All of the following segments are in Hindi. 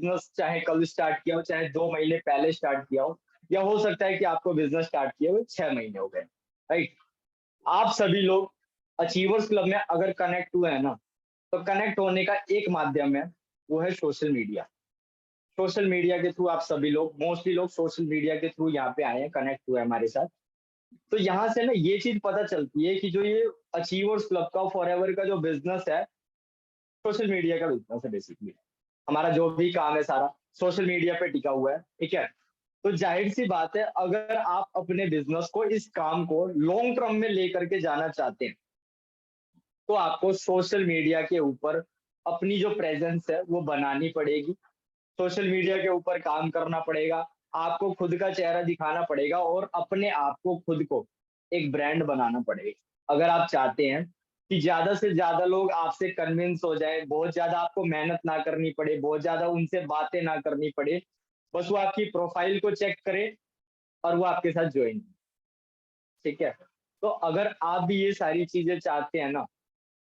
बिजनेस चाहे कल स्टार्ट किया हो, चाहे 2 महीने पहले स्टार्ट किया हो, या हो सकता है कि आपको बिजनेस स्टार्ट किए हुए 6 महीने हो गए, राइट? आप सभी लोग अचीवर्स क्लब में अगर कनेक्ट हुए हैं ना, तो कनेक्ट होने का एक माध्यम है, वो है सोशल मीडिया। सोशल मीडिया के थ्रू आप सभी लोग, मोस्टली लोग सोशल मीडिया के थ्रू यहाँ पे आए हैं, कनेक्ट हुए हैं हमारे साथ। तो यहाँ से ना ये चीज पता चलती है कि जो ये अचीवर्स क्लब का फॉरएवर का जो बिजनेस है, सोशल मीडिया का बिजनेस है बेसिकली। हमारा जो भी काम है सारा सोशल मीडिया पे टिका हुआ है, ठीक है? तो जाहिर सी बात है, अगर आप अपने बिजनेस को, इस काम को लॉन्ग टर्म में लेकर के जाना चाहते हैं, तो आपको सोशल मीडिया के ऊपर अपनी जो प्रेजेंस है वो बनानी पड़ेगी। सोशल मीडिया के ऊपर काम करना पड़ेगा, आपको खुद का चेहरा दिखाना पड़ेगा और अपने आप को, खुद को एक ब्रांड बनाना पड़ेगा। अगर आप चाहते हैं कि ज्यादा से ज्यादा लोग आपसे कन्विंस हो जाए, बहुत ज्यादा आपको मेहनत ना करनी पड़े, बहुत ज्यादा उनसे बातें ना करनी पड़े, बस वो आपकी प्रोफाइल को चेक करे और वो आपके साथ ज्वाइन, ठीक है? तो अगर आप भी ये सारी चीजें चाहते हैं ना,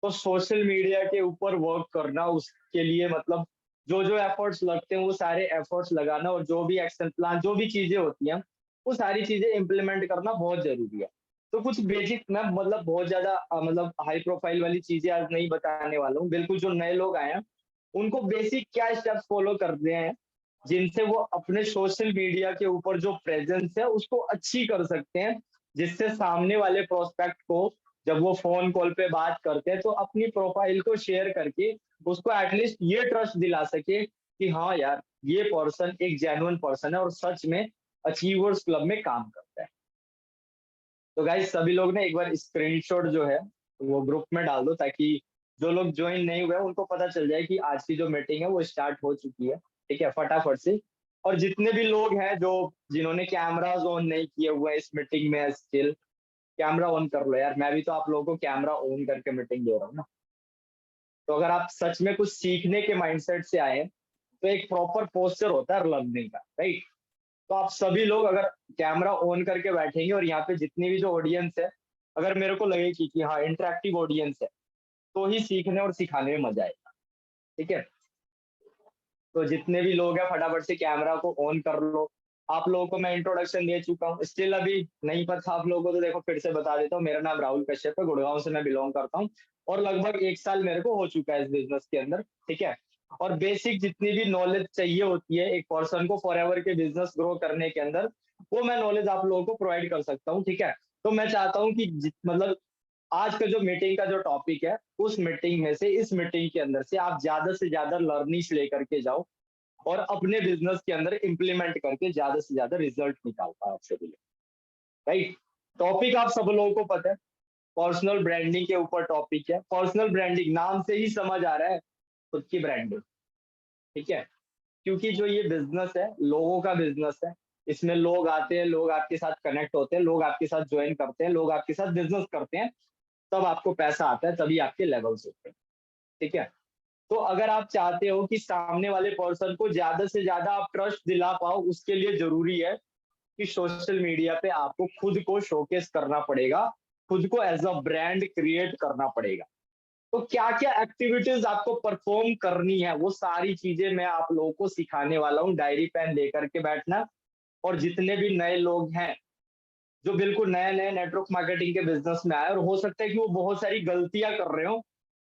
तो सोशल मीडिया के ऊपर वर्क करना, उसके लिए मतलब जो जो एफर्ट्स लगते हैं वो सारे एफर्ट्स लगाना, और जो भी एक्शन प्लान, जो भी चीजें होती हैं, वो सारी चीजें इम्प्लीमेंट करना बहुत जरूरी है। तो कुछ बेसिक, मैं मतलब बहुत ज्यादा मतलब हाई प्रोफाइल वाली चीजें आज नहीं बताने वाला हूँ। बिल्कुल जो नए लोग आए हैं उनको बेसिक क्या स्टेप्स फॉलो करने हैं, जिनसे वो अपने सोशल मीडिया के ऊपर जो प्रेजेंस है उसको अच्छी कर सकते हैं, जिससे सामने वाले प्रोस्पेक्ट को जब वो फोन कॉल पे बात करते हैं तो अपनी प्रोफाइल को शेयर करके उसको एटलीस्ट ये ट्रस्ट दिला सके कि हाँ यार, ये पर्सन एक जेन्युइन पर्सन है और सच में अचीवर्स क्लब में काम करता है। तो गाइस सभी लोग ने एक बार स्क्रीनशॉट जो है वो ग्रुप में डाल दो, ताकि जो लोग ज्वाइन नहीं हुए उनको पता चल जाए कि आज की जो मीटिंग है वो स्टार्ट हो चुकी है, ठीक है? फटाफट से। और जितने भी लोग हैं जो, जिन्होंने कैमराज ऑन नहीं किए हुए हैं इस मीटिंग में स्टिल, कैमरा ऑन कर लो यार। मैं भी तो आप लोगों को कैमरा ऑन करके मीटिंग दे रहा हूँ ना। तो अगर आप सच में कुछ सीखने के माइंडसेट से आए हैं, तो एक प्रॉपर पोस्चर होता है लर्निंग का, राइट? तो आप सभी लोग अगर कैमरा ऑन करके बैठेंगे और यहाँ पे जितनी भी जो ऑडियंस है, अगर मेरे को लगे कि हाँ इंटरेक्टिव ऑडियंस है, तो ही सीखने और सिखाने में मजा आएगा, ठीक है? तो जितने भी लोग हैं फटाफट से कैमरा को ऑन कर लो। आप लोगों को मैं इंट्रोडक्शन दे चुका हूँ, स्टिल अभी नहीं पता आप लोगों को, तो देखो फिर से बता देता हूँ। मेरा नाम राहुल कश्यप है, गुड़गांव से मैं बिलोंग करता हूँ, और लगभग 1 साल मेरे को हो चुका है इस बिजनेस के अंदर, ठीक है? और बेसिक जितनी भी नॉलेज चाहिए होती है एक पर्सन को फॉरएवर के बिजनेस ग्रो करने के अंदर, वो मैं नॉलेज आप लोगों को प्रोवाइड कर सकता हूँ, ठीक है? तो मैं चाहता हूँ कि मतलब आज का जो मीटिंग का जो टॉपिक है, उस मीटिंग में से, इस मीटिंग के अंदर से आप ज्यादा से ज्यादा लर्निंग्स लेकर के जाओ और अपने बिजनेस के अंदर इंप्लीमेंट करके ज्यादा से ज्यादा रिजल्ट निकाल पाए आप सभी लोग, राइट? टॉपिक आप सब लोगों को पता है, पर्सनल ब्रांडिंग के ऊपर टॉपिक है। पर्सनल ब्रांडिंग नाम से ही समझ आ रहा है, खुद की ब्रांडिंग, ठीक है? क्योंकि जो ये बिजनेस है लोगों का बिजनेस है, इसमें लोग आते हैं, लोग आपके साथ कनेक्ट होते हैं, लोग आपके साथ ज्वाइन करते हैं, लोग आपके साथ बिजनेस करते हैं, तब आपको पैसा आता है, तभी आपके लेवल्स होते हैं, ठीक है? तो अगर आप चाहते हो कि सामने वाले पर्सन को ज्यादा से ज्यादा आप ट्रस्ट दिला पाओ, उसके लिए जरूरी है कि सोशल मीडिया पे आपको खुद को शोकेस करना पड़ेगा, खुद को एज अ ब्रांड क्रिएट करना पड़ेगा। तो क्या क्या एक्टिविटीज आपको परफॉर्म करनी है, वो सारी चीजें मैं आप लोगों को सिखाने वाला हूँ। डायरी पेन लेकर के बैठना। और जितने भी नए लोग हैं जो बिल्कुल नए नए नेटवर्क मार्केटिंग के बिजनेस में आए, और हो सकता है कि वो बहुत सारी गलतियां कर रहे हो,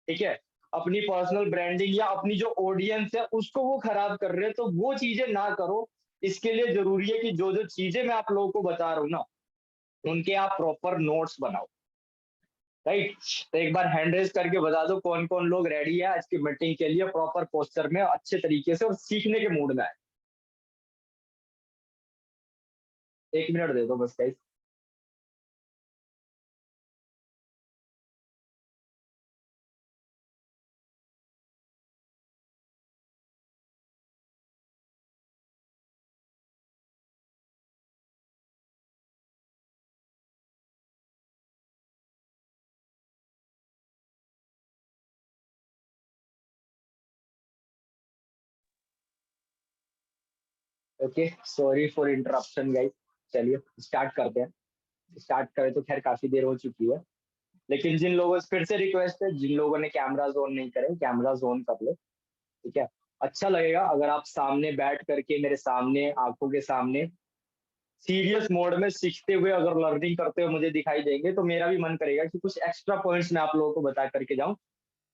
ठीक है? अपनी पर्सनल ब्रांडिंग या अपनी जो ऑडियंस है उसको वो खराब कर रहे हैं, तो वो चीजें ना करो। इसके लिए जरूरी है कि जो जो चीजें मैं आप लोगों को बता रहा हूँ ना, उनके आप प्रॉपर नोट्स बनाओ, राइट? तो एक बार हैंड रेज करके बता दो कौन कौन लोग रेडी है आज की मीटिंग के लिए, प्रॉपर पोस्टर में अच्छे तरीके से और सीखने के मूड में है। 1 मिनट दे दो बस guys. Okay, sorry for interruption guys. चलिए स्टार्ट करते हैं। स्टार्ट करें तो खैर काफी देर हो चुकी है, लेकिन जिन लोगों से फिर से रिक्वेस्ट है, जिन लोगों ने कैमराज ऑन नहीं करे, कैमराज ऑन कर लो, ठीक है? अच्छा लगेगा अगर आप सामने बैठ करके मेरे सामने आंखों के सामने सीरियस मोड में सीखते हुए अगर लर्निंग करते हुए मुझे दिखाई देंगे, तो मेरा भी मन करेगा कि कुछ एक्स्ट्रा पॉइंट्स मैं आप लोगों को बता करके जाऊं,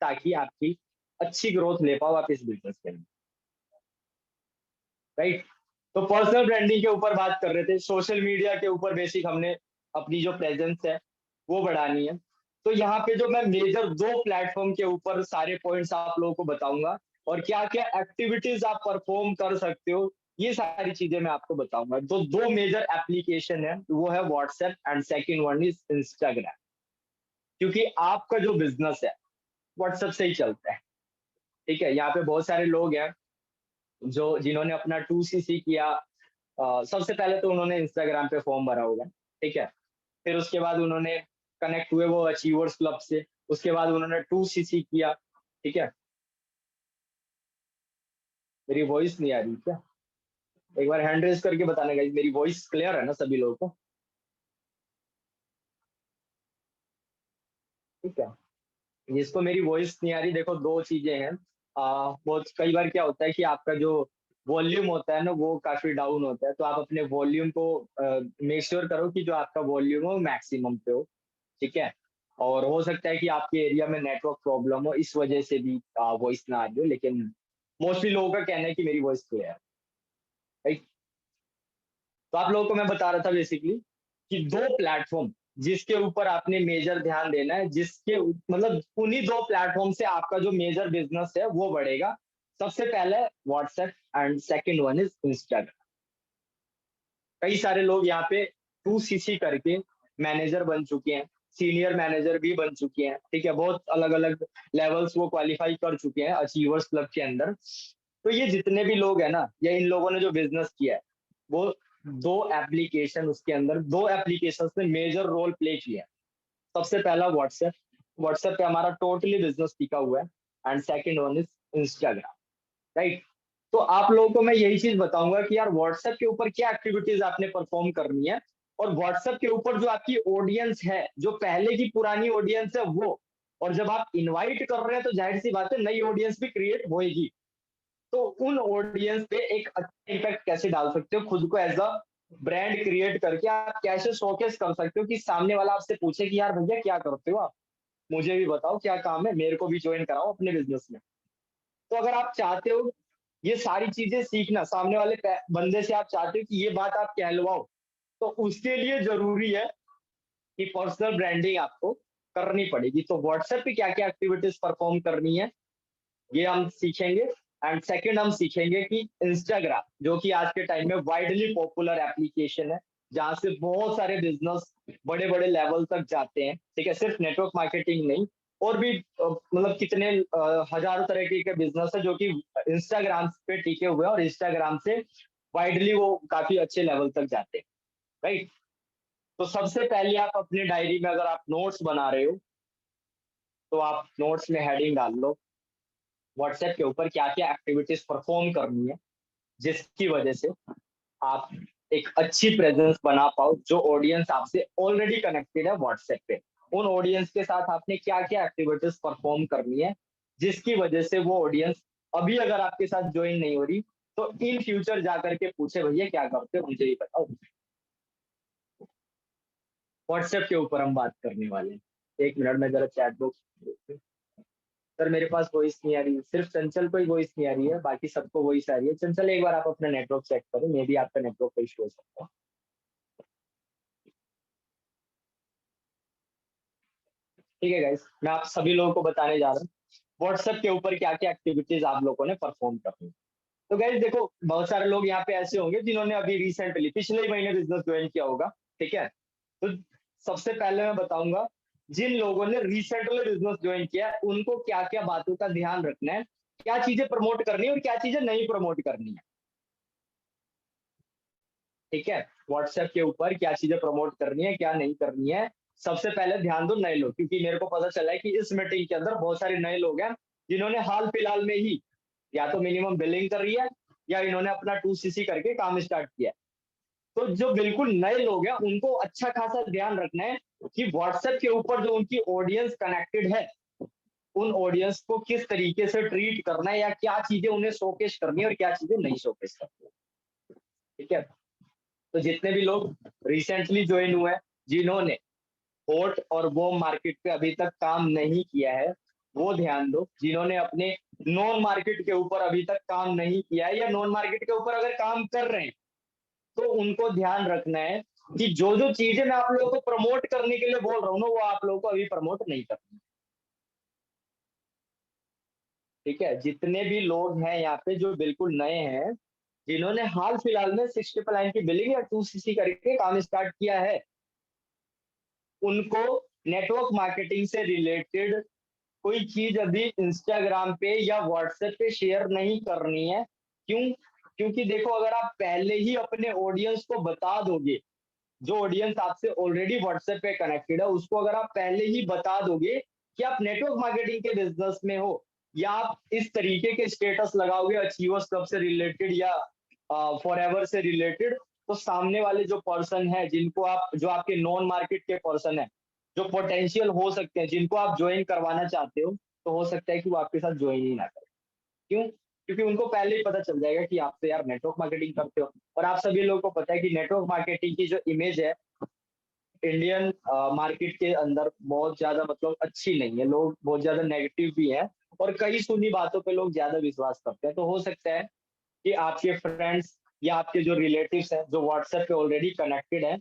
ताकि आपकी अच्छी ग्रोथ ले पाओ आप इस बिजनेस के अंदर, राइट। तो पर्सनल ब्रांडिंग के ऊपर बात कर रहे थे, सोशल मीडिया के ऊपर बेसिक हमने अपनी जो प्रेजेंस है वो बढ़ानी है। तो यहाँ पे जो मैं मेजर दो प्लेटफॉर्म के ऊपर सारे पॉइंट्स आप लोगों को बताऊंगा, और क्या क्या एक्टिविटीज आप परफॉर्म कर सकते हो, ये सारी चीजें मैं आपको बताऊंगा। तो दो मेजर एप्लीकेशन है, वो है WhatsApp and second one is Instagram. क्योंकि आपका जो बिजनेस है व्हाट्सएप से ही चलता है, ठीक है। यहाँ पे बहुत सारे लोग हैं जो जिन्होंने अपना 2CC किया। सबसे पहले तो उन्होंने इंस्टाग्राम पे फॉर्म भरा होगा, ठीक है। फिर उसके बाद उन्होंने कनेक्ट हुए वो अचीवर्स क्लब से, उसके बाद उन्होंने 2CC किया, ठीक है। मेरी वॉइस नहीं आ रही क्या? एक बार हैंड रेज करके बताने का, मेरी वॉइस क्लियर है ना सभी लोगों को? ठीक है। जिसको मेरी वॉइस नहीं आ रही, देखो दो चीजें हैं। बहुत कई बार क्या होता है कि आपका जो वॉल्यूम होता है ना वो काफी डाउन होता है, तो आप अपने वॉल्यूम को मेक श्योर करो कि जो आपका वॉल्यूम हो मैक्सिमम पे हो, ठीक है। और हो सकता है कि आपके एरिया में नेटवर्क प्रॉब्लम हो, इस वजह से भी वॉइस ना आ रही हो, लेकिन मोस्टली लोगों का कहना है कि मेरी वॉइस क्लियर है, राइट। तो आप लोगों को मैं बता रहा था बेसिकली कि दो प्लेटफॉर्म जिसके ऊपर आपने मेजर ध्यान देना है, जिसके मतलब उन्हीं दो प्लेटफॉर्म से आपका जो मेजर बिजनेस है वो बढ़ेगा। सबसे पहले WhatsApp and second one is Instagram. कई सारे लोग यहाँ पे 2CC करके मैनेजर बन चुके हैं, सीनियर मैनेजर भी बन चुके हैं, ठीक है। बहुत अलग अलग लेवल्स वो क्वालिफाई कर चुके हैं अचीवर्स क्लब के अंदर। तो ये जितने भी लोग हैं ना, या इन लोगों ने जो बिजनेस किया है, वो दो एप्लीकेशन उसके अंदर दो एप्लीकेशन में मेजर रोल प्ले किया है। सबसे पहला व्हाट्सएप, व्हाट्सएप पे हमारा टोटली बिजनेस टिका हुआ है। And second one is Instagram, right. तो आप लोगों को मैं यही चीज बताऊंगा कि यार व्हाट्सएप के ऊपर क्या एक्टिविटीज आपने परफॉर्म करनी है, और व्हाट्सएप के ऊपर जो आपकी ऑडियंस है, जो पहले की पुरानी ऑडियंस है वो, और जब आप इनवाइट कर रहे हैं तो जाहिर सी बात है नई ऑडियंस भी क्रिएट होएगी। तो उन ऑडियंस पे एक अच्छा इम्पैक्ट कैसे डाल सकते हो, खुद को एज अ ब्रांड क्रिएट करके आप कैसे शोकेस कर सकते हो कि सामने वाला आपसे पूछे कि यार भैया क्या करते हो आप, मुझे भी बताओ क्या काम है, मेरे को भी ज्वाइन कराओ अपने बिजनेस में। तो अगर आप चाहते हो ये सारी चीजें सीखना, सामने वाले बंदे से आप चाहते हो कि ये बात आप कहलवाओ, तो उसके लिए जरूरी है कि पर्सनल ब्रांडिंग आपको करनी पड़ेगी। तो व्हाट्सएप पे क्या क्या एक्टिविटीज परफॉर्म करनी है ये हम सीखेंगे। एंड सेकंड हम सीखेंगे कि इंस्टाग्राम, जो कि आज के टाइम में वाइडली पॉपुलर एप्लीकेशन है, जहां से बहुत सारे बिजनेस बड़े बड़े लेवल तक जाते हैं, ठीक है। सिर्फ नेटवर्क मार्केटिंग नहीं, और भी मतलब कितने हजारों तरह के बिजनेस है जो कि इंस्टाग्राम पे टिके हुए हैं, और इंस्टाग्राम से वाइडली वो काफी अच्छे लेवल तक जाते हैं, राइट। तो सबसे पहले आप अपनी डायरी में अगर आप नोट्स बना रहे हो, तो आप नोट्स में हेडिंग डाल लो व्हाट्सएप के ऊपर क्या क्या एक्टिविटीज परफॉर्म करनी है, जिसकी वजह से आप एक अच्छी प्रेजेंस बना पाओ। जो ऑडियंस आपसे ऑलरेडी कनेक्टेड है व्हाट्सएप पे, उन ऑडियंस के साथ आपने क्या क्या एक्टिविटीज परफॉर्म करनी है, जिसकी वजह से वो ऑडियंस अभी अगर आपके साथ ज्वाइन नहीं हो रही, तो इन फ्यूचर जाकर के पूछे भैया क्या करते हो मुझे ही बताओ। व्हाट्सएप के ऊपर हम बात करने वाले हैं। एक मिनट में जरा चैट बॉक्स। सर मेरे पास वॉइस नहीं आ रही, सिर्फ चंचल को ही वॉइस नहीं आ रही है, बाकी सबको वॉइस आ रही है। चंचल एक बार आप अपना नेटवर्क चेक करो, मे बी आपका नेटवर्क का इशू हो सकता है। ठीक है गाइस, मैं आप सभी लोगों को बताने जा रहा हूँ व्हाट्सएप के ऊपर क्या क्या एक्टिविटीज आप लोगों ने परफॉर्म करनी है। तो गाइस देखो, बहुत सारे लोग यहाँ पे ऐसे होंगे जिन्होंने अभी रिसेंटली पिछले ही महीने बिजनेस ज्वाइन किया होगा, ठीक है। तो सबसे पहले मैं बताऊंगा जिन लोगों ने रिसेंटली बिजनेस ज्वाइन किया है उनको क्या क्या बातों का ध्यान रखना है, क्या चीजें प्रमोट करनी है और क्या चीजें नहीं प्रमोट करनी है, ठीक है। व्हाट्सएप के ऊपर क्या चीजें प्रमोट करनी है क्या नहीं करनी है। सबसे पहले ध्यान दो नए लोग, क्योंकि मेरे को पता चला है कि इस मीटिंग के अंदर बहुत सारे नए लोग हैं जिन्होंने हाल फिलहाल में ही या तो मिनिमम बिलिंग कर रही है, या इन्होंने अपना 2CC करके काम स्टार्ट किया है। तो जो बिल्कुल नए लोग हैं उनको अच्छा खासा ध्यान रखना है कि व्हाट्सएप के ऊपर जो उनकी ऑडियंस कनेक्टेड है उन ऑडियंस को किस तरीके से ट्रीट करना है या क्या चीजें उन्हें शोकेस करनी है और क्या चीजें नहीं शोकेस करनी है। ठीक है, तो जितने भी लोग रिसेंटली ज्वाइन हुए हैं, जिन्होंने हॉट और बूम मार्केट पे अभी तक काम नहीं किया है, वो ध्यान दो। जिन्होंने अपने नॉन मार्केट के ऊपर अभी तक काम नहीं किया है या नॉन मार्केट के ऊपर अगर काम कर रहे हैं, तो उनको ध्यान रखना है कि जो जो चीजें मैं आप लोगों को प्रमोट करने के लिए बोल रहा हूँ ना, वो आप लोगों को अभी प्रमोट नहीं करनी। ठीक है, जितने भी लोग हैं यहाँ पे जो बिल्कुल नए हैं, जिन्होंने हाल फिलहाल में 6 की बिलिंग या 2 CC करके काम स्टार्ट किया है, उनको नेटवर्क मार्केटिंग से रिलेटेड कोई चीज अभी इंस्टाग्राम पे या व्हाट्सएप पे शेयर नहीं करनी है। क्यों? क्योंकि देखो, अगर आप पहले ही अपने ऑडियंस को बता दोगे, जो ऑडियंस आपसे ऑलरेडी व्हाट्सएप पे कनेक्टेड है, उसको अगर आप पहले ही बता दोगे कि आप नेटवर्क मार्केटिंग के बिजनेस में हो, या आप इस तरीके के स्टेटस लगाओगे अचीवर्स क्लब से रिलेटेड या फॉरएवर से रिलेटेड, तो सामने वाले जो पर्सन है, जिनको आप, जो आपके नॉन मार्केट के पर्सन है, जो पोटेंशियल हो सकते हैं, जिनको आप ज्वाइन करवाना चाहते हो, तो हो सकता है कि वो आपके साथ ज्वाइन ही ना करें। क्यों? क्योंकि उनको पहले ही पता चल जाएगा कि आप तो यार नेटवर्क मार्केटिंग करते हो, और आप सभी लोगों को पता है कि नेटवर्क मार्केटिंग की जो इमेज है इंडियन मार्केट के अंदर बहुत ज्यादा मतलब अच्छी नहीं है, लोग बहुत ज्यादा नेगेटिव भी हैं, और कई सुनी बातों पे लोग ज्यादा विश्वास करते हैं। तो हो सकता है कि आपके फ्रेंड्स या आपके जो रिलेटिव्स हैं, जो व्हाट्सएप पे ऑलरेडी कनेक्टेड हैं,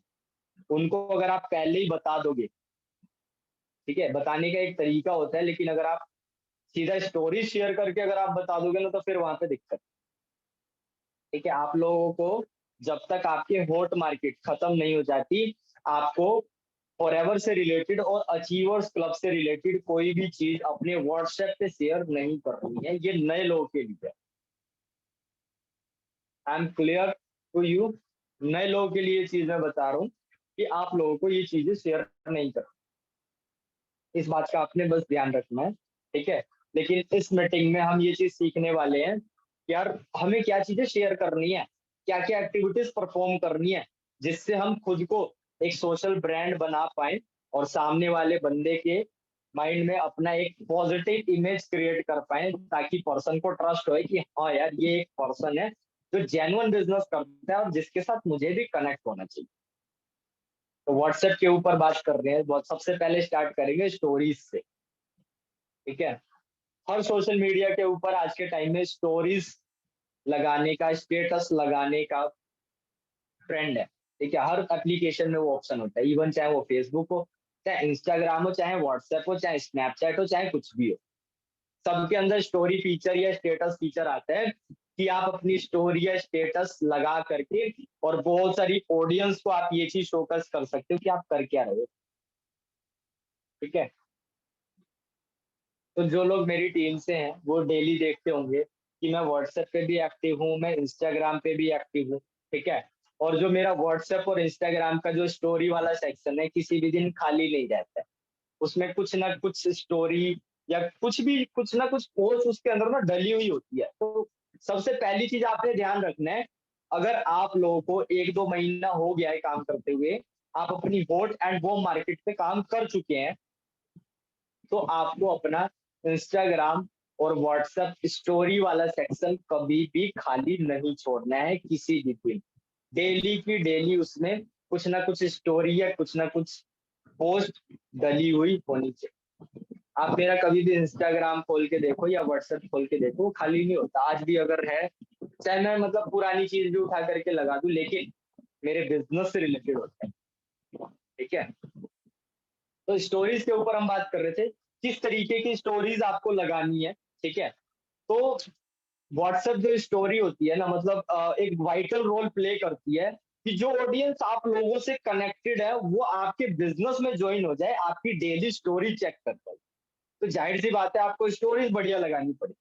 उनको अगर आप पहले ही बता दोगे, ठीक है, बताने का एक तरीका होता है, लेकिन अगर आप सीधा स्टोरी शेयर करके अगर आप बता दोगे ना, तो फिर वहां पे दिक्कत। ठीक है, आप लोगों को जब तक आपके हॉट मार्केट खत्म नहीं हो जाती, आपको फॉरएवर से रिलेटेड और अचीवर्स क्लब से रिलेटेड कोई भी चीज अपने व्हाट्सएप पे शेयर नहीं करनी है। ये नए लोगों के लिए, I am clear to you. नए लोगों के लिए चीज मैं बता रहा हूँ कि आप लोगों को ये चीजें शेयर नहीं करनी। इस बात का आपने बस ध्यान रखना है। ठीक है, लेकिन इस मीटिंग में हम ये चीज सीखने वाले हैं कि यार हमें क्या चीजें शेयर करनी है, क्या क्या एक्टिविटीज परफॉर्म करनी है, जिससे हम खुद को एक सोशल ब्रांड बना पाए और सामने वाले बंदे के माइंड में अपना एक पॉजिटिव इमेज क्रिएट कर पाए, ताकि पर्सन को ट्रस्ट होए कि हाँ यार, ये एक पर्सन है जो जेन्युइन बिजनेस करता है और जिसके साथ मुझे भी कनेक्ट होना चाहिए। तो व्हाट्सएप के ऊपर बात कर रहे हैं, बहुत सबसे पहले स्टार्ट करेंगे स्टोरीज से। ठीक है, हर सोशल मीडिया के ऊपर आज के टाइम में स्टोरीज लगाने का, स्टेटस लगाने का ट्रेंड है। ठीक है, हर एप्लीकेशन में वो ऑप्शन होता है, इवन चाहे वो फेसबुक हो, चाहे इंस्टाग्राम हो, चाहे व्हाट्सएप हो, चाहे स्नैपचैट हो, चाहे कुछ भी हो, सबके अंदर स्टोरी फीचर या स्टेटस फीचर आता है कि आप अपनी स्टोरी या स्टेटस लगा करके और बहुत सारी ऑडियंस को आप ये चीज शोकस कर सकते हो कि आप कर क्या रहे हो। ठीक है, तो जो लोग मेरी टीम से हैं वो डेली देखते होंगे कि मैं व्हाट्सएप पे भी एक्टिव हूँ, मैं इंस्टाग्राम पे भी एक्टिव हूँ। ठीक है, और जो मेरा व्हाट्सएप और इंस्टाग्राम का जो स्टोरी वाला सेक्शन है, किसी भी दिन खाली नहीं रहता है। उसमें कुछ ना कुछ स्टोरी या कुछ भी, कुछ ना कुछ पोस्ट उसके अंदर ना डली हुई होती है। तो सबसे पहली चीज आपने ध्यान रखना है, अगर आप लोगों को 1-2 महीना हो गया है काम करते हुए, आप अपनी हॉट एंड बूम मार्केट पे काम कर चुके हैं, तो आपको अपना इंस्टाग्राम और व्हाट्सएप स्टोरी वाला सेक्शन कभी भी खाली नहीं छोड़ना है किसी भी दिन। डेली की डेली उसमें कुछ ना कुछ स्टोरी या कुछ ना कुछ पोस्ट डली हुई होनी चाहिए। आप मेरा कभी भी इंस्टाग्राम खोल के देखो या व्हाट्सएप खोल के देखो, खाली नहीं होता। आज भी अगर है, चाहे मैं मतलब पुरानी चीज भी उठा करके लगा दूं, लेकिन मेरे बिजनेस से रिलेटेड होता है। ठीक है, तो स्टोरीज के ऊपर हम बात कर रहे थे, किस तरीके की स्टोरीज आपको लगानी है। ठीक है, तो व्हाट्सएप जो स्टोरी होती है ना, मतलब एक वाइटल रोल प्ले करती है कि जो ऑडियंस आप लोगों से कनेक्टेड है, वो आपके बिजनेस में ज्वाइन हो जाए, आपकी डेली स्टोरी चेक करता है। तो जाहिर सी बात है, आपको स्टोरीज बढ़िया लगानी पड़ेगी।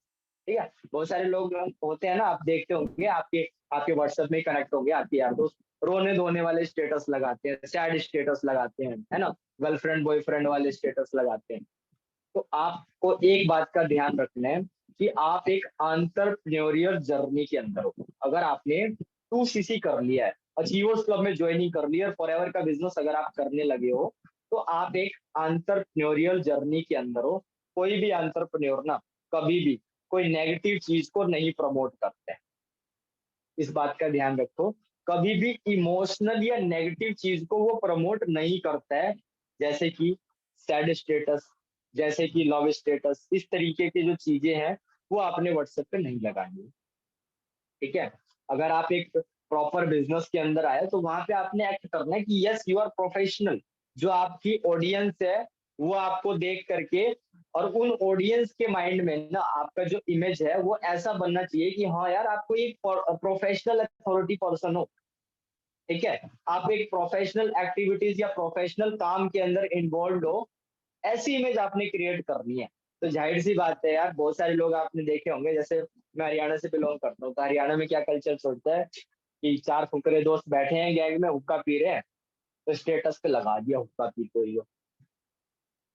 ठीक है, बहुत सारे लोग होते हैं ना, आप देखते होंगे, आपके आपके व्हाट्सएप में कनेक्ट होंगे आपके यार दोस्त, रोने धोने वाले स्टेटस लगाते हैं, सैड स्टेटस लगाते हैं, है ना, गर्लफ्रेंड बॉयफ्रेंड वाले स्टेटस लगाते हैं। तो आपको एक बात का ध्यान रखना है कि आप एक एंटरप्रेन्योरियल जर्नी के अंदर हो। अगर आपने 2 CC कर लिया है, अचीवर्स क्लब में ज्वाइनिंग कर लिया है, फॉरएवर का बिजनेस अगर आप करने लगे हो, तो आप एक एंटरप्रेन्योरियल जर्नी के अंदर हो। कोई भी एंटरप्रेन्योर ना कभी भी कोई नेगेटिव चीज को नहीं प्रमोट करते हैं। इस बात का ध्यान रखो, कभी भी इमोशनल या नेगेटिव चीज को वो प्रमोट नहीं करता है। जैसे कि सैड स्टेटस, जैसे कि लव स्टेटस, इस तरीके की जो चीजें हैं वो आपने व्हाट्सएप पे नहीं लगानी। ठीक है? अगर आप एक प्रॉपर बिजनेस के अंदर आए तो वहां पे आपने एक्ट करना है कि यस यू आर प्रोफेशनल। जो आपकी ऑडियंस है वो आपको देख करके, और उन ऑडियंस के माइंड में ना आपका जो इमेज है वो ऐसा बनना चाहिए कि हाँ यार आप कोई एक प्रोफेशनल अथॉरिटी पर्सन हो। ठीक है? आप एक प्रोफेशनल एक्टिविटीज या प्रोफेशनल काम के अंदर इन्वॉल्व हो, ऐसी इमेज आपने क्रिएट करनी है। तो जाहिर सी बात है यार, बहुत सारे लोग आपने देखे होंगे, जैसे मैं हरियाणा से बिलोंग करता हूँ, तो हरियाणा में क्या कल्चर चलता है कि चार फुकरे दोस्त बैठे हैं गैंग में, हुक्का पी रहे हैं, तो स्टेटस पे लगा दिया हुक्का पी कोई हो,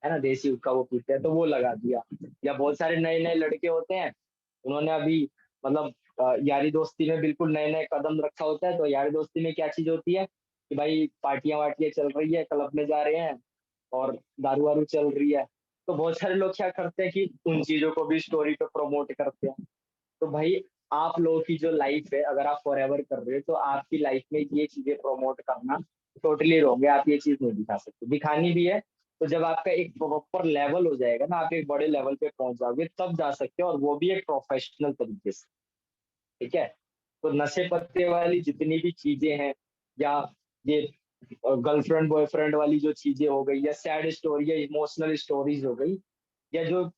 है ना, देसी हुक्का वो पीते हैं तो वो लगा दिया। या बहुत सारे नए नए लड़के होते हैं, उन्होंने अभी मतलब यारी दोस्ती में बिल्कुल नए नए कदम रखा होता है। तो यारी दोस्ती में क्या चीज होती है कि भाई पार्टियां वार्टियां चल रही है, क्लब में जा रहे हैं और दारू वारू चल रही है, तो बहुत सारे लोग क्या करते हैं कि उन चीजों को भी स्टोरी पे प्रमोट करते हैं। तो भाई आप लोगों की जो लाइफ है, अगर आप फॉरएवर कर रहे हो तो आपकी लाइफ में ये चीजें प्रमोट करना टोटली रॉन्ग है। आप ये चीज नहीं दिखा सकते, दिखानी भी है तो जब आपका एक प्रॉपर लेवल हो जाएगा ना, आप एक बड़े लेवल पे पहुंच जाओगे तब जा सकते हो, और वो भी एक प्रोफेशनल तरीके से। ठीक है? तो नशे पत्ते वाली जितनी भी चीजें हैं, या ये गर्लफ्रेंड बॉयफ्रेंड वाली जो चीजें हो गई, या सैड स्टोरी या इमोशनल स्टोरीज हो गई, या जो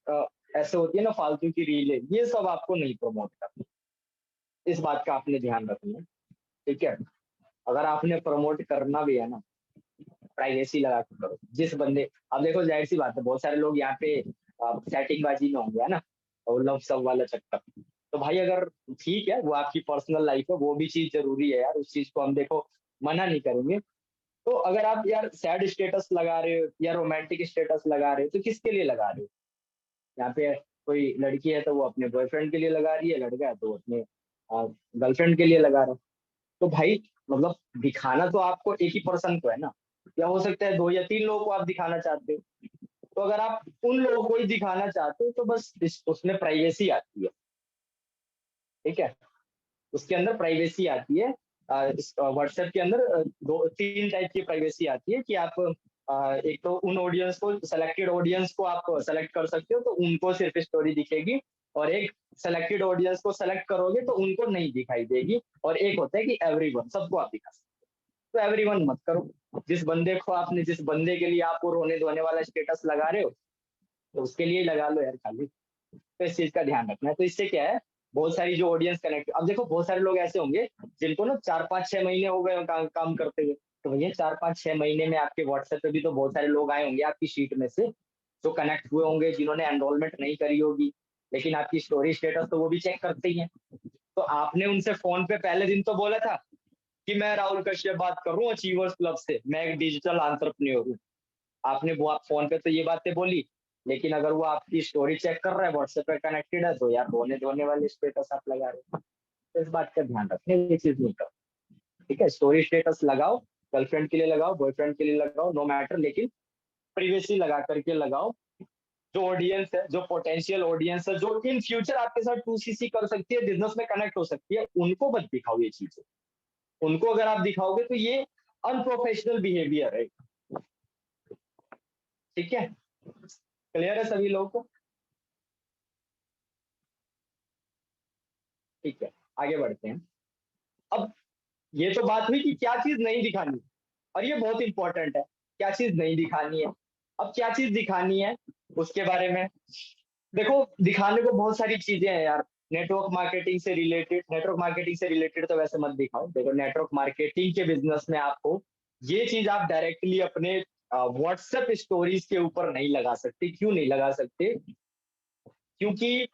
ऐसे होती है ना फालतू की रीलें, ये सब आपको नहीं प्रमोट करना। इस बात का आपने ध्यान रखना है। ठीक है? अगर आपने प्रमोट करना भी है ना, प्राइवेसी लगा के करो। जिस बंदे, अब देखो जाहिर सी बात है, बहुत सारे लोग यहाँ पे सेटिंग बाजी में होंगे, है ना, और लव सब वाला चक्कर। तो भाई अगर ठीक है, वो आपकी पर्सनल लाइफ है, वो भी चीज जरूरी है यार, उस चीज को हम देखो मना नहीं करेंगे। तो अगर आप यार सैड स्टेटस लगा रहे हो या रोमांटिक स्टेटस लगा रहे हो, तो किसके लिए लगा रहे हो? यहाँ पे कोई लड़की है तो वो अपने बॉयफ्रेंड के लिए लगा रही है, लड़का है तो वो अपने गर्लफ्रेंड के लिए लगा रहा है। तो भाई मतलब दिखाना तो आपको एक ही पर्सन को है ना, या हो सकता है दो या तीन लोगों को आप दिखाना चाहते हो। तो अगर आप उन लोगों को ही दिखाना चाहते हो तो बस उसमें प्राइवेसी आती है। ठीक है? उसके अंदर प्राइवेसी आती है। इस व्हाट्सएप के अंदर दो तीन टाइप की प्राइवेसी आती है कि आप एक तो उन ऑडियंस को, सेलेक्टेड ऑडियंस को आप सेलेक्ट कर सकते हो तो उनको सिर्फ स्टोरी दिखेगी, और एक सेलेक्टेड ऑडियंस को सेलेक्ट करोगे तो उनको नहीं दिखाई देगी, और एक होता है कि एवरीवन, सबको आप दिखा सकते हो। तो एवरीवन मत करो। जिस बंदे को आपने, जिस बंदे के लिए आप वो रोने धोने वाला स्टेटस लगा रहे हो, तो उसके लिए ही लगा लो यार खाली। तो इस चीज का ध्यान रखना है। तो इससे क्या है, बहुत सारी जो ऑडियंस कनेक्ट, अब देखो बहुत सारे लोग ऐसे होंगे जिनको ना 4 5 6 महीने हो गए काम करते हुए, तो भैया 4 5 6 महीने में आपके व्हाट्सएप पे भी तो बहुत सारे लोग आए होंगे आपकी शीट में से, जो कनेक्ट हुए होंगे, जिन्होंने एनरोलमेंट नहीं करी होगी, लेकिन आपकी स्टोरी स्टेटस तो वो भी चेक करते ही हैं। तो आपने उनसे फोन पे पहले दिन तो बोला था कि मैं राहुल कश्यप बात कर रहा हूँ अचीवर्स क्लब से, मैं एक डिजिटल एंटरप्रेन्योर हूँ। आपने वो आप फोन पे तो ये बातें बोली, लेकिन अगर वो आपकी स्टोरी चेक कर रहा है, व्हाट्सएप पे कनेक्टेड है, तो यार रोने धोने वाले स्टेटस आप लगा रहे हो। तो इस बात का ध्यान रखें, ये चीज नहीं करो। ठीक है? स्टोरी स्टेटस लगाओ, गर्लफ्रेंड के लिए लगाओ, बॉयफ्रेंड के लिए लगाओ, नो मैटर, लेकिन प्रिवेसी लगा करके लगाओ। जो ऑडियंस है, जो पोटेंशियल ऑडियंस है, जो इन फ्यूचर आपके साथ 2CC कर सकती है, बिजनेस में कनेक्ट हो सकती है, उनको मत दिखाओ ये चीजें। उनको अगर आप दिखाओगे तो ये अनप्रोफेशनल बिहेवियर है। ठीक है? क्लियर है सभी लोगों को? ठीक है, आगे बढ़ते हैं। अब ये तो बात हुई कि क्या चीज नहीं दिखानी, और ये बहुत इंपॉर्टेंट है, क्या चीज नहीं दिखानी है। अब क्या चीज दिखानी है उसके बारे में देखो, दिखाने को बहुत सारी चीजें हैं यार। नेटवर्क मार्केटिंग से रिलेटेड तो वैसे मत दिखाओ। देखो, नेटवर्क मार्केटिंग के बिजनेस में आपको ये चीज आप डायरेक्टली अपने व्हाट्सएप स्टोरीज के ऊपर नहीं लगा सकते। क्यों नहीं लगा सकते? क्योंकि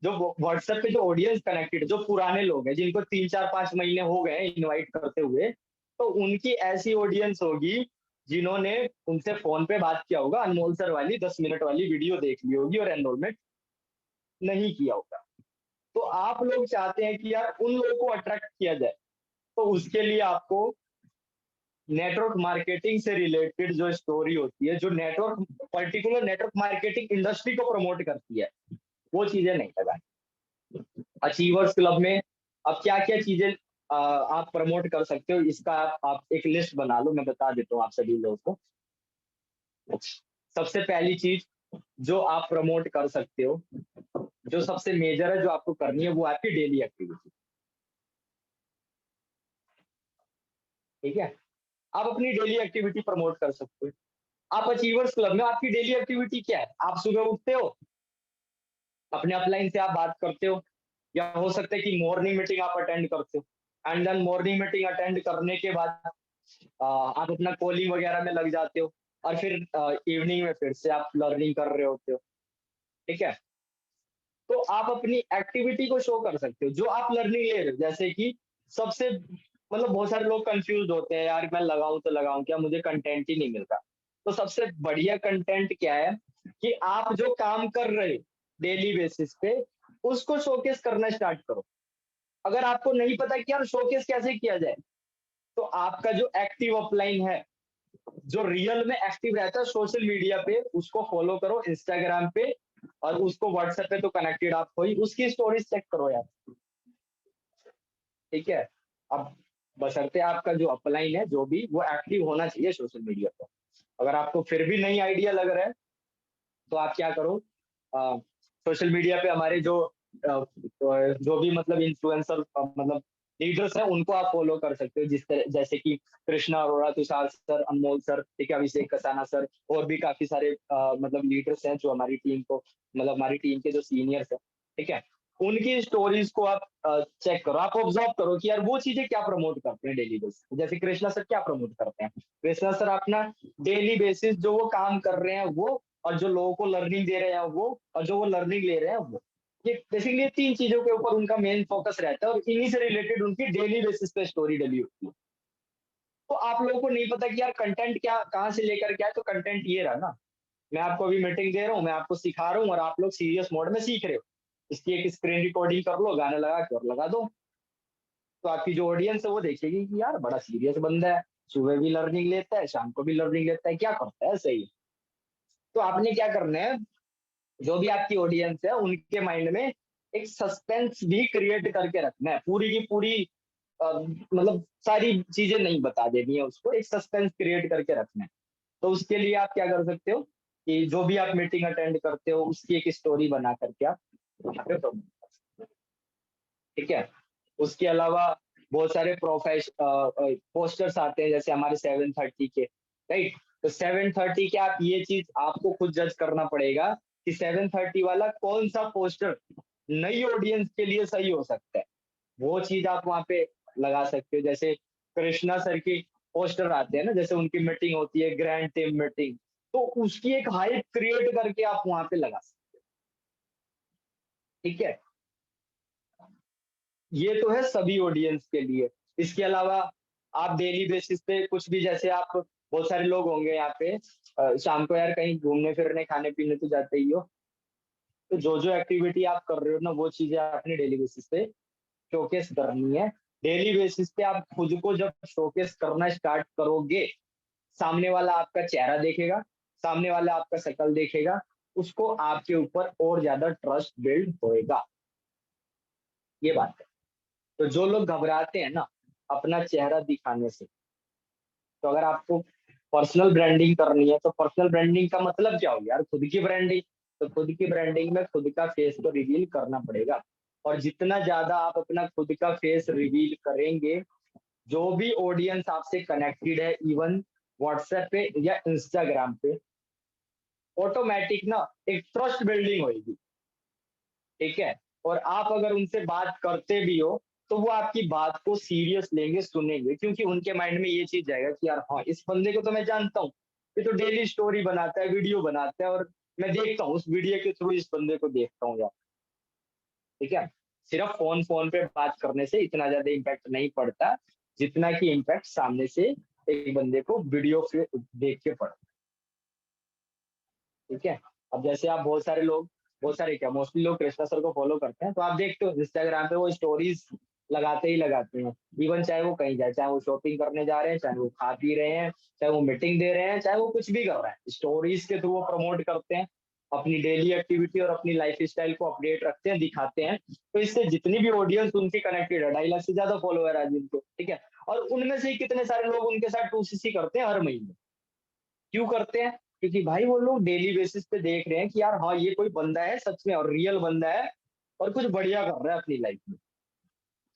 जो व्हाट्सएप पे जो ऑडियंस कनेक्टेड, जो पुराने लोग हैं, जिनको 3 4 5 महीने हो गए इनवाइट करते हुए, तो उनकी ऐसी ऑडियंस होगी जिन्होंने उनसे फोन पे बात किया होगा, अनमोल सर वाली 10 मिनट वाली वीडियो देख ली होगी, और एनरोलमेंट नहीं किया होगा। तो आप लोग चाहते हैं कि यार उन लोगों को अट्रैक्ट किया जाए, तो उसके लिए आपको नेटवर्क मार्केटिंग से रिलेटेड जो स्टोरी होती है, जो network particular network marketing industry को प्रमोट करती है, वो चीजें नहीं लगानी। अचीवर्स क्लब में अब क्या क्या चीजें आप प्रमोट कर सकते हो, इसका आप एक लिस्ट बना लो, मैं बता देता हूँ आप सभी लोगों को। सबसे पहली चीज जो आप प्रमोट कर सकते हो, जो सबसे मेजर है, जो आपको करनी है, वो आपकी डेली एक्टिविटी। ठीक है, आप अपनी डेली एक्टिविटी प्रमोट कर सकते हो। आप अचीवर्स क्लब में आपकी डेली एक्टिविटी क्या है? आप सुबह उठते हो, अपने अपलाइन से आप बात करते हो, या हो सकता है कि मॉर्निंग मीटिंग आप अटेंड करते हो, and then morning meeting attend करने के बाद आप अपना कॉलिंग वगैरह में लग जाते हो, और फिर इवनिंग में फिर से आप लर्निंग कर रहे होते हो। ठीक है, तो आप अपनी एक्टिविटी को शो कर सकते हो, जो आप लर्निंग ले रहे हो। जैसे कि सबसे मतलब बहुत सारे लोग कंफ्यूज होते हैं, यार मैं लगाऊं तो लगाऊं क्या, मुझे कंटेंट ही नहीं मिल रहा। तो सबसे बढ़िया कंटेंट क्या है कि आप जो काम कर रहे हो डेली बेसिस पे, उसको शोकेस करना स्टार्ट करो। अगर आपको नहीं पता कि यार शोकेस कैसे किया जाए, तो आपका जो एक्टिव अपलाइन है, जो रियल में एक्टिव रहता है सोशल मीडिया पे, उसको फॉलो करो इंस्टाग्राम पे, और उसको व्हाट्सएप पे तो कनेक्टेड आप हो ही, उसकी स्टोरीज चेक करो यार। ठीक है, अब बशर्ते आपका जो अपलाइन है जो भी, वो एक्टिव होना चाहिए सोशल मीडिया पर। अगर आपको फिर भी नहीं आइडिया लग रहा है, तो आप क्या करो, सोशल मीडिया पे हमारे जो भी मतलब इन्फ्लुएंसर मतलब लीडर्स हैं, उनको आप फॉलो कर सकते हो, जिस तरह जैसे कि कृष्णा अरोड़ा, तुषार सर, अनमोल सर, ठीक है, अभिषेक कसाना सर, और भी काफी सारे मतलब लीडर्स हैं जो हमारी टीम को, मतलब हमारी टीम के जो सीनियर्स हैं, ठीक है, उनकी स्टोरीज को आप चेक करो, आप ऑब्जर्व करो कि यार वो चीजें क्या प्रमोट करते हैं डेली बेसिस। जैसे कृष्णा सर क्या प्रमोट करते हैं, कृष्णा सर अपना डेली बेसिस जो वो काम कर रहे हैं वो, और जो लोगों को लर्निंग दे रहे हैं वो, और जो वो लर्निंग ले रहे हैं वो, ये बेसिकली तीन चीजों के ऊपर उनका मेन फोकस रहता है, और इन्हीं से रिलेटेड उनकी डेली बेसिस पे स्टोरी डली होती है। तो आप लोगों को नहीं पता कि यार कंटेंट क्या, कहाँ से लेकर क्या है, तो कंटेंट ये रहा ना, मैं आपको अभी मीटिंग दे रहा हूँ, मैं आपको सिखा रहा हूँ, और आप लोग सीरियस मोड में सीख रहे हो। इसकी एक स्क्रीन रिकॉर्डिंग कर लो, गाना लगा के और लगा दो, तो आपकी जो ऑडियंस है वो देखेगी कि यार बड़ा सीरियस बंदा है, सुबह भी लर्निंग लेता है, शाम को भी लर्निंग लेता है, क्या करता है सही। तो आपने क्या करना है, जो भी आपकी ऑडियंस है उनके माइंड में एक सस्पेंस भी क्रिएट करके रखना है, पूरी की पूरी मतलब सारी चीजें नहीं बता देनी है उसको, एक सस्पेंस क्रिएट करके रखना है। तो उसके लिए आप क्या कर सकते हो कि जो भी आप मीटिंग अटेंड करते हो उसकी एक स्टोरी बना करके आप वहाँ पे promote कर सकते हो। ठीक है, उसके अलावा बहुत सारे पोस्टर्स आते हैं, जैसे हमारे 7:30 के, राइट। तो 7:30 के आप ये चीज आपको खुद जज करना पड़ेगा कि 7:30 वाला कौन सा पोस्टर नई ऑडियंस के लिए सही हो सकता है, वो चीज आप वहाँ पे लगा सकते हो। जैसे कृष्णा सर की पोस्टर आते हैं ना, जैसे उनकी मीटिंग होती है ग्रैंड टीम मीटिंग, तो उसकी एक हाइप क्रिएट करके आप वहाँ पे लगा सकते हो। ठीक है, ये तो है सभी ऑडियंस के लिए। इसके अलावा आप डेली बेसिस पे कुछ भी, जैसे आप बहुत सारे लोग होंगे यहाँ पे, शाम को यार कहीं घूमने फिरने खाने पीने तो जाते ही हो, तो जो जो एक्टिविटी आप कर रहे हो ना, वो चीजें आपने डेली बेसिस पे शोकेस करनी है। डेली बेसिस पे आप खुद को जब शोकेस करना स्टार्ट करोगे, सामने वाला आपका चेहरा देखेगा, सामने वाला आपका शक्ल देखेगा, उसको आपके ऊपर और ज्यादा ट्रस्ट बिल्ड होएगा। ये बात है। तो जो लोग घबराते हैं ना अपना चेहरा दिखाने से, तो अगर आपको पर्सनल ब्रांडिंग करनी है, तो पर्सनल ब्रांडिंग का मतलब क्या हो, यार खुद की ब्रांडिंग। तो खुद की ब्रांडिंग में खुद का फेस तो रिवील करना पड़ेगा, और जितना ज्यादा आप अपना खुद का फेस रिवील करेंगे, जो भी ऑडियंस आपसे कनेक्टेड है, इवन व्हाट्सएप पे या इंस्टाग्राम पे, ऑटोमेटिक ना एक ट्रस्ट बिल्डिंग होगी। ठीक है, और आप अगर उनसे बात करते भी हो, तो वो आपकी बात को सीरियस लेंगे, सुनेंगे, क्योंकि उनके माइंड में ये चीज जाएगा कि यार हाँ, इस बंदे को तो मैं जानता हूँ, ये तो डेली स्टोरी बनाता है, वीडियो बनाता है, और मैं देखता हूँ उस वीडियो के थ्रू इस बंदे को देखता हूँ यार। ठीक है, सिर्फ फोन फोन पे बात करने से इतना ज्यादा इम्पैक्ट नहीं पड़ता, जितना कि इम्पैक्ट सामने से एक बंदे को वीडियो पे देख के पड़ता। ठीक है, अब जैसे आप बहुत सारे लोग, बहुत सारे क्या, मोस्टली लोग कृष्णा सर को फॉलो करते हैं, तो आप देखते हो इंस्टाग्राम पे वो स्टोरीज लगाते ही लगाते हैं। इवन चाहे वो कहीं जाए, चाहे वो शॉपिंग करने जा रहे हैं, चाहे वो खा पी रहे हैं, चाहे वो मीटिंग दे रहे हैं, चाहे वो कुछ भी कर रहे हैं, स्टोरीज के थ्रू वो प्रमोट करते हैं, अपनी डेली एक्टिविटी और अपनी लाइफ स्टाइल को अपडेट रखते हैं, दिखाते हैं। तो इससे जितनी भी ऑडियंस उनकी कनेक्टेड है, 2.5 लाख से ज्यादा फॉलोअर है जिनको, ठीक है, और उनमें से ही कितने सारे लोग उनके साथ 2cc करते हैं हर महीने। क्यों करते हैं? क्योंकि भाई वो लोग डेली बेसिस पे देख रहे हैं कि यार हाँ ये कोई बंदा है सच में और रियल बंदा है और कुछ बढ़िया कर रहा है अपनी लाइफ में।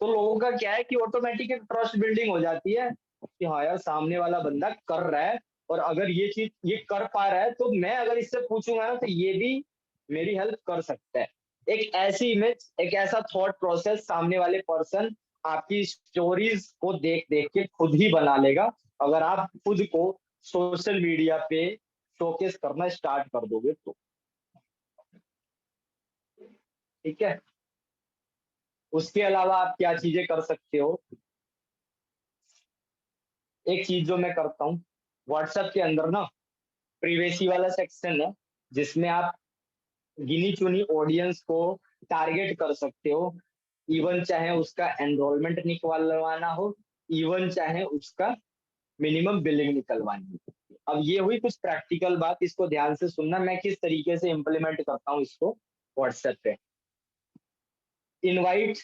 तो लोगों का क्या है कि ऑटोमेटिक एक ट्रस्ट बिल्डिंग हो जाती है कि हाँ यार सामने वाला बंदा कर रहा है, और अगर ये चीज ये कर पा रहा है तो मैं अगर इससे पूछूंगा ना तो ये भी मेरी हेल्प कर सकता है। एक ऐसी इमेज, एक ऐसा थॉट प्रोसेस सामने वाले पर्सन आपकी स्टोरीज को देख देख के खुद ही बना लेगा, अगर आप खुद को सोशल मीडिया पे शोकेस करना स्टार्ट कर दोगे तो। ठीक है। उसके अलावा आप क्या चीजें कर सकते हो? एक चीज जो मैं करता हूँ, व्हाट्सएप के अंदर ना प्रिवेसी वाला सेक्शन है, जिसमें आप गिनी चुनी ऑडियंस को टारगेट कर सकते हो। इवन चाहे उसका एनरोलमेंट निकलवाना हो, इवन चाहे उसका मिनिमम बिलिंग निकलवानी हो। अब ये हुई कुछ प्रैक्टिकल बात, इसको ध्यान से सुनना मैं किस तरीके से इम्प्लीमेंट करता हूँ इसको व्हाट्सएप पे। इनवाइट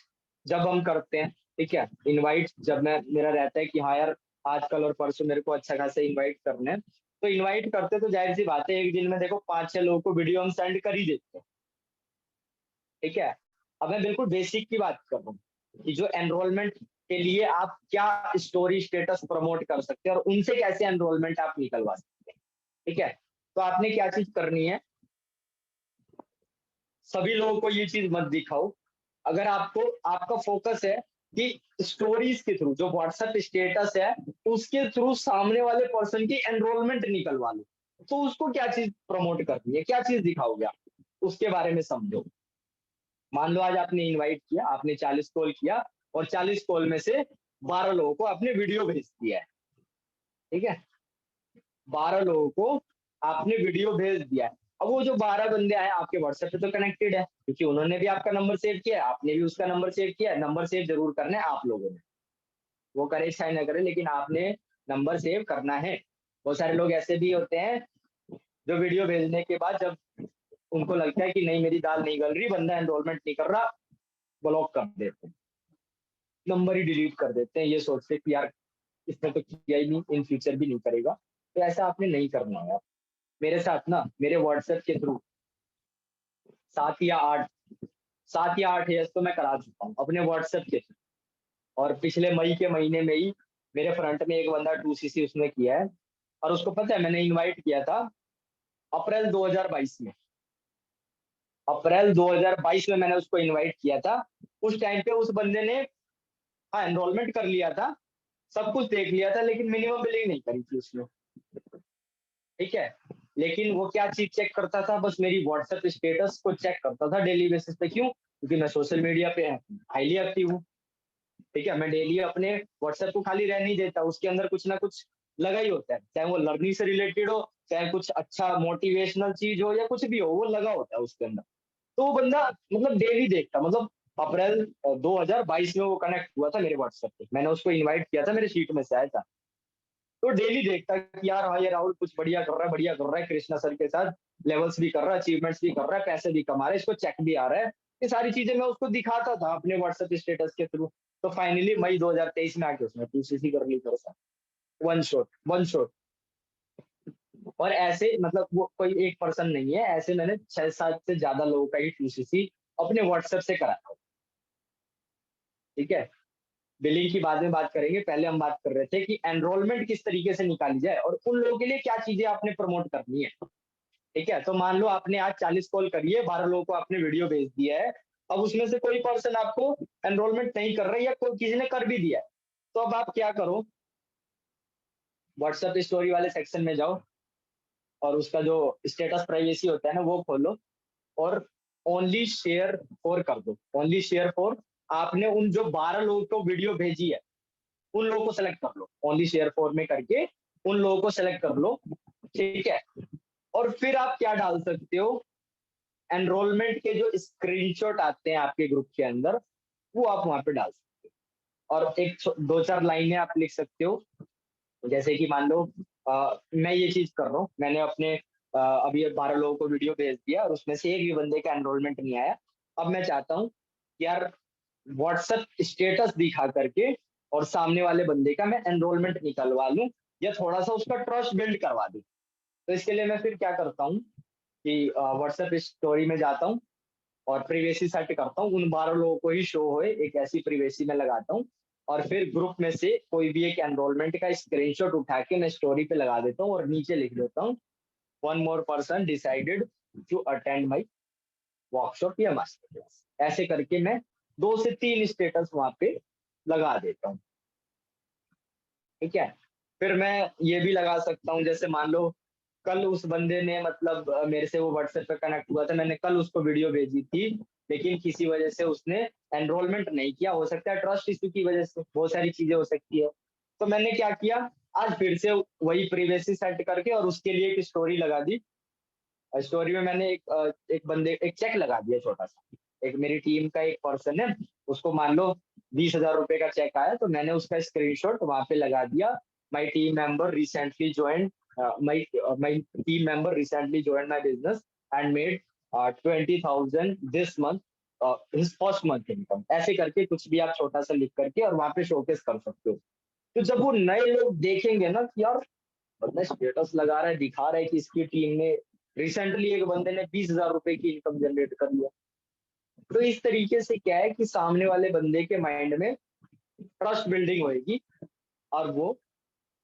जब हम करते हैं, ठीक है, इनवाइट जब मैं मेरा रहता है कि हाँ यार आजकल और परसों मेरे को अच्छा खासा इनवाइट करना है, तो इनवाइट करते तो जाहिर सी बात है एक दिन में देखो 5-6 लोगों को वीडियो हम सेंड कर ही देते हैं। ठीक है। अब मैं बिल्कुल बेसिक की बात कर रहा हूँ कि जो एनरोलमेंट के लिए आप क्या स्टोरी स्टेटस प्रमोट कर सकते हैं और उनसे कैसे एनरोलमेंट आप निकलवा सकते हैं। ठीक है। तो आपने क्या चीज करनी है, सभी लोगों को ये चीज मत दिखाओ। अगर आपको आपका फोकस है कि स्टोरीज के थ्रू जो व्हाट्सएप स्टेटस है उसके थ्रू सामने वाले पर्सन की एनरोलमेंट निकलवा लो, तो उसको क्या चीज प्रमोट करनी है, क्या चीज दिखाओगे आप उसके बारे में समझो। मान लो आज आपने इनवाइट किया, आपने 40 कॉल किया और 40 कॉल में से 12 लोगों को आपने वीडियो भेज दिया है। ठीक है। 12 लोगों को आपने वीडियो भेज दिया है। अब वो जो 12 बंदे आए आपके व्हाट्सएप पे तो कनेक्टेड है, क्योंकि उन्होंने भी आपका नंबर सेव किया है, आपने भी उसका नंबर सेव किया है। नंबर सेव जरूर करना है आप लोगों ने, वो करे चाहे ना करे, लेकिन आपने नंबर सेव करना है। बहुत सारे लोग ऐसे भी होते हैं जो वीडियो भेजने के बाद जब उनको लगता है कि नहीं मेरी दाल नहीं गल रही, बंदा एनरोलमेंट नहीं कर रहा, ब्लॉक कर देते हैं, नंबर ही डिलीट कर देते हैं, ये सोचते कि यार इसने तो किया ही नहीं, इन फ्यूचर भी नहीं करेगा। तो ऐसा आपने नहीं करना है। मेरे साथ ना मेरे व्हाट्सएप के थ्रू 7 या 8, 7 या 8 ईयर्स तो मैं करा चुका हूँ अपने व्हाट्सएप के थ्रू। और पिछले मई के महीने में ही मेरे फ्रंट में एक बंदा 2cc उसने किया है, और उसको पता है मैंने इनवाइट किया था अप्रैल 2022 में। अप्रैल 2022 में मैंने उसको इनवाइट किया था। उस टाइम पे उस बंदे ने हाँ एनरोलमेंट कर लिया था, सब कुछ देख लिया था, लेकिन मिनिमम बिलिंग नहीं करी थी उसने। ठीक है। लेकिन वो क्या चीज चेक करता था, बस मेरी व्हाट्सएप स्टेटस को चेक करता था डेली बेसिस पे। क्यों? क्योंकि मैं सोशल मीडिया पे हाईली एक्टिव हूँ। ठीक है। मैं डेली अपने व्हाट्सएप को खाली रह नहीं देता, उसके अंदर कुछ ना कुछ लगा ही होता है, चाहे वो लर्निंग से रिलेटेड हो, चाहे कुछ अच्छा मोटिवेशनल चीज हो, या कुछ भी हो, वो लगा होता है उसके अंदर। तो वो बंदा मतलब डेली देखता, मतलब अप्रैल 2022 में वो कनेक्ट हुआ था मेरे व्हाट्सएप पे, मैंने उसको इनवाइट किया था, मेरे शीट में से आया था। तो डेली देखता कि यार हाँ ये राहुल कुछ बढ़िया कर रहा है, बढ़िया कर रहा है, कृष्णा सर के साथ लेवल्स भी कर रहा है, अचीवमेंट्स भी कर रहा है, पैसे भी कमा रहा है, इसको चेक भी आ रहा है। ये सारी चीजें मैं उसको दिखाता था अपने व्हाट्सएप स्टेटस के थ्रू। तो फाइनली मई 2023 में आके उसने 2cc कर ली मेरे साथ, वन शॉट, वन शॉट। और ऐसे मतलब वो कोई एक पर्सन नहीं है, ऐसे मैंने 6-7 से ज्यादा लोगों का ही 2cc अपने व्हाट्सएप से कराया। ठीक है। बिलिंग की बाद में बात करेंगे, पहले हम बात कर रहे थे कि एनरोलमेंट किस तरीके से निकाली जाए और उन लोगों के लिए क्या चीजें आपने प्रमोट करनी है। ठीक है। तो मान लो आपने आज 40 कॉल करी है, 12 लोगों को आपने वीडियो भेज दिया है। अब उसमें से कोई पर्सन आपको एनरोलमेंट नहीं कर रहा है, या कोई किसी ने कर भी दिया है, तो अब आप क्या करो, व्हाट्सएप स्टोरी वाले सेक्शन में जाओ और उसका जो स्टेटस प्राइवेसी होता है ना वो खोलो, और ओनली शेयर फॉर कर दो, ओनली शेयर फॉर। आपने उन जो 12 लोगों को वीडियो भेजी है उन लोगों को सेलेक्ट कर लो, ओनली शेयर फॉर में करके उन लोगों को सेलेक्ट कर लो। ठीक है। और फिर आप क्या डाल सकते हो, एनरोलमेंट के जो स्क्रीनशॉट आते हैं आपके ग्रुप के अंदर, वो आप वहां पे डाल सकते और एक 2-4 लाइनें आप लिख सकते हो। जैसे कि मान लो मैं ये चीज़ कर रहा हूँ, मैंने अपने अभी 12 लोगों को वीडियो भेज दिया और उसमें से एक भी बंदे का एनरोलमेंट नहीं आया। अब मैं चाहता हूँ कि यार व्हाट्सएप स्टेटस दिखा करके और सामने वाले बंदे का मैं एनरोलमेंट निकलवा लूँ या थोड़ा-सा उसका ट्रस्ट बिल्ड करवा दूँ। तो इसके लिए मैं फिर क्या करता हूँ कि व्हाट्सएप स्टोरी में जाता हूँ और प्रिवेसी सेट करता हूँ, उन 12 लोगों को ही शो होए एक ऐसी प्रिवेसी में लगाता हूँ और फिर ग्रुप में से कोई भी एक एनरोलमेंट का स्क्रीनशॉट उठा के मैं स्टोरी पे लगा देता हूँ और नीचे लिख देता हूँ, one more person decided to attend my workshop या मास्टर क्लास। ऐसे करके मैं 2 से 3 स्टेटस वहाँ पे लगा देता हूँ, ठीक है? फिर मैं ये भी लगा सकता हूँ, जैसे मान लो कल उस बंदे ने मतलब मेरे से वो व्हाट्सएप पे कनेक्ट हुआ था, मैंने कल उसको वीडियो भेजी थी, लेकिन किसी वजह से उसने एनरोलमेंट नहीं किया, हो सकता है ट्रस्ट इश्यू की वजह से, बहुत सारी चीजें हो सकती है। तो मैंने क्या किया, आज फिर से वही प्रिवेसी सेट करके और उसके लिए एक स्टोरी लगा दी। स्टोरी में मैंने एक बंदे एक चेक लगा दिया छोटा सा, एक मेरी टीम का एक पर्सन है, उसको मान लो 20,000 रुपए का चेक आया, तो मैंने उसका स्क्रीनशॉट वहां पे लगा दिया। My team member recently join my team member recently joined my business and made 20,000 this month, his first month income। ऐसे करके कुछ भी आप छोटा सा लिख करके और वहां पे शोकेस कर सकते हो। तो जब वो नए लोग देखेंगे ना कि यार बंदा स्टेटस लगा रहा है, दिखा रहा है कि इसकी टीम ने रिसेंटली एक बंदे ने 20,000 रुपए की इनकम जनरेट कर लिया, तो इस तरीके से क्या है कि सामने वाले बंदे के माइंड में ट्रस्ट बिल्डिंग होगी और वो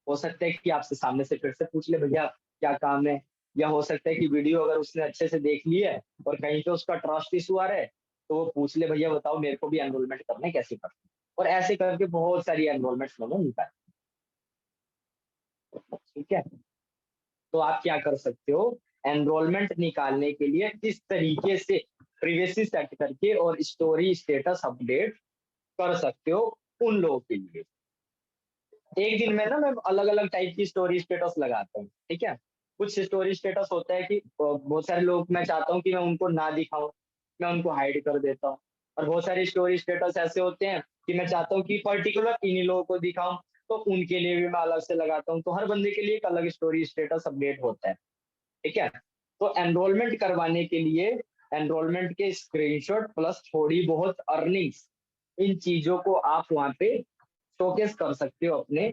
हो सकता है कि आपसे सामने से फिर से पूछ ले भैया क्या काम है, या हो सकता है कि वीडियो अगर उसने अच्छे से देख ली है और कहीं पे उसका ट्रस्ट इशू आ रहा है तो वो पूछ ले भैया बताओ मेरे को भी एनरोलमेंट करना है कैसे करना है? और ऐसे करके बहुत सारी एनरोलमेंट मैंने निकाली, ठीक है? तो आप क्या कर सकते हो, एनरोलमेंट निकालने के लिए इस तरीके से प्रिवेसी सेट करके और स्टोरी स्टेटस अपडेट कर सकते हो उन लोगों के लिए। एक दिन में ना मैं अलग अलग टाइप की स्टोरी स्टेटस लगाता हूँ, ठीक है? कुछ स्टोरी स्टेटस होता है कि बहुत सारे लोग मैं चाहता हूँ कि मैं उनको ना दिखाऊं, मैं उनको हाइड कर देता हूँ। और बहुत सारे स्टोरी स्टेटस ऐसे होते हैं कि मैं चाहता हूँ कि पर्टिकुलर इन्हीं लोगों को दिखाऊं, तो उनके लिए भी मैं अलग से लगाता हूँ। तो हर बंदे के लिए एक अलग स्टोरी स्टेटस अपडेट होता है, ठीक है? तो एनरोलमेंट करवाने के लिए एनरोलमेंट के स्क्रीनशॉट प्लस थोड़ी बहुत अर्निंग्स, इन चीजों को आप वहां पे शोकेस कर सकते हो अपने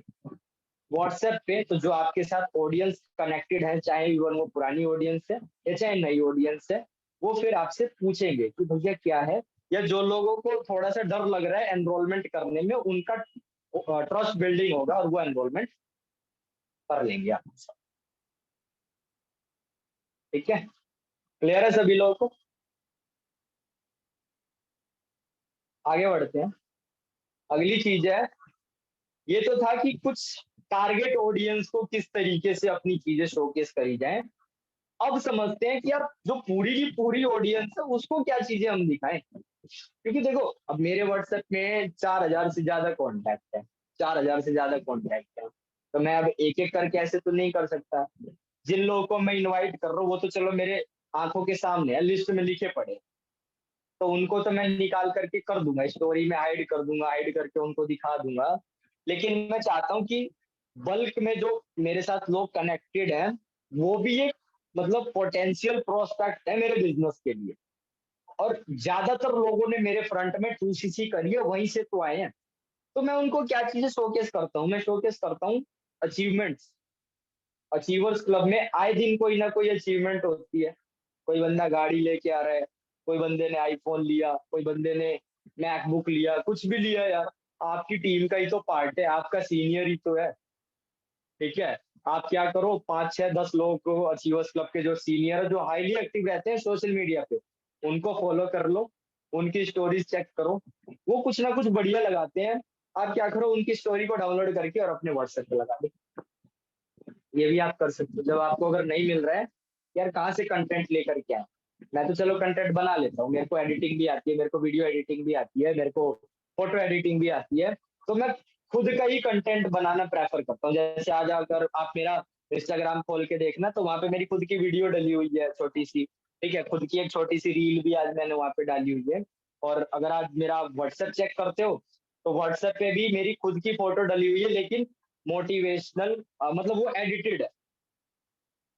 व्हाट्सएप पे। तो जो आपके साथ ऑडियंस कनेक्टेड है, चाहे इवन वो पुरानी ऑडियंस है या चाहे नई ऑडियंस है, वो फिर आपसे पूछेंगे कि भैया क्या है, या जो लोगों को थोड़ा सा डर लग रहा है एनरोलमेंट करने में, उनका ट्रस्ट बिल्डिंग होगा और वो एनरोलमेंट कर लेंगे आपके साथ, ठीक है? क्लियर है सभी लोगों को? आगे बढ़ते हैं। अगली चीज है, ये तो था कि कुछ टारगेट ऑडियंस को किस तरीके से अपनी चीजें शोकेस करी जाए। अब समझते हैं कि यार जो पूरी की पूरी ऑडियंस है उसको क्या चीजें हम दिखाएं, क्योंकि देखो अब मेरे व्हाट्सएप में 4,000 से ज्यादा कॉन्टैक्ट है, 4,000 से ज्यादा कॉन्टैक्ट है, तो मैं अब एक एक करके ऐसे तो नहीं कर सकता। जिन लोगों को मैं इनवाइट कर रहा हूँ वो तो चलो मेरे आंखों के सामने है, लिस्ट में लिखे पड़े, तो उनको तो मैं निकाल करके कर दूंगा, स्टोरी में हाइड कर दूंगा, हाइड करके उनको दिखा दूंगा। लेकिन मैं चाहता हूँ कि बल्क में जो मेरे साथ लोग कनेक्टेड हैं वो भी एक मतलब पोटेंशियल प्रोस्पेक्ट है मेरे बिजनेस के लिए। और ज्यादातर लोगों ने मेरे फ्रंट में 2cc करी है, वहीं से तो आए हैं। तो मैं उनको क्या चीजें शोकेस करता हूँ, मैं शोकेस करता हूँ अचीवमेंट्स। अचीवर्स क्लब में आए दिन कोई ना कोई अचीवमेंट होती है, कोई बंदा गाड़ी लेके आ रहा है, कोई बंदे ने आईफोन लिया, कोई बंदे ने मैकबुक लिया, कुछ भी लिया यार, आपकी टीम का ही तो पार्ट है, आपका सीनियर ही तो है, ठीक है? आप क्या करो, 5 6 10 लोगों को अचीवर्स क्लब के जो सीनियर है, जो हाईली एक्टिव रहते हैं सोशल मीडिया पे, उनको फॉलो कर लो, उनकी स्टोरीज चेक करो, वो कुछ ना कुछ बढ़िया लगाते हैं। आप क्या करो, उनकी स्टोरी को डाउनलोड करके और अपने व्हाट्सएप पे लगा दो। ये भी आप कर सकते हो। जब आपको अगर नहीं मिल रहा है यार कहाँ से कंटेंट लेकर के आए, मैं तो चलो कंटेंट बना लेता हूँ, मेरे को एडिटिंग भी आती है, मेरे को वीडियो एडिटिंग भी आती है, मेरे को फोटो एडिटिंग भी आती है, तो मैं खुद का ही कंटेंट बनाना प्रेफर करता हूँ। जैसे आज अगर आप मेरा इंस्टाग्राम खोल के देखना तो वहां पे मेरी खुद की वीडियो डली हुई है छोटी सी, ठीक है? खुद की एक छोटी सी रील भी आज मैंने वहां पे डाली हुई है। और अगर आप मेरा व्हाट्सएप चेक करते हो तो व्हाट्सएप पे भी मेरी खुद की फोटो डली हुई है, लेकिन मोटिवेशनल मतलब वो एडिटेड है,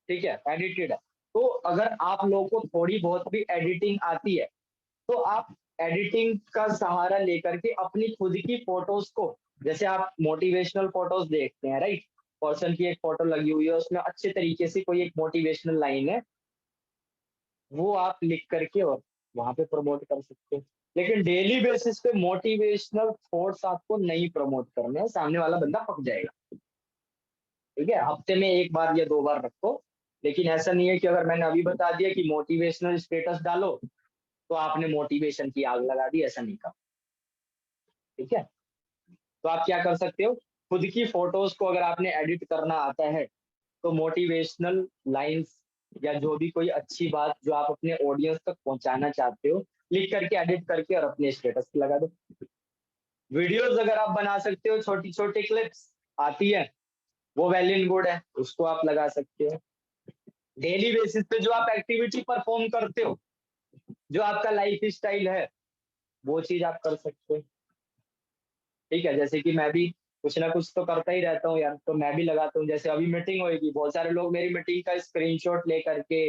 ठीक है, एडिटेड है। तो अगर आप लोगों को थोड़ी बहुत भी एडिटिंग आती है, तो आप एडिटिंग का सहारा लेकर के अपनी खुद की फोटोज को, जैसे आप मोटिवेशनल फोटोज देखते हैं, राइट, पर्सन की एक फोटो लगी हुई है, उसमें अच्छे तरीके से कोई एक मोटिवेशनल लाइन है, वो आप लिख करके और वहां पे प्रमोट कर सकते हो। लेकिन डेली बेसिस पे मोटिवेशनल थॉट्स आपको नहीं प्रमोट करने हैं, सामने वाला बंदा पक जाएगा। ठीक है, हफ्ते में एक बार या दो बार रखो, लेकिन ऐसा नहीं है कि अगर मैंने अभी बता दिया कि मोटिवेशनल स्टेटस डालो तो आपने मोटिवेशन की आग लगा दी, ऐसा नहीं कहा। ठीक है, तो आप क्या कर सकते हो, खुद की फोटोज को अगर आपने एडिट करना आता है, तो मोटिवेशनल लाइंस या जो भी कोई अच्छी बात जो आप अपने ऑडियंस तक पहुंचाना चाहते हो, लिख करके एडिट करके और अपने स्टेटस पे लगा दो। वीडियोस अगर आप बना सकते हो, छोटी छोटी क्लिप्स आती है, वो वेल एंड गुड है, उसको आप लगा सकते हो। डेली बेसिस पे जो आप एक्टिविटी परफॉर्म करते हो, जो आपका लाइफ स्टाइल है, वो चीज आप कर सकते हो। ठीक है, जैसे कि मैं भी कुछ ना कुछ तो करता ही रहता हूँ यार, तो मैं भी लगाता हूँ। जैसे अभी मीटिंग होगी, बहुत सारे लोग मेरी मीटिंग का स्क्रीनशॉट ले करके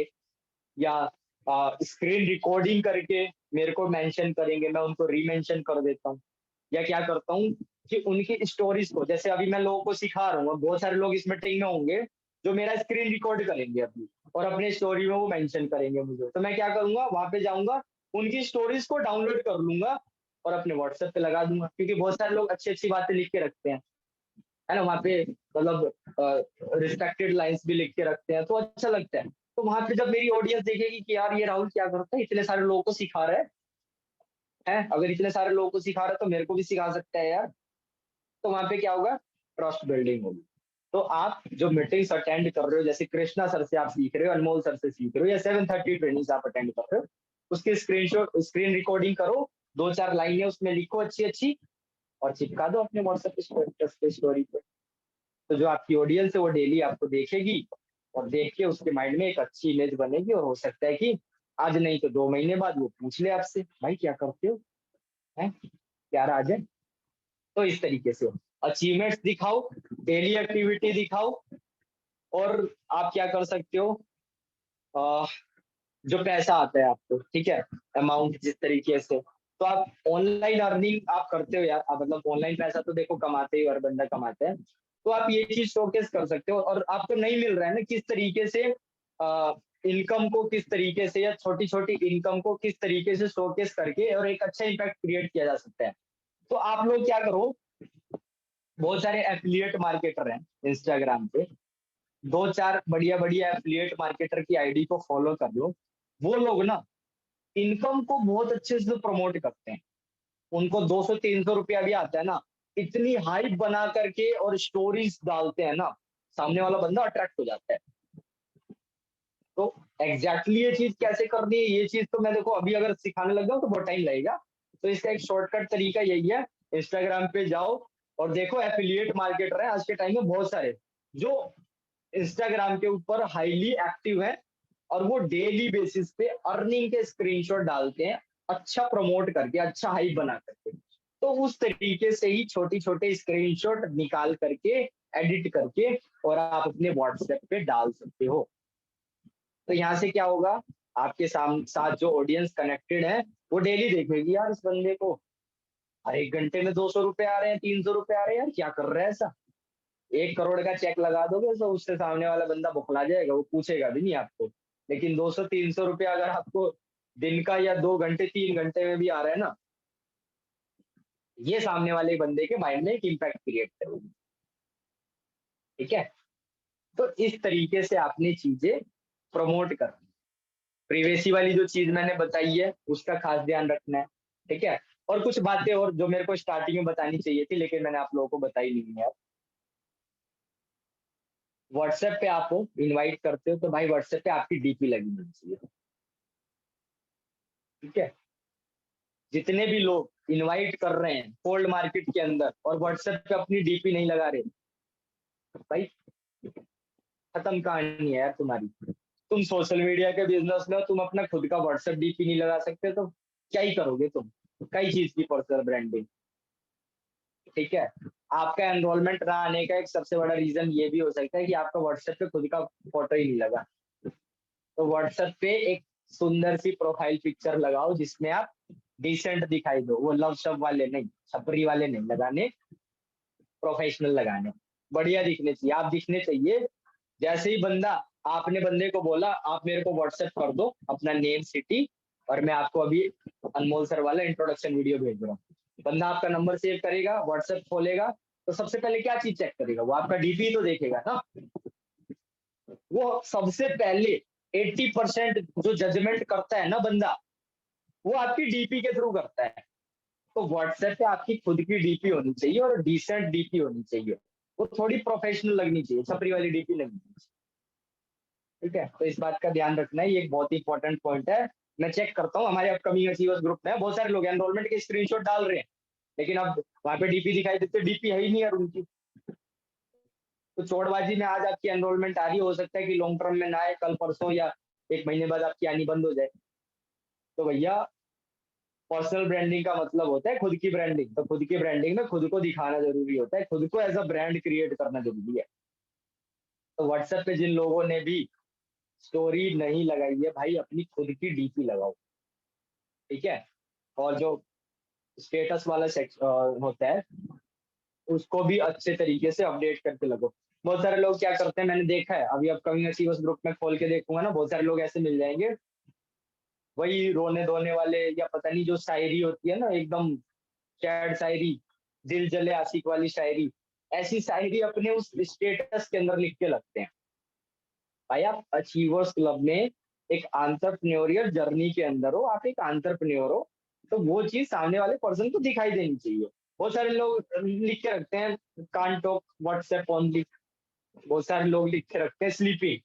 या स्क्रीन रिकॉर्डिंग करके मेरे को मेंशन करेंगे, मैं उनको रीमेंशन कर देता हूँ। या क्या करता हूँ कि उनकी स्टोरीज को, जैसे अभी मैं लोगों को सिखा रहा हूँ, बहुत सारे लोग इस मीटिंग में होंगे जो मेरा स्क्रीन रिकॉर्ड करेंगे अपनी, और अपने स्टोरी में वो मेंशन करेंगे मुझे, तो मैं क्या करूंगा, वहां पे जाऊंगा, उनकी स्टोरीज को डाउनलोड कर लूंगा और अपने व्हाट्सएप पे लगा दूंगा, क्योंकि बहुत सारे लोग अच्छी अच्छी बातें लिख के रखते हैं, है ना, वहाँ पे मतलब रिस्पेक्टेड लाइंस भी लिख के रखते हैं, तो अच्छा लगता है। तो वहां पे जब मेरी ऑडियंस देखेगी कि यार ये राहुल क्या करता है, इतने सारे लोगों को सिखा रहा है, अगर इतने सारे लोगों को सिखा रहा है तो मेरे को भी सिखा सकता है यार, तो वहां पे क्या होगा, ट्रस्ट बिल्डिंग होगी। तो आप जो मीटिंग्स अटेंड कर रहे हो, जैसे कृष्णा सर से आप सीख रहे हो, अनमोल सर से सीख रहे हो, या 7:30 ट्रेनिंग आप अटेंड कर रहे हो, उसकी स्क्रीनशॉट स्क्रीन रिकॉर्डिंग करो, दो चार लाइनें उसमें लिखो अच्छी अच्छी, और चिपका दो अपने व्हाट्सएप स्टेटस पे, स्टोरी पे। तो जो आपकी ऑडियंस है वो डेली आपको देखेगी, और देख के उसके माइंड में एक अच्छी इमेज बनेगी, और हो सकता है कि आज नहीं तो 2 महीने बाद वो पूछ ले आपसे, भाई क्या करते हो, है क्या राज है। तो इस तरीके से अचीवमेंट्स दिखाओ, डेली एक्टिविटी दिखाओ, और आप क्या कर सकते हो, अ, जो पैसा आता है आपको, ठीक है, अमाउंट जिस तरीके से, तो आप ऑनलाइन अर्निंग आप करते हो यार, आप मतलब ऑनलाइन पैसा तो देखो कमाते ही, हर बंदा कमाता है, तो आप ये चीज शोकेस कर सकते हो, और आपको नहीं मिल रहा है ना, किस तरीके से इनकम को, किस तरीके से, या छोटी छोटी इनकम को किस तरीके से शोकेस करके और एक अच्छा इम्पैक्ट क्रिएट किया जा सकता है। तो आप लोग क्या करो, बहुत सारे एफिलिएट मार्केटर हैं इंस्टाग्राम पे, दो चार बढ़िया बढ़िया एफिलिएट मार्केटर की आईडी को फॉलो कर लो। वो लोग ना इनकम को बहुत अच्छे से प्रमोट करते हैं, उनको 200-300 रुपया भी आता है ना, इतनी हाइप बना करके और स्टोरीज डालते हैं ना, सामने वाला बंदा अट्रैक्ट हो जाता है। तो एग्जैक्टली ये चीज कैसे करनी है, ये चीज तो मैं देखो अभी अगर सिखाने लग जाऊँ तो बहुत टाइम लगेगा। तो इसका एक शॉर्टकट तरीका यही है, इंस्टाग्राम पे जाओ और देखो, एफिलिएट मार्केटर है आज के टाइम में बहुत सारे, जो इंस्टाग्राम के ऊपर हाईली एक्टिव है, और वो डेली बेसिस पे अर्निंग के स्क्रीनशॉट डालते हैं, अच्छा प्रमोट करके, अच्छा हाइप बना करके। तो उस तरीके से ही छोटी छोटे स्क्रीनशॉट निकाल करके, एडिट करके, और आप अपने व्हाट्सएप पे डाल सकते हो। तो यहाँ से क्या होगा, आपके साथ जो ऑडियंस कनेक्टेड है, वो डेली देखेगी यार इस बंदे को, हर 1 घंटे में 200 रुपए आ रहे हैं, 300 रुपए आ रहे हैं, यार क्या कर रहा है ऐसा। 1 करोड़ का चेक लगा दोगे तो उससे सामने वाला बंदा बौखला जाएगा, वो पूछेगा भी नहीं आपको। लेकिन 200-300 रुपया अगर आपको दिन का या 2 घंटे 3 घंटे में भी आ रहा है ना, ये सामने वाले बंदे के माइंड में एक इम्पैक्ट क्रिएट करेगी। ठीक है, तो इस तरीके से आपने चीजें प्रमोट करनी। प्रीवेसी वाली जो चीज मैंने बताई है उसका खास ध्यान रखना है। ठीक है, और कुछ बातें और जो मेरे को स्टार्टिंग में बतानी चाहिए थी, लेकिन मैंने आप लोगों को बताई नहीं है। व्हाट्सएप पे आप इनवाइट करते हो तो भाई व्हाट्सएप पे आपकी डीपी लगी होनी चाहिए। ठीक है, जितने भी लोग इनवाइट कर रहे हैं कोल्ड मार्केट के अंदर और व्हाट्सएप पे अपनी डीपी नहीं लगा रहे, भाई खत्म कहानी है यार तुम्हारी। तुम सोशल मीडिया के बिजनेस में हो, तुम अपना खुद का व्हाट्सएप डीपी नहीं लगा सकते तो क्या ही करोगे तुम, कई चीज की पर्सनल ब्रांडिंग। ठीक है। आपका एनरोलमेंट ना आने का एक सबसे बड़ा रीजन ये भी हो सकता है कि आपका व्हाट्सएप पे खुद का फोटो ही नहीं लगा। तो व्हाट्सएप पे एक सुंदर सी प्रोफाइल पिक्चर लगाओ जिसमें आप डिसेंट दिखाई दो, वो लव शव वाले नहीं, छपरी वाले नहीं लगाने, प्रोफेशनल लगाने, बढ़िया दिखने चाहिए, आप दिखने चाहिए। जैसे ही बंदा, आपने बंदे को बोला आप मेरे को व्हाट्सएप कर दो अपना नेम सिटी, और मैं आपको अभी अनमोल सर वाला इंट्रोडक्शन वीडियो भेज रहा हूँ। बंदा आपका नंबर सेव करेगा, व्हाट्सएप खोलेगा, तो सबसे पहले क्या चीज चेक करेगा, वो आपका डीपी तो देखेगा ना। वो सबसे पहले 80% जो जजमेंट करता है ना बंदा, वो आपकी डीपी के थ्रू करता है। तो व्हाट्सएप पे आपकी खुद की डीपी होनी चाहिए और डिसेंट डीपी होनी चाहिए, वो थोड़ी प्रोफेशनल लगनी चाहिए, छपरी वाली डीपी लगनी चाहिए। ठीक है, तो इस बात का ध्यान रखना है, ये एक बहुत ही इंपॉर्टेंट पॉइंट है। मैं चेक करता हूँ हमारे अपकमिंग अचीवर्स ग्रुप में बहुत सारे लोग एनरोलमेंट के स्क्रीनशॉट डाल रहे हैं, लेकिन अब वहां पे डीपी दिखाई देते, डीपी है ही नहीं यार उनकी। तो चोड़बाजी में आज आपकी एनरोलमेंट आ रही, हो सकता है कि लॉन्ग टर्म में ना आए, कल परसों या एक महीने बाद आपकी आनी बंद हो जाए। तो भैया, पर्सनल ब्रांडिंग का मतलब होता है खुद की ब्रांडिंग, तो खुद की ब्रांडिंग में खुद को दिखाना जरूरी होता है, खुद को एज अ ब्रांड क्रिएट करना जरूरी है। तो व्हाट्सएप पे जिन लोगों ने भी स्टोरी नहीं लगाई है भाई, अपनी खुद की डीपी लगाओ। ठीक है, और जो स्टेटस वाला होता है, उसको भी अच्छे तरीके से अपडेट करके लगो। बहुत सारे लोग क्या करते हैं, मैंने देखा है, अभी अपकमिंग अचीवर्स ग्रुप में खोल के देखूंगा ना, बहुत सारे लोग ऐसे मिल जाएंगे, वही रोने धोने वाले, या पता नहीं जो शायरी होती है ना एकदम सैड शायरी, दिल जले आशिक वाली शायरी, ऐसी शायरी अपने उस स्टेटस के अंदर लिख के लगते हैं। भाई आप अचीवर्स क्लब में एक आंतरप्रेन्योरियल जर्नी के अंदर हो, आप एक आंतरप्रेन्योर हो, तो वो चीज सामने वाले पर्सन को दिखाई देनी चाहिए। बहुत सारे लोग लिख के रखते हैं कांट टॉक व्हाट्सएप ओनली, बहुत सारे लोग लिख के रखते हैं स्लीपिंग,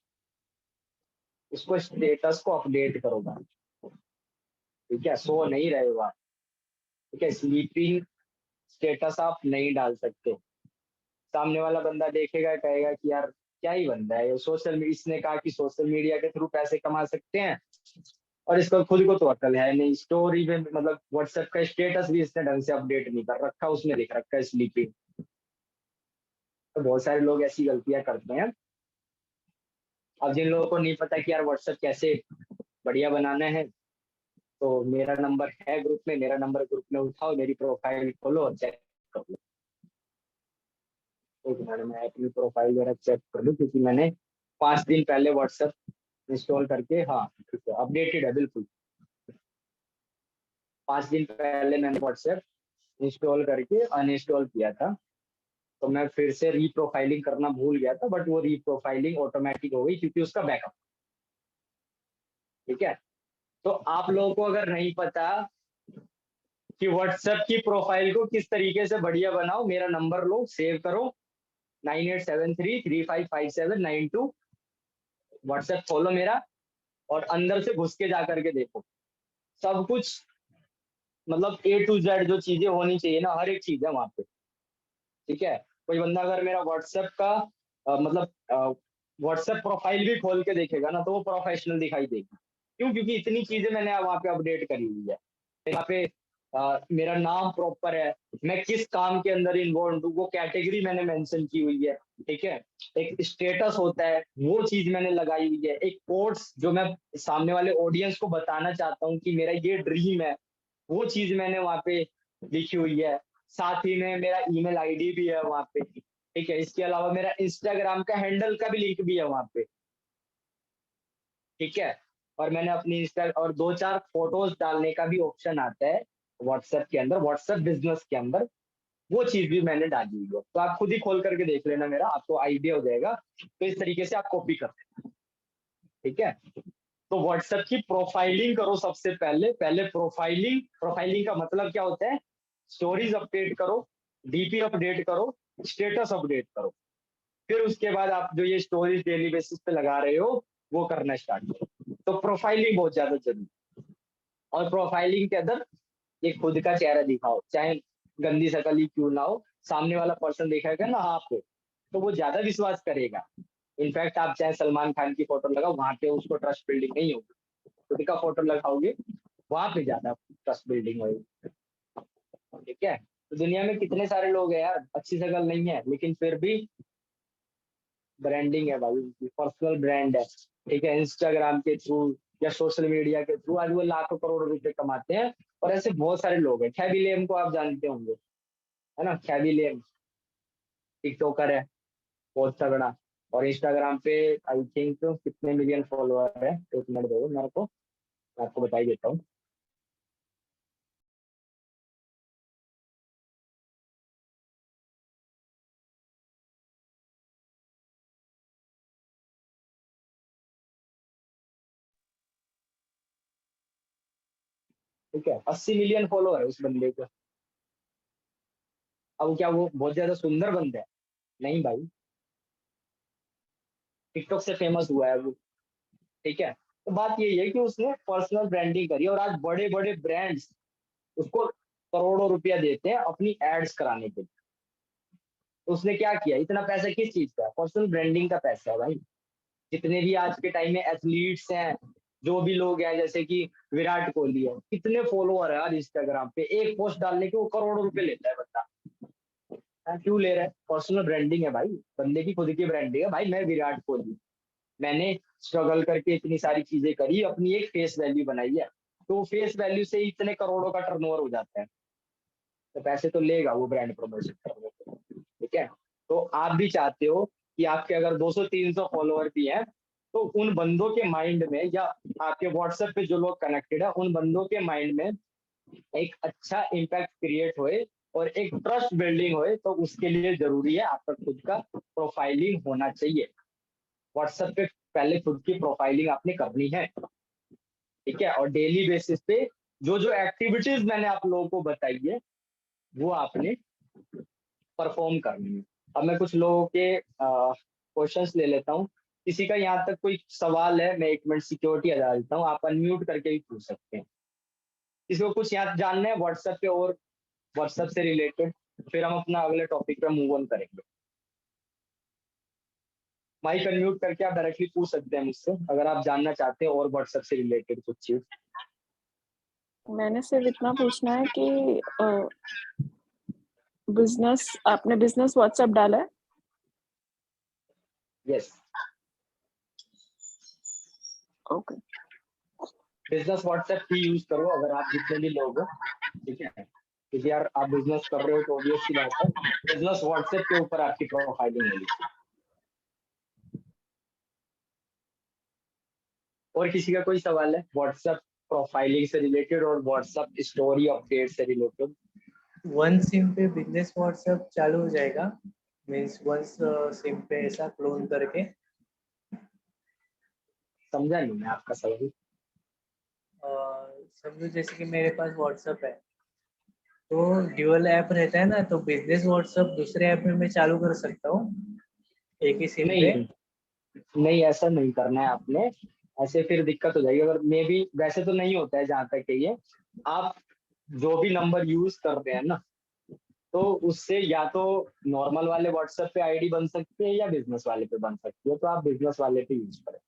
उसको स्टेटस को अपडेट करो भाई। ठीक है, सो नहीं रहे हो आप। ठीक है, स्लीपिंग स्टेटस आप नहीं डाल सकते, सामने वाला बंदा देखेगा कहेगा कि यार क्या ही बंदा है ये, इसने कहा कि सोशल मीडिया के थ्रू पैसे कमा सकते हैं, और इसका खुद को तो अकल है नहीं, स्टोरी में मतलब व्हाट्सएप का स्टेटस भी इसने ढंग से अपडेट नहीं कर रखा, उसमें दिख रखा है स्लीपिंग। तो बहुत सारे लोग ऐसी गलतियां करते हैं। अब जिन लोगों को नहीं पता कि यार व्हाट्सएप कैसे बढ़िया बनाना है, तो मेरा नंबर है ग्रुप में, मेरा नंबर ग्रुप में उठाओ, मेरी प्रोफाइल खोलो और चेक कर लो। एक मिनट में अपनी प्रोफाइल जरा चेक कर लूँ, क्योंकि मैंने 5 दिन पहले व्हाट्सएप इंस्टॉल करके, हाँ ठीक है अपडेटेड है बिल्कुल, 5 दिन पहले मैंने व्हाट्सएप इंस्टॉल करके अनइंस्टॉल किया था। तो मैं फिर से रीप्रोफाइलिंग करना भूल गया था, बट वो रीप्रोफाइलिंग ऑटोमेटिक हो गई क्योंकि उसका बैकअप। ठीक है, तो आप लोगों को अगर नहीं पता कि व्हाट्सएप की प्रोफाइल को किस तरीके से बढ़िया बनाओ, मेरा नंबर लो, सेव करो, 9873355792, व्हाट्सएप खोलो मेरा, और अंदर से घुस के जा करके देखो, सब कुछ मतलब A to Z जो चीजें होनी चाहिए ना, हर एक चीज है वहां पे। ठीक है, कोई बंदा अगर मेरा व्हाट्सएप का मतलब व्हाट्सएप प्रोफाइल भी खोल के देखेगा ना, तो वो प्रोफेशनल दिखाई देगी। क्यों? क्योंकि इतनी चीजें मैंने वहां पे अपडेट करी हुई है। यहाँ पे मेरा नाम प्रॉपर है, मैं किस काम के अंदर इन्वॉल्व हूँ वो कैटेगरी मैंने मेंशन की हुई है। ठीक है, एक स्टेटस होता है वो चीज मैंने लगाई हुई है, एक कोट्स जो मैं सामने वाले ऑडियंस को बताना चाहता हूँ कि मेरा ये ड्रीम है, वो चीज मैंने वहां पे लिखी हुई है। साथ ही में मेरा ईमेल आईडी भी है वहां पे। ठीक है, इसके अलावा मेरा इंस्टाग्राम का हैंडल का भी लिंक भी है वहां पे। ठीक है, और मैंने अपनी इंस्टा और 2-4 फोटोज डालने का भी ऑप्शन आता है व्हाट्सएप के अंदर, व्हाट्सएप बिजनेस के अंदर, वो चीज भी मैंने डाली हुई है। तो आप खुद ही खोल करके देख लेना, मेरा आपको आइडिया हो जाएगा। तो इस तरीके से आप कॉपी कर लेना। ठीक है, तो व्हाट्सएप की प्रोफाइलिंग करो सबसे पहले, प्रोफाइलिंग, प्रोफाइलिंग का मतलब क्या होता है, स्टोरीज अपडेट करो, डीपी अपडेट करो, स्टेटस अपडेट करो, फिर उसके बाद आप जो ये स्टोरीज डेली बेसिस पे लगा रहे हो वो करना स्टार्ट करो। तो प्रोफाइलिंग बहुत ज्यादा जरूरी, और प्रोफाइलिंग के अंदर ये खुद का चेहरा दिखाओ, चाहे गंदी शक्ल ही क्यों ना हो, सामने वाला पर्सन देखेगा ना आपको, तो वो ज्यादा विश्वास करेगा। इनफैक्ट आप चाहे सलमान खान की फोटो लगाओ, वहां पे उसको ट्रस्ट बिल्डिंग नहीं होगी, खुद का फोटो लगाओगे वहां पे ज्यादा ट्रस्ट बिल्डिंग होगी। ठीक है, तो दुनिया में कितने सारे लोग हैं यार, अच्छी शक्ल नहीं है लेकिन फिर भी ब्रांडिंग है भाई, उनकी पर्सनल ब्रांड है। ठीक है, इंस्टाग्राम के थ्रू या सोशल मीडिया के थ्रू आज वो लाखों करोड़ रुपए कमाते हैं। और ऐसे बहुत सारे लोग हैं। खैबी लेम को आप जानते होंगे, है ना, खैबी लेम टिकटॉकर है, बहुत तगड़ा। और इंस्टाग्राम पे आई थिंक कितने मिलियन फॉलोअर है, एक मिनट दो मेरे को, मैं आपको बता ही देता हूँ। ठीक है, 80 मिलियन फॉलोअर है उस बंदे को। अब क्या वो बहुत ज्यादा सुंदर बंदा है? नहीं भाई, टिकटॉक से फेमस हुआ है वो। ठीक है, तो बात यही है कि उसने पर्सनल ब्रांडिंग करी और आज बड़े बड़े ब्रांड्स उसको करोड़ों रुपया देते हैं अपनी एड्स कराने के लिए। तो उसने क्या किया, इतना पैसा किस चीज का है? पर्सनल ब्रांडिंग का पैसा है भाई। जितने भी आज के टाइम में एथलीट्स हैं, जो भी लोग हैं, जैसे कि विराट कोहली है, कितने फॉलोअर है यार इंस्टाग्राम पे, एक पोस्ट डालने के वो करोड़ों रुपए लेता है बंदा। क्यों ले रहा है? पर्सनल ब्रांडिंग है भाई, बंदे की खुद की ब्रांडिंग है भाई। मैं विराट कोहली, मैंने स्ट्रगल करके इतनी सारी चीजें करी, अपनी एक फेस वैल्यू बनाई है। तो फेस वैल्यू से इतने करोड़ों का टर्नओवर हो जाता है, तो पैसे तो लेगा वो ब्रांड प्रमोशन करने के। ठीक है, तो आप भी चाहते हो कि आपके अगर 200-300 फॉलोअर भी हैं, तो उन बंदों के माइंड में या आपके व्हाट्सएप पे जो लोग कनेक्टेड है उन बंदों के माइंड में एक अच्छा इम्पैक्ट क्रिएट होए और एक ट्रस्ट बिल्डिंग होए, तो उसके लिए जरूरी है आपका खुद का प्रोफाइलिंग होना चाहिए। व्हाट्सएप पे पहले खुद की प्रोफाइलिंग आपने करनी है। ठीक है, और डेली बेसिस पे जो जो एक्टिविटीज मैंने आप लोगों को बताई है वो आपने परफॉर्म करनी है। अब मैं कुछ लोगों के क्वेश्चंस ले लेता हूँ। किसी का यहाँ तक कोई सवाल है, मैं 1 मिनट सिक्योरिटी हटा देता हूँ, आप अनम्यूट करके भी पूछ सकते हैं। किसी को कुछ यहाँ जानना है व्हाट्सएप पे और व्हाट्सएप से रिलेटेड, फिर हम अपना अगले टॉपिक पे मूव ऑन करेंगे। माइक अनम्यूट करके आप डायरेक्टली पूछ सकते हैं मुझसे अगर आप जानना चाहते हैं और व्हाट्सएप से रिलेटेड कुछ चीज। मैंने सिर्फ इतना पूछना है कि बिजनेस, आपने बिजनेस व्हाट्सएप डाला है? Yes, okay. बिजनेस व्हाट्सएप ही यूज करो अगर आप जितने भी लोग हो। ठीक है, क्योंकि यार आप बिजनेस कर रहे हो तो ऑब्वियस सी बात है बिजनेस व्हाट्सएप के ऊपर आपकी प्रोफाइलिंग होगी। और किसी का कोई सवाल है व्हाट्सएप प्रोफाइलिंग से रिलेटेड और व्हाट्सएप स्टोरी अपडेट से रिलेटेड? वन सिम पे बिजनेस व्हाट्सएप चालू हो जाएगा, मीन्स वन सिम पे ऐसा क्लोन करके? समझा नहीं मैं आपका सवाल। समझो जैसे कि मेरे पास व्हाट्सएप है, तो ड्यूअल ऐप रहता है ना, तो बिजनेस व्हाट्सएप दूसरे ऐप में मैं चालू कर सकता हूँ एक ही सिम पे? नहीं नहीं, ऐसा नहीं करना है आपने। ऐसे फिर दिक्कत हो जाएगी। अगर मे भी वैसे तो नहीं होता है जहां तक है ये, आप जो भी नंबर यूज करते हैं ना, तो उससे या तो नॉर्मल वाले व्हाट्सएप पे आईडी बन सकती है या बिजनेस वाले पे बन सकती है, तो आप बिजनेस वाले पे यूज करें।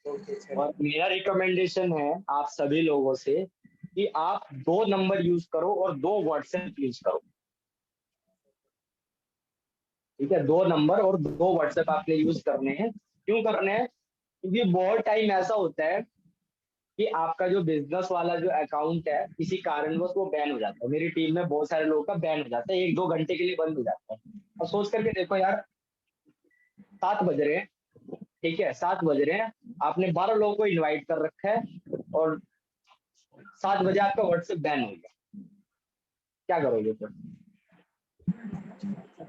ओके, और मेरा रिकमेंडेशन है आप सभी लोगों से कि आप 2 नंबर यूज करो और 2 व्हाट्सएप यूज करो। ठीक है, 2 नंबर और 2 व्हाट्सएप आपने यूज करने हैं। क्यों करने हैं? क्योंकि बहुत टाइम ऐसा होता है कि आपका जो बिजनेस वाला जो अकाउंट है किसी कारणवश वो बैन हो जाता है। मेरी टीम में बहुत सारे लोगों का बैन हो जाता है, 1-2 घंटे के लिए बंद हो जाता है। अब सोच करके देखो यार, 7 बज रहे हैं, ठीक है 7 बज रहे हैं, आपने 12 लोगों को इनवाइट कर रखा है और 7 बजे आपका व्हाट्सएप बैन हो गया, क्या करोगे फिर?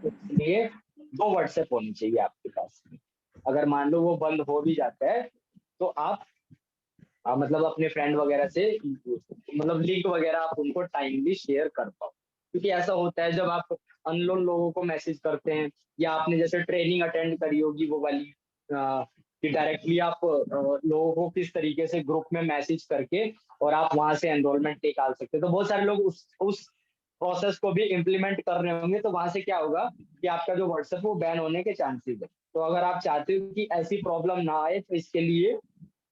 इसलिए 2 व्हाट्सएप होनी चाहिए आपके पास। अगर मान लो वो बंद हो भी जाता है तो आप मतलब अपने फ्रेंड वगैरह से मतलब लिंक वगैरह आप उनको टाइमली शेयर कर पाओ। क्योंकि ऐसा होता है जब आप अननोन लोगों को मैसेज करते हैं, या आपने जैसे ट्रेनिंग अटेंड करी होगी वो वाली, कि डायरेक्टली आप लोगों को किस तरीके से ग्रुप में मैसेज करके और आप वहां से एनरोलमेंट निकाल सकते हैं। तो बहुत सारे लोग उस प्रोसेस को भी इम्प्लीमेंट कर रहे होंगे, तो वहां से क्या होगा कि आपका जो व्हाट्सएप वो बैन होने के चांसेस है। तो अगर आप चाहते हो कि ऐसी प्रॉब्लम ना आए तो इसके लिए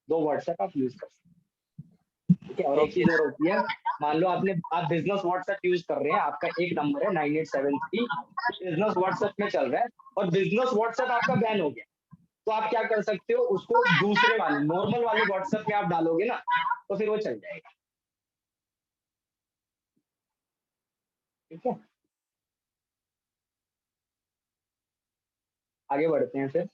2 व्हाट्सएप आप यूज कर सकते हैं। ठीक है, और एक चीज और होती है मान लो आप बिजनेस व्हाट्सएप यूज कर रहे हैं, आपका एक नंबर है 9873, बिजनेस व्हाट्सएप में चल रहा है और बिजनेस व्हाट्सएप आपका बैन हो गया, तो आप क्या कर सकते हो, उसको दूसरे वाले नॉर्मल वाले व्हाट्सएप में आप डालोगे ना, तो फिर वो चल जाएगा। ठीक है, आगे बढ़ते हैं फिर।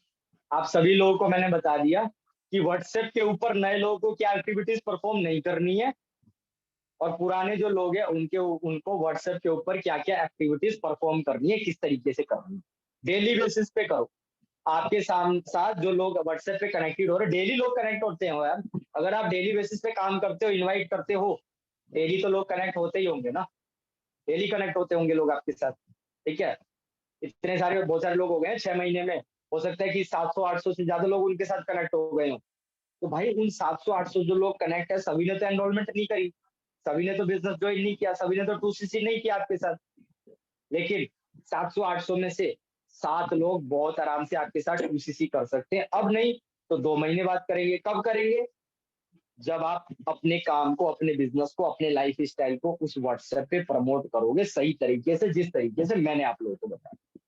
आप सभी लोगों को मैंने बता दिया कि व्हाट्सएप के ऊपर नए लोगों को क्या एक्टिविटीज परफॉर्म नहीं करनी है, और पुराने जो लोग हैं उनको व्हाट्सएप के ऊपर क्या क्या एक्टिविटीज परफॉर्म करनी है, किस तरीके से करनी है, डेली बेसिस पे करो। आपके साथ जो लोग व्हाट्सएप पे कनेक्टेड हो रहे, डेली लोग कनेक्ट होते हो यार, अगर आप डेली बेसिस पे काम करते हो, इनवाइट करते हो, डेली तो लोग कनेक्ट होते ही होंगे ना, डेली कनेक्ट होते होंगे लोग आपके साथ। ठीक है, इतने सारे बहुत सारे लोग हो गए हैं 6 महीने में, हो सकता है कि 700-800 से ज्यादा लोग उनके साथ कनेक्ट हो गए हो। तो भाई उन 700-800 जो लोग कनेक्ट है, सभी ने तो एनरोलमेंट नहीं करी, सभी ने तो बिजनेस ज्वाइन नहीं किया, सभी ने तो 2CC नहीं किया आपके साथ, लेकिन 700-800 में से 7 लोग बहुत आराम से आपके साथ 2CC कर सकते हैं। अब नहीं तो 2 महीने बाद करेंगे। कब करेंगे? जब आप अपने काम को, अपने बिजनेस को, अपने लाइफ स्टाइल को उस व्हाट्सएप पे प्रमोट करोगे सही तरीके से, जिस तरीके से मैंने आप लोगों को बताया।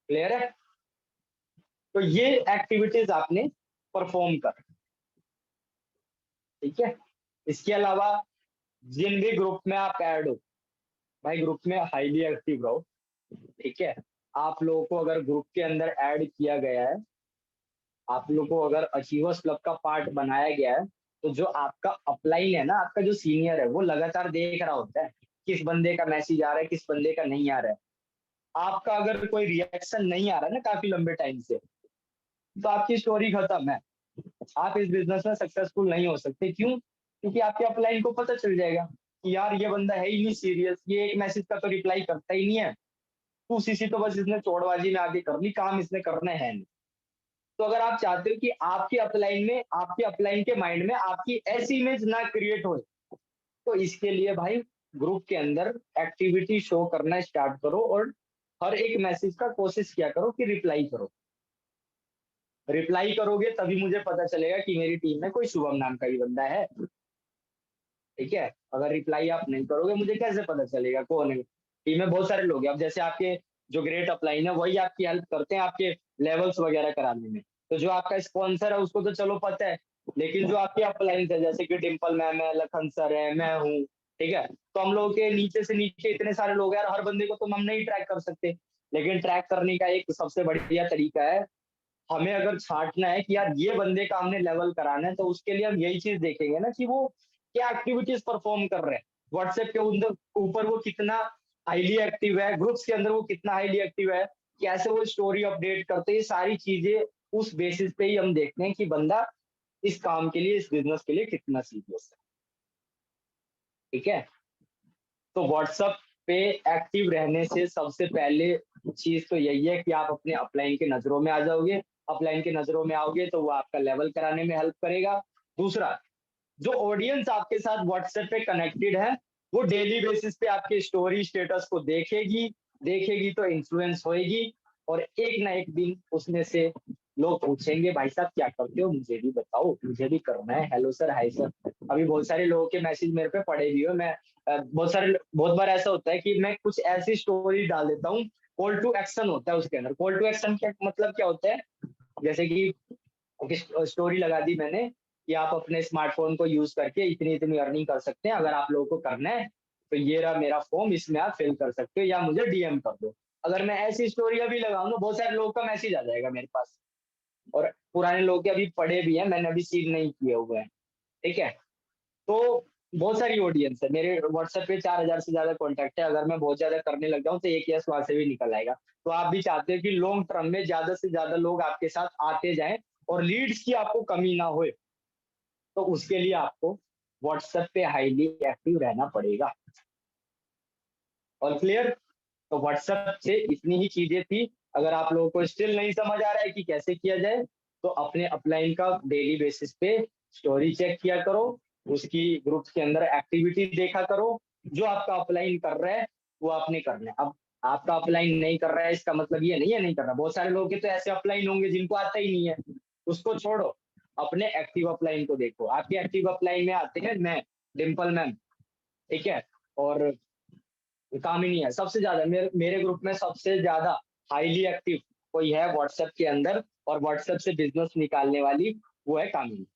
क्लियर है? तो ये एक्टिविटीज आपने परफॉर्म कर, ठीक है। इसके अलावा जिन भी ग्रुप में आप ऐड हो, भाई ग्रुप में हाईली एक्टिव रहो, ठीक है। आप लोगों को अगर ग्रुप के अंदर ऐड किया गया है, आप लोगों को अगर अचीवर्स क्लब का पार्ट बनाया गया है, तो जो आपका अपलाइन है ना, आपका जो सीनियर है, वो लगातार देख रहा होता है किस बंदे का मैसेज आ रहा है, किस बंदे का नहीं आ रहा है। आपका अगर कोई रिएक्शन नहीं आ रहा है ना काफी लंबे टाइम से, तो आपकी स्टोरी खत्म है, आप इस बिजनेस में सक्सेसफुल नहीं हो सकते। क्यों? क्योंकि आपके अपलाइन को पता चल जाएगा कि यार ये बंदा है ही नहीं सीरियस, ये एक मैसेज का तो रिप्लाई करता ही नहीं है, 2CC तो बस इसने चौड़बाजी में आगे कर ली, काम इसने करना है नहीं। तो अगर आप चाहते हो कि आपके अपलाइन में, आपके अपलाइन के माइंड में आपकी ऐसी इमेज ना क्रिएट हो, तो इसके लिए भाई ग्रुप के अंदर एक्टिविटी शो करना स्टार्ट करो, और हर एक मैसेज का कोशिश किया करो कि रिप्लाई करो। रिप्लाई करोगे तभी मुझे पता चलेगा कि मेरी टीम में कोई शुभम नाम का ही बंदा है, ठीक है। अगर रिप्लाई आप नहीं करोगे, मुझे कैसे पता चलेगा कौन है? टीम में बहुत सारे लोग हैं, अब जैसे आपके जो ग्रेट अपलाइन है वही आपकी हेल्प करते हैं आपके लेवल्स वगैरह कराने में, तो जो आपका स्पॉन्सर है उसको तो चलो पता है, लेकिन जो आपके अपलाइन है जैसे कि डिम्पल मैम है, लखन सर है, मैं हूँ, ठीक है, तो हम लोगों के नीचे से नीचे इतने सारे लोग हैं यार, हर बंदे को तो हम नहीं ट्रैक कर सकते, लेकिन ट्रैक करने का एक सबसे बढ़िया तरीका है, हमें अगर छांटना है कि यार ये बंदे का हमने लेवल कराना है, तो उसके लिए हम यही चीज देखेंगे ना कि वो क्या एक्टिविटीज परफॉर्म कर रहे हैं व्हाट्सएप के ऊपर, वो कितना हाईली एक्टिव है, ग्रुप्स के अंदर वो कितना हाईली एक्टिव है, कैसे वो स्टोरी अपडेट करते हैं, ये सारी चीजें उस बेसिस पे ही हम देखते हैं कि बंदा इस काम के लिए, इस बिजनेस के लिए कितना सीरियस है, ठीक है। तो व्हाट्सएप पे एक्टिव रहने से सबसे पहले चीज तो यही है कि आप अपने अपलाइन के नजरों में आ जाओगे, अपलाइन के नजरों में आओगे तो वो आपका लेवल कराने में हेल्प करेगा। दूसरा, जो ऑडियंस आपके साथ व्हाट्सएप पे कनेक्टेड है, वो डेली बेसिस पे आपके स्टोरी स्टेटस को देखेगी, देखेगी तो इन्फ्लुएंस होएगी, और एक ना एक दिन उसमें से लोग पूछेंगे भाई साहब क्या करते हो, मुझे भी बताओ, मुझे भी करना है, हेलो सर, हाय सर। अभी बहुत सारे लोगों के मैसेज मेरे पे पड़े भी हो, मैं बहुत बार ऐसा होता है कि मैं कुछ ऐसी स्टोरी डाल देता हूँ, कॉल टू एक्शन होता है उसके अंदर। कॉल टू एक्शन क्या मतलब, क्या होता है, जैसे कि स्टोरी लगा दी मैंने कि आप अपने स्मार्टफोन को यूज करके इतनी इतनी अर्निंग कर सकते हैं, अगर आप लोगों को करना है तो ये रहा मेरा फॉर्म, इसमें आप फिल कर सकते हो या मुझे डीएम कर दो। अगर मैं ऐसी स्टोरी अभी लगाऊं तो बहुत सारे लोगों का मैसेज आ जाएगा मेरे पास, और पुराने लोग के अभी पड़े भी हैं, मैंने अभी सीन नहीं किए हुए हैं, ठीक है। तो बहुत सारी ऑडियंस है मेरे व्हाट्सएप पे, 4000 से ज्यादा कॉन्टैक्ट है, अगर मैं बहुत ज्यादा करने लग जाऊं तो एक यस वहां से भी निकल आएगा। तो आप भी चाहते हो कि लॉन्ग टर्म में ज्यादा से ज्यादा लोग आपके साथ आते जाएं और लीड्स की आपको कमी ना हो, तो उसके लिए आपको व्हाट्सएप पे हाईली एक्टिव रहना पड़ेगा। और क्लियर? तो व्हाट्सएप से इतनी ही चीजें थी। अगर आप लोगों को स्टिल नहीं समझ आ रहा है कि कैसे किया जाए, तो अपने अपलाइन का डेली बेसिस पे स्टोरी चेक किया करो, उसकी ग्रुप्स के अंदर एक्टिविटी देखा करो, जो आपका अपलाइन कर रहा है वो आपने करना है। अब आपका अपलाइन नहीं कर रहा है इसका मतलब ये नहीं है नहीं कर रहा, बहुत सारे लोग के तो ऐसे अपलाइन होंगे जिनको आता ही नहीं है, उसको छोड़ो, अपने एक्टिव अपलाइन को देखो। आपके एक्टिव अपलाइन में आते हैं डिम्पल मैम, ठीक है, और कामिनी है। सबसे ज्यादा मेरे ग्रुप में सबसे ज्यादा हाईली एक्टिव कोई है व्हाट्सएप के अंदर और व्हाट्सएप से बिजनेस निकालने वाली, वो है कामिनी।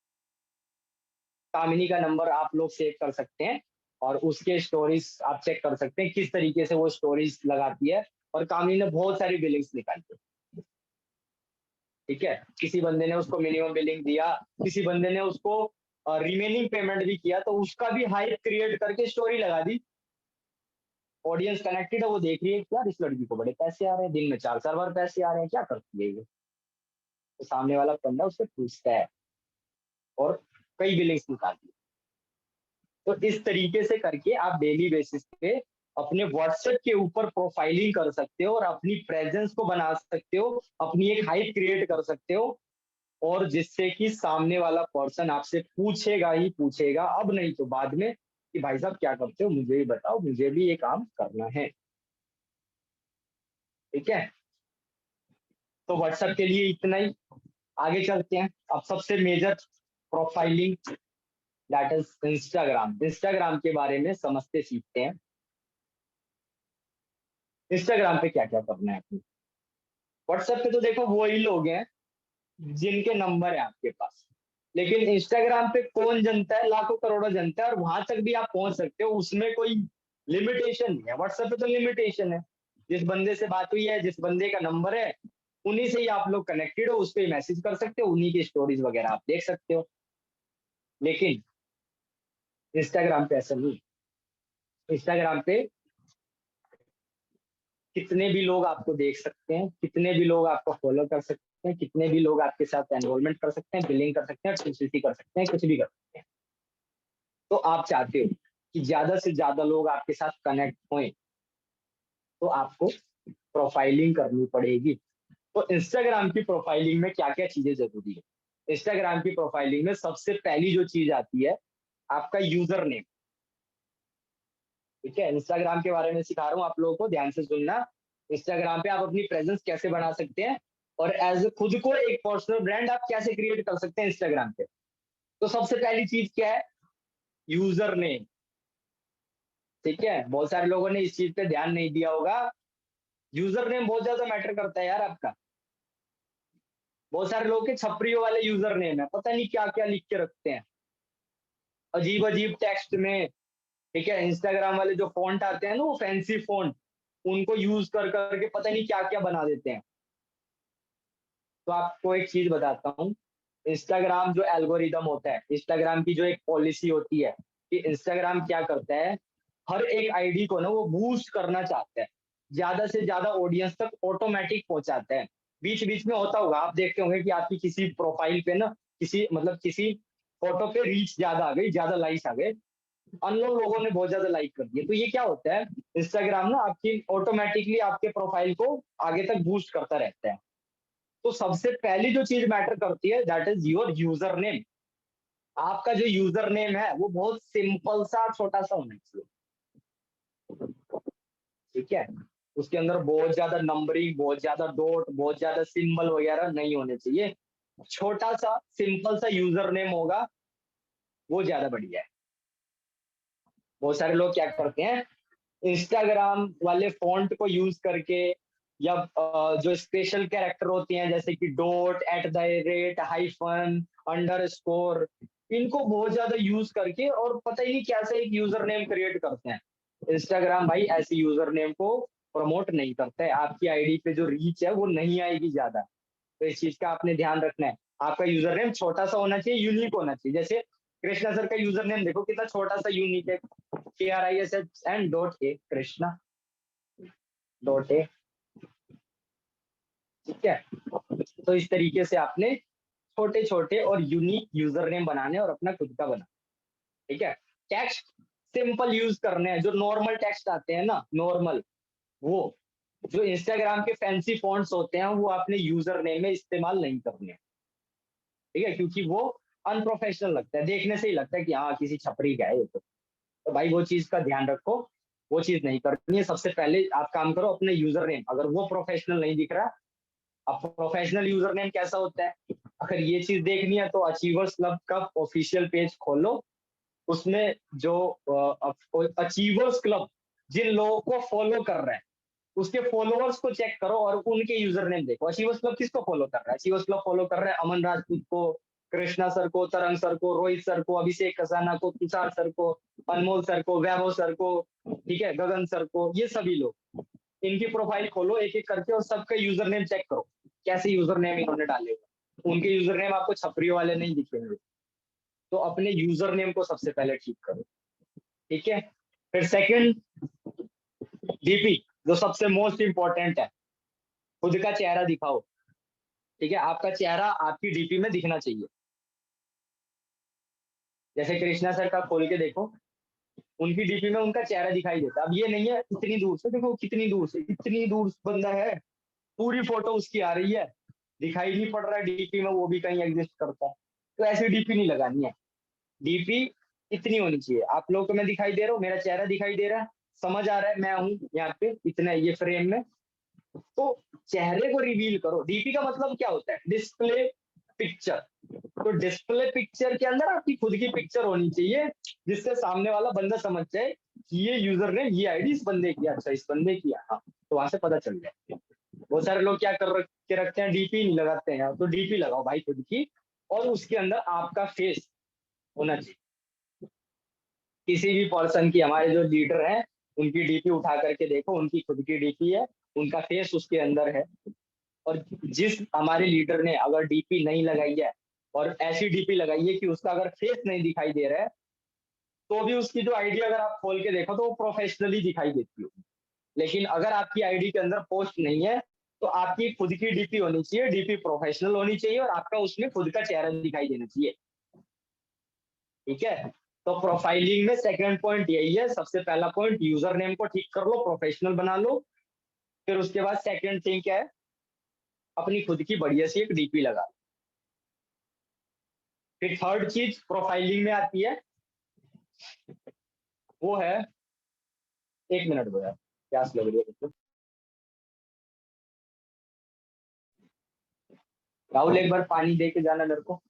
कामिनी का नंबर आप लोग सेव कर सकते हैं और उसके स्टोरीज आप चेक कर सकते हैं किस तरीके से वो स्टोरीज लगाती है। और कामिनी ने बहुत सारी बिलिंग्स निकाली है, ठीक है। किसी बंदे ने उसको मिनिमम बिलिंग दिया, किसी बंदे ने उसको रिमेनिंग पेमेंट भी किया, तो उसका भी हाइप क्रिएट करके स्टोरी लगा दी। ऑडियंस कनेक्टेड है, वो देख रही है कि यार इस लड़की को बड़े पैसे आ रहे हैं, दिन में 4 बार पैसे आ रहे हैं, क्या करती है ये। तो सामने वाला बंदा उससे पूछता है और कई बिलिंग्स निकालती है। तो इस तरीके से करके आप डेली बेसिस पे अपने व्हाट्सएप के ऊपर प्रोफाइलिंग कर सकते हो और अपनी प्रेजेंस को बना सकते हो, अपनी एक हाइप क्रिएट कर सकते हो, और जिससे कि सामने वाला पर्सन आपसे पूछेगा ही पूछेगा, अब नहीं तो बाद में, कि भाई साहब क्या करते हो, मुझे भी बताओ, मुझे भी ये काम करना है। ठीक है, तो व्हाट्सएप के लिए इतना ही। आगे चलते हैं। अब सबसे major profiling, that is Instagram. Instagram के बारे में समझते सीखते हैं। इंस्टाग्राम पे क्या क्या करना है आपको। व्हाट्सएप पे तो देखो वही लोग हैं जिनके नंबर है आपके पास, लेकिन इंस्टाग्राम पे कौन जनता है, लाखों करोड़ों जनता है, और वहां तक भी आप पहुंच सकते हो, उसमें कोई लिमिटेशन नहीं है। व्हाट्सएप पे तो लिमिटेशन है, जिस बंदे से बात हुई है, जिस बंदे का नंबर है, उन्हीं से ही आप लोग कनेक्टेड हो, उस पर मैसेज कर सकते हो, उन्हीं की स्टोरीज वगैरह आप देख सकते हो। लेकिन इंस्टाग्राम पे ऐसा नहीं। इंस्टाग्राम पे कितने भी लोग आपको देख सकते हैं, कितने भी लोग आपको फॉलो कर सकते हैं, कितने भी लोग आपके साथ एनरोलमेंट कर सकते हैं, बिलिंग कर सकते हैं, पब्लिसिटी कर सकते हैं, कुछ भी कर सकते हैं। तो आप चाहते हो कि ज्यादा से ज्यादा लोग आपके साथ कनेक्ट हों, तो आपको प्रोफाइलिंग करनी पड़ेगी। तो इंस्टाग्राम की प्रोफाइलिंग में क्या क्या चीजें जरूरी है। इंस्टाग्राम की प्रोफाइलिंग में सबसे पहली जो चीज आती है, आपका यूजर नेम। ठीक है, इंस्टाग्राम के बारे में सिखा रहा हूँ आप लोगों को, ध्यान से सुनना। इंस्टाग्राम पे आप अपनी प्रेजेंस कैसे बना सकते हैं और एज खुद को एक पर्सनल ब्रांड आप कैसे क्रिएट कर सकते हैं इंस्टाग्राम पे। तो सबसे पहली चीज क्या है, यूजर नेम। ठीक है, बहुत सारे लोगों ने इस चीज पे ध्यान नहीं दिया होगा। यूजर नेम बहुत ज्यादा मैटर करता है यार आपका। बहुत सारे लोग के छपरियों वाले यूजर नेम है, पता नहीं क्या क्या लिख के रखते हैं, अजीब अजीब टेक्स्ट में। ठीक है, इंस्टाग्राम वाले जो फॉन्ट आते हैं ना, वो फैंसी फॉन्ट, उनको यूज कर करके पता नहीं क्या क्या बना देते हैं। तो आपको एक चीज बताता हूँ, इंस्टाग्राम जो एल्गोरिदम होता है, इंस्टाग्राम की जो एक पॉलिसी होती है, कि इंस्टाग्राम क्या करता है, हर एक आईडी को ना वो बूस्ट करना चाहता है, ज्यादा से ज्यादा ऑडियंस तक ऑटोमेटिक पहुंचाता है। बीच बीच में होता होगा, आप देखते होंगे कि आपकी किसी प्रोफाइल पे ना, किसी मतलब किसी फोटो पे रीच ज्यादा आ गई, ज्यादा लाइक्स आ गए, अननोन लोगों ने बहुत ज्यादा लाइक कर दिए। तो ये क्या होता है, इंस्टाग्राम ना आपकी ऑटोमेटिकली आपके प्रोफाइल को आगे तक बूस्ट करता रहता है। तो सबसे पहली जो चीज मैटर करती है, that is your user name. आपका जो यूजर नेम है वो बहुत सिंपल सा छोटा सा होना चाहिए। ठीक है, उसके अंदर बहुत ज्यादा नंबरिंग, बहुत ज्यादा डॉट, बहुत ज्यादा सिंबल वगैरह नहीं होने चाहिए। छोटा सा सिंपल सा यूजर नेम होगा, वो ज्यादा बढ़िया है। बहुत सारे लोग क्या करते हैं, इंस्टाग्राम वाले फॉन्ट को यूज करके, या जो स्पेशल कैरेक्टर होते हैं जैसे कि dot, at the rate, hyphen, underscore, इनको बहुत ज्यादा यूज करके और पता ही नहीं कैसे एक यूजर नेम क्रिएट करते हैं। इंस्टाग्राम भाई ऐसे यूजर नेम को प्रमोट नहीं करता है, आपकी आईडी पे जो रीच है वो नहीं आएगी ज्यादा। तो इस चीज का आपने ध्यान रखना है। आपका यूजर नेम छोटा सा होना चाहिए, यूनिक होना चाहिए। जैसे कृष्णा सर का यूजर नेम देखो कितना छोटा सा यूनिक है, KRISHN dot A, Krishna dot A. ठीक है, तो इस तरीके से आपने छोटे छोटे और यूनिक यूजर नेम बनाने और अपना खुद का बना। ठीक है, टेक्स्ट सिंपल यूज करने हैं, जो नॉर्मल टेक्स्ट आते हैं ना, नॉर्मल, वो जो इंस्टाग्राम के फैंसी फॉन्ट्स होते हैं वो आपने यूजर नेम में इस्तेमाल नहीं करने। ठीक है, क्योंकि वो अनप्रोफेशनल लगता है, देखने से ही लगता है कि हाँ किसी छपरी का है ये। तो भाई वो चीज का ध्यान रखो, वो चीज नहीं करनी है। सबसे पहले आप काम करो अपने यूजर नेम, अगर वो प्रोफेशनल नहीं दिख रहा, अब प्रोफेशनल यूजर नेम कैसा होता है, अगर ये चीज देखनी है तो अचीवर्स क्लब का ऑफिशियल पेज खोलो, उसमें जो अचीवर्स क्लब जिन लोगों को फॉलो कर रहे हैं उसके फॉलोअर्स को चेक करो और उनके यूजर नेम देखो। अचीवर्स क्लब किसको फॉलो कर रहा है? अचीवर्स क्लब फॉलो कर रहे हैं अमन राजपूत को, कृष्णा सर को, तरंग सर को, रोहित सर को, अभिषेक कसाना को, तुषार सर को, अनमोल सर को, वैभव सर को, ठीक है, गगन सर को, ये सभी लोग। इनकी प्रोफाइल खोलो एक एक करके और सबका यूजर नेम चेक करो कैसे यूजर नेम इन्होंने डाले हुए। उनके यूजर नेम आपको छपरी वाले नहीं दिखेंगे, तो अपने यूजर नेम को सबसे पहले ठीक करो, ठीक है। फिर सेकंड, डीपी, जो सबसे मोस्ट इंपॉर्टेंट है, खुद का चेहरा दिखाओ, ठीक है। आपका चेहरा आपकी डीपी में दिखना चाहिए। जैसे कृष्णा सर का खोल के देखो, उनकी डीपी में उनका चेहरा दिखाई देता है। अब ये नहीं है इतनी दूर से, देखो कितनी दूर से, इतनी दूर बंदा है, पूरी फोटो उसकी आ रही है, दिखाई नहीं पड़ रहा है डीपी में वो भी कहीं एग्जिस्ट करता है। तो ऐसी डीपी नहीं लगानी है। डीपी इतनी होनी चाहिए, आप लोगों को मैं दिखाई दे रहा हूँ, मेरा चेहरा दिखाई दे रहा है, समझ आ रहा है मैं हूँ यहाँ पे इतना ये फ्रेम में। तो चेहरे को रिवील करो। डीपी का मतलब क्या होता है? Display picture. तो डिस्प्ले पिक्चर के अंदर आपकी खुद की पिक्चर होनी चाहिए, जिससे सामने वाला बंदा समझ जाए कि ये यूजर ने ये आईडी इस बंदे की, अच्छा इस बंदे की, हाँ, तो वहां से पता चल जाए। बहुत सारे लोग क्या कर के रखते हैं, डीपी नहीं लगाते हैं, तो डीपी लगाओ भाई खुद की, और उसके अंदर आपका फेस होना चाहिए। किसी भी पर्सन की, हमारे जो लीडर हैं उनकी डीपी उठा करके देखो, उनकी खुद की डीपी है, उनका फेस उसके अंदर है। और जिस हमारे लीडर ने अगर डीपी नहीं लगाई है और ऐसी डीपी लगाई है कि उसका अगर फेस नहीं दिखाई दे रहा है, तो भी उसकी जो आईडी अगर आप खोल के देखो तो वो प्रोफेशनली दिखाई देती है। लेकिन अगर आपकी आईडी के अंदर पोस्ट नहीं है, तो आपकी खुद की डीपी होनी चाहिए, डीपी प्रोफेशनल होनी चाहिए और आपका उसमें खुद का चेहरा दिखाई देना चाहिए, ठीक है। तो प्रोफाइलिंग में सेकंड पॉइंट यही है। सबसे पहला पॉइंट, यूजर नेम को ठीक कर लो, प्रोफेशनल बना लो। फिर उसके बाद सेकंड थिंग क्या है, अपनी खुद की बढ़िया सी एक डीपी लगा लो। फिर थर्ड चीज प्रोफाइलिंग में आती है, वो है, एक मिनट दो यार, प्यास लग रही है मुझको। राहुल एक बार पानी दे के जाना मेरे को।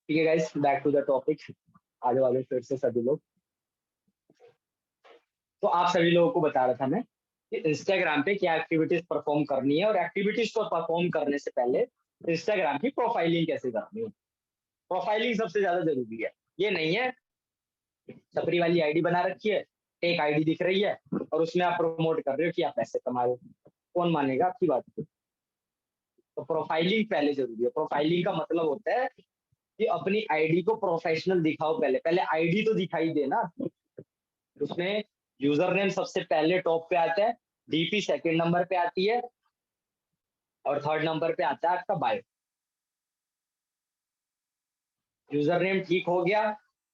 ठीक है guys, back to the topic. आगे वाले फिर से सभी लोग, तो आप सभी लोगों को बता रहा था मैं कि इंस्टाग्राम पे क्या एक्टिविटीज परफॉर्म करनी है, और एक्टिविटीज को परफॉर्म करने से पहले इंस्टाग्राम की प्रोफाइलिंग कैसे करनी है। प्रोफाइलिंग सबसे ज्यादा जरूरी है। ये नहीं है छपरी वाली आईडी बना रखी है, एक आईडी दिख रही है और उसमें आप प्रमोट कर रहे हो कि आप पैसे कमा रहे हो, कौन मानेगा आपकी बात को। तो प्रोफाइलिंग पहले जरूरी है। प्रोफाइलिंग का मतलब होता है कि अपनी आईडी को प्रोफेशनल दिखाओ। पहले पहले आईडी तो दिखाई दे ना। उसमें यूजर नेम सबसे पहले टॉप पे आता है, डीपी सेकंड नंबर पे आती है, और थर्ड नंबर पे आता है आपका बायो। यूजर नेम ठीक हो गया,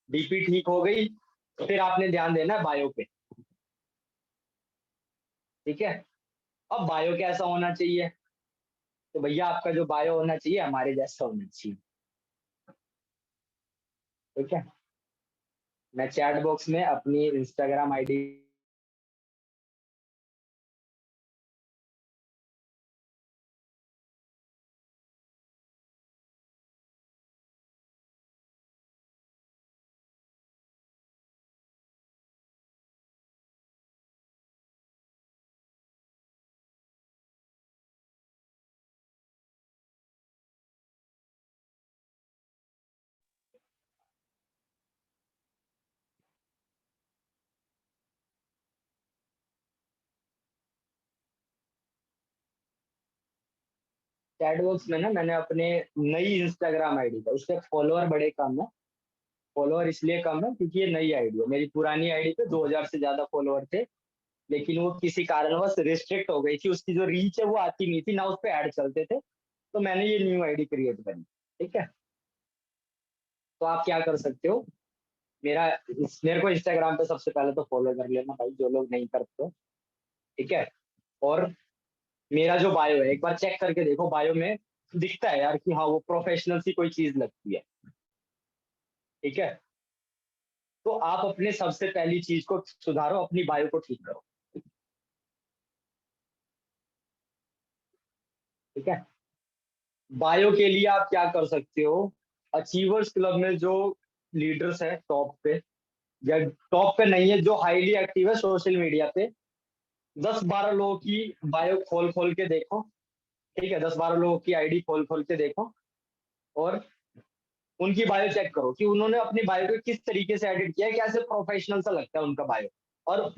डीपी ठीक हो गई, फिर आपने ध्यान देना बायो पे, ठीक है। अब बायो कैसा होना चाहिए? तो भैया आपका जो बायो होना चाहिए हमारे जैसा होना चाहिए, ठीक है। मैं चैट बॉक्स में अपनी इंस्टाग्राम आईडी चैट बॉक्स में ना मैंने अपने नई इंस्टाग्राम आईडी का, उसके फॉलोअर बड़े कम है। फॉलोअर इसलिए कम है क्योंकि ये नई आईडी है। मेरी पुरानी आईडी पे 2000 से ज्यादा फॉलोअर थे, लेकिन वो किसी कारणवश रिस्ट्रिक्ट हो गई थी। उसकी जो रीच है वो आती नहीं थी, ना उस पर ऐड चलते थे। तो मैंने ये न्यू आईडी क्रिएट करी। ठीक है, तो आप क्या कर सकते हो, मेरा मेरे को इंस्टाग्राम पे सबसे पहले तो फॉलो कर लेना भाई, जो लोग नहीं करते हो। ठीक है, और मेरा जो बायो है एक बार चेक करके देखो, बायो में दिखता है यार कि हाँ वो प्रोफेशनल सी कोई चीज लगती है। ठीक है, तो आप अपने सबसे पहली चीज को सुधारो, अपनी बायो को ठीक करो। ठीक है, बायो के लिए आप क्या कर सकते हो, अचीवर्स क्लब में जो लीडर्स है टॉप पे, या टॉप पे नहीं है, जो हाईली एक्टिव है सोशल मीडिया पे, 10-12 लोगों की बायो खोल खोल के देखो। ठीक है, 10-12 लोगों की आईडी खोल खोल के देखो, और उनकी बायो चेक करो कि उन्होंने अपनी बायो को किस तरीके से एडिट किया है, कैसे प्रोफेशनल सा लगता है उनका बायो, और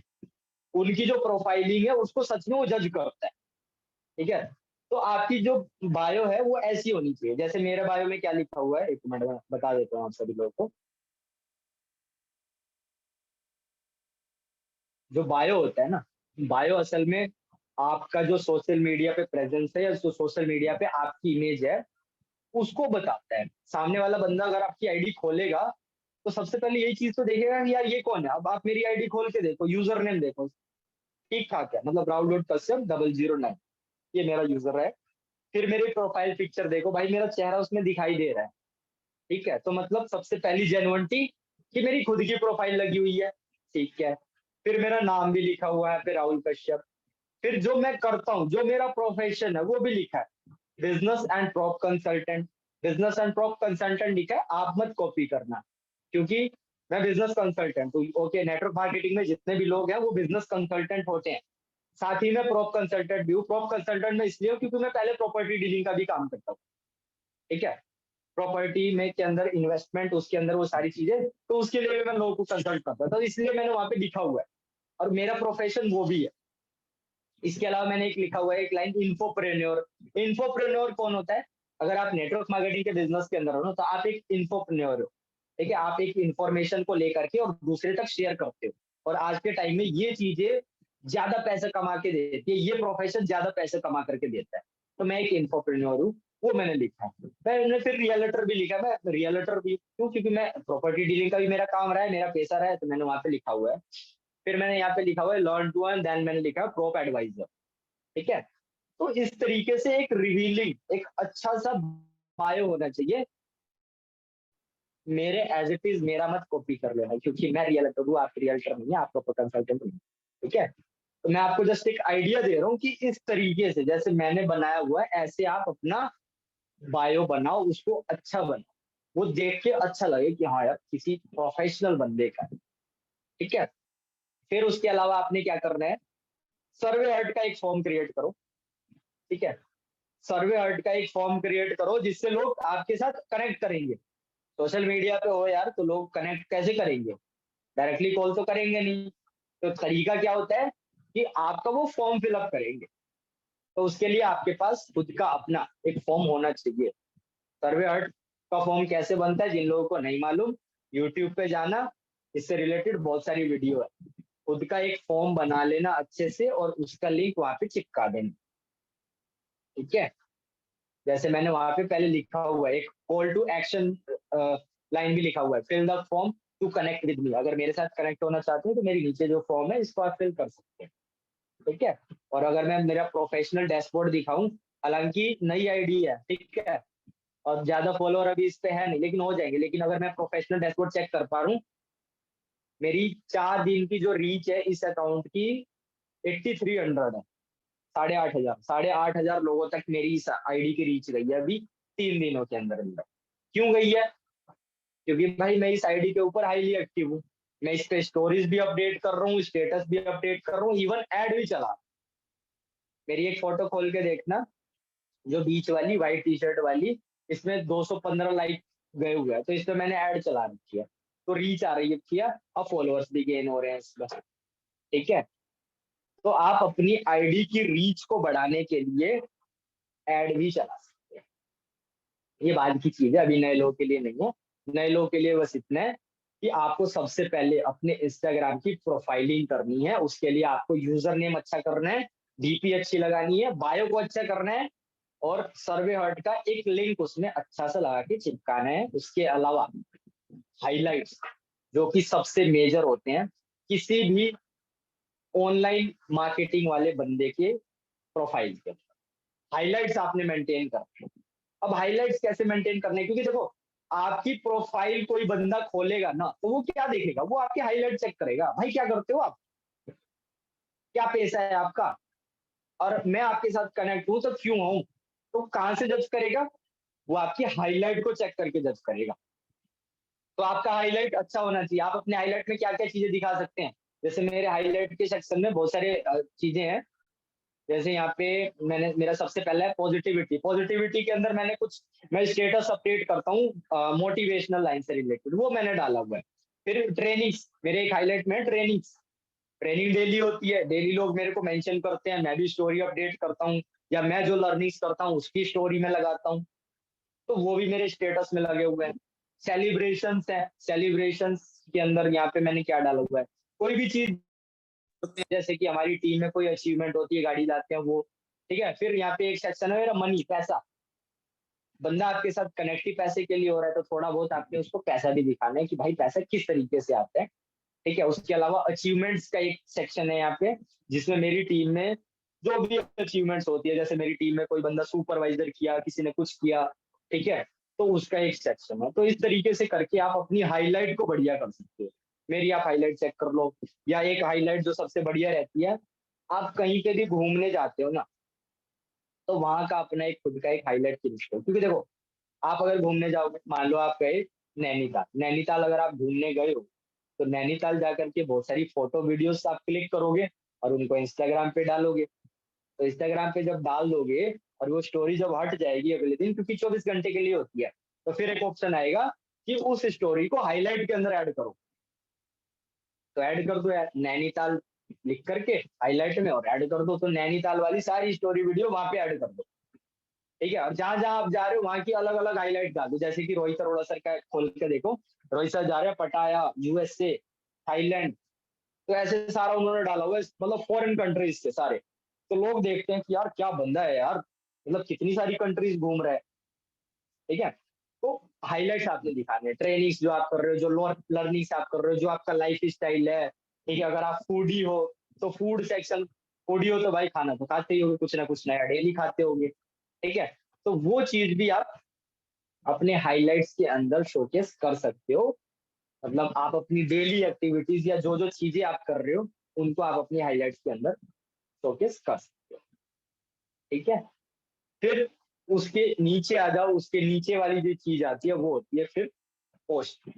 उनकी जो प्रोफाइलिंग है उसको सच में वो जज करता है। ठीक है, तो आपकी जो बायो है वो ऐसी होनी चाहिए। जैसे मेरे बायो में क्या लिखा हुआ है, एक मिनट में बता देता हूँ आप सभी लोगों को। जो बायो होता है ना, बायो असल में आपका जो सोशल मीडिया पे प्रेजेंस है, या जो सोशल मीडिया पे आपकी इमेज है, उसको बताता है। सामने वाला बंदा अगर आपकी आईडी खोलेगा तो सबसे पहले यही चीज तो देखेगा कि यार ये कौन है। अब आप मेरी आईडी खोल के देखो, यूजर नेम देखो, ठीक ठाक है, मतलब raul.kashyap009, ये मेरा यूजर है। फिर मेरी प्रोफाइल पिक्चर देखो भाई, मेरा चेहरा उसमें दिखाई दे रहा है। ठीक है, तो मतलब सबसे पहली जेन्युइनिटी कि मेरी खुद की प्रोफाइल लगी हुई है। ठीक है, फिर मेरा नाम भी लिखा हुआ है, फिर राहुल कश्यप। फिर जो मैं करता हूँ, जो मेरा प्रोफेशन है वो भी लिखा है, business and prop consultant. Business and prop consultant लिखा है, आप मत कॉपी करना, क्योंकि मैं बिजनेस कंसल्टेंट हूँ। ओके, नेटवर्क मार्केटिंग में जितने भी लोग हैं वो बिजनेस कंसल्टेंट होते हैं। साथ ही मैं प्रॉप कंसल्टेंट भी हूँ। प्रॉप कंसल्टेंट में इसलिए हूँ क्योंकि मैं पहले प्रॉपर्टी डीलिंग का भी काम करता हूँ। ठीक है, प्रॉपर्टी में के अंदर इन्वेस्टमेंट, उसके अंदर वो सारी चीजें, तो उसके लिए मैं लोगों को कंसल्ट करता था, तो इसलिए मैंने वहां पे लिखा हुआ है, और मेरा प्रोफेशन वो भी है। इसके अलावा मैंने एक लिखा हुआ है एक लाइन, इन्फोप्रेन्योर। इन्फोप्रेन्योर कौन होता है, अगर आप नेटवर्क मार्केटिंग के बिजनेस के अंदर हो ना, तो आप एक इन्फोप्रेन्योर हो। ठीक है, आप एक इंफॉर्मेशन को लेकर के और दूसरे तक शेयर करते हो, और आज के टाइम में ये चीजें ज्यादा पैसे कमा के देती है, ये प्रोफेशन ज्यादा पैसे कमा करके देता है। तो मैं एक इन्फोप्रेन्योर हूँ, वो मैंने लिखा है। मैंने फिर रियलिटर भी लिखा है, मैं रियलिटर भी क्यों, क्योंकि मैं प्रॉपर्टी डीलिंग का भी मेरा काम रहा है, मेरा पैसा रहा है, तो मैंने वहां पे लिखा हुआ है। फिर मैंने यहाँ पे लिखा हुआ है लर्न टू अर्न, देन मैंने लिखा है प्रॉप एडवाइजर। ठीक है, तो इस तरीके से एक रिवीलिंग, एक अच्छा सा बायो होना चाहिए। मेरे एज इट इज मेरा मत कॉपी कर लेना, क्योंकि मैं रियलिटर हूँ, आप रियलिटर नहीं है, आप प्रॉपर कंसल्टेंट नहीं। ठीक है, तो मैं आपको जस्ट एक आइडिया दे रहा हूँ कि इस तरीके से जैसे मैंने बनाया हुआ है, ऐसे आप अपना बायो बनाओ, उसको अच्छा बनाओ, वो देख के अच्छा लगे कि हाँ यार किसी प्रोफेशनल बंदे का है। ठीक है, फिर उसके अलावा आपने क्या करना है, सर्वे हर्ट का एक फॉर्म क्रिएट करो। ठीक है, सर्वे हर्ट का एक फॉर्म क्रिएट करो जिससे लोग आपके साथ कनेक्ट करेंगे। सोशल मीडिया पे हो यार, तो लोग कनेक्ट कैसे करेंगे, डायरेक्टली कॉल तो करेंगे नहीं। तो तरीका क्या होता है कि आपका वो फॉर्म फिलअप करेंगे, तो उसके लिए आपके पास खुद का अपना एक फॉर्म होना चाहिए। सर्वे हर्ट का फॉर्म कैसे बनता है, जिन लोगों को नहीं मालूम, यूट्यूब पे जाना, इससे रिलेटेड बहुत सारी वीडियो है। खुद का एक फॉर्म बना लेना अच्छे से, और उसका लिंक वहां पे चिपका देना। ठीक है, जैसे मैंने वहां पे पहले लिखा हुआ है, एक कॉल टू एक्शन लाइन भी लिखा हुआ है, fill the form to connect with me. अगर मेरे साथ कनेक्ट होना चाहते हैं तो मेरे नीचे जो फॉर्म है इसको आप फिल कर सकते हैं। ठीक है, और अगर मैं मेरा प्रोफेशनल डैशबोर्ड दिखाऊं, हालांकि नई आईडी है, ठीक है, और ज्यादा फॉलोअर अभी इस पे है नहीं, लेकिन हो जाएंगे। लेकिन अगर मैं प्रोफेशनल डैशबोर्ड चेक कर पा रहा हूँ, मेरी 4 दिन की जो रीच है इस अकाउंट की 8300 है। 8,500 लोगों तक मेरी इस आईडी की रीच गई है अभी 3 दिनों के अंदर अंदर। क्यों गई है, क्योंकि भाई मैं इस आईडी के ऊपर हाईली एक्टिव हूँ। मैं इस पे स्टोरीज भी अपडेट कर रहा हूँ, स्टेटस भी अपडेट कर रहा हूँ, इवन ऐड भी चला। मेरी एक फोटो खोल के देखना, जो बीच वाली व्हाइट टी शर्ट वाली, इसमें 215 लाइक गए हुए हैं, तो इस पे मैंने ऐड चला रखी है, तो रीच आ रही है किया, अब फॉलोअर्स भी गेन हो रहे हैं इसमें। ठीक है, तो आप अपनी आईडी की रीच को बढ़ाने के लिए ऐड भी चला सकते ये बाद की चीज है, अभी नए लोगों के लिए नहीं है। नए लोगों के लिए बस इतना है कि आपको सबसे पहले अपने इंस्टाग्राम की प्रोफाइलिंग करनी है। उसके लिए आपको यूजर नेम अच्छा करना है, डीपी अच्छी लगानी है, बायो को अच्छा करना है, और सर्वे हर्ट का एक लिंक उसमें अच्छा सा लगा के चिपकाना है। उसके अलावा हाइलाइट्स, जो कि सबसे मेजर होते हैं किसी भी ऑनलाइन मार्केटिंग वाले बंदे के प्रोफाइल के, हाइलाइट्स आपने मेंटेन करना है। अब हाइलाइट्स कैसे मेंटेन करने हैं? क्योंकि देखो, आपकी प्रोफाइल कोई बंदा खोलेगा ना, तो वो क्या देखेगा? वो आपके हाइलाइट चेक करेगा। भाई क्या करते हो आप, क्या पेशा है आपका, और मैं आपके साथ कनेक्ट हूं तो क्यों हूं? तो कहां से जज करेगा? वो आपकी हाईलाइट को चेक करके जज करेगा। तो आपका हाईलाइट अच्छा होना चाहिए। आप अपने हाईलाइट में क्या क्या चीजें दिखा सकते हैं? जैसे मेरे हाईलाइट के सेक्शन में बहुत सारे चीजें हैं। जैसे यहाँ पे मैंने, मेरा सबसे पहला है पॉजिटिविटी। पॉजिटिविटी के अंदर मैंने कुछ, मैं स्टेटस अपडेट करता हूँ मोटिवेशनल लाइन से रिलेटेड, वो मैंने डाला हुआ है। फिर ट्रेनिंग्स, मेरे एक हाईलाइट में है ट्रेनिंग्स। ट्रेनिंग डेली होती है, डेली लोग मेरे को मेंशन करते हैं, मैं भी स्टोरी अपडेट करता हूँ, या मैं जो लर्निंग्स करता हूँ उसकी स्टोरी में लगाता हूँ, तो वो भी मेरे स्टेटस में लगे हुए हैं। सेलिब्रेशंस है, सेलिब्रेशंस के अंदर यहाँ पे मैंने क्या डाला हुआ है, कोई भी चीज, जैसे कि हमारी टीम में कोई अचीवमेंट होती है, गाड़ी लाते हैं वो, ठीक है। फिर यहाँ पे एक सेक्शन है मेरा मनी, पैसा। बंदा आपके साथ कनेक्ट ही पैसे के लिए हो रहा है, तो थोड़ा बहुत आपने उसको पैसा भी दिखाना है कि भाई पैसा किस तरीके से आता है, ठीक है। उसके अलावा अचीवमेंट्स का एक सेक्शन है यहाँ पे, जिसमें मेरी टीम में जो भी अचीवमेंट्स होती है, जैसे मेरी टीम में कोई बंदा सुपरवाइजर किया, किसी ने कुछ किया, ठीक है, तो उसका एक सेक्शन है। तो इस तरीके से करके आप अपनी हाईलाइट को बढ़िया कर सकते हो। मेरी आप हाईलाइट चेक कर लो। या एक हाईलाइट जो सबसे बढ़िया रहती है, आप कहीं पे भी घूमने जाते हो ना, तो वहां का अपना एक खुद का एक हाईलाइट की लिस्ट हो। क्योंकि देखो, आप अगर घूमने जाओगे, मान लो आप गए नैनीताल, नैनीताल अगर आप घूमने गए हो, तो नैनीताल जाकर के बहुत सारी फोटो वीडियोस आप क्लिक करोगे और उनको इंस्टाग्राम पे डालोगे। तो इंस्टाग्राम पे जब डाल दोगे और वो स्टोरी जब हट जाएगी अगले दिन, क्योंकि 24 घंटे के लिए होती है, तो फिर एक ऑप्शन आएगा कि उस स्टोरी को हाईलाइट के अंदर ऐड करो। तो ऐड कर दो यार नैनीताल लिख करके हाईलाइट में, और ऐड कर दो, तो नैनीताल वाली सारी स्टोरी वीडियो वहां पे ऐड कर दो, ठीक है। और जहां जहां आप जा रहे हो वहां की अलग अलग हाईलाइट डाल दो। जैसे कि रोहित अरोड़ा सर का खोल के देखो, रोहित सर जा रहे हैं पटाया, यूएसए, थाईलैंड, तो ऐसे सारा उन्होंने डाला हुआ है, मतलब फॉरेन कंट्रीज से सारे। तो लोग देखते हैं कि यार क्या बंदा है यार, मतलब कितनी सारी कंट्रीज घूम रहा है, ठीक है। तो हाईलाइट्स आपने दिखाने हैं। ट्रेनिंग्स जो आप कर रहे हो, जो लर्निंग्स आप कर रहे हो, जो आपका लाइफ स्टाइल है, ठीक है। अगर आप फूडी हो तो फूड सेक्शन, फूडी हो तो भाई खाना तो खाते ही होगे, कुछ ना कुछ नया डेली खाते होगे, ठीक है। तो वो चीज भी आप अपने हाइलाइट्स के अंदर शोकेस कर सकते हो। मतलब आप अपनी डेली एक्टिविटीज या जो जो चीजें आप कर रहे हो, उनको आप अपनी हाइलाइट्स के अंदर शोकेस कर सकते हो, ठीक है। फिर उसके नीचे आ जाओ, उसके नीचे वाली जो चीज आती है वो होती है फिर पोस्ट।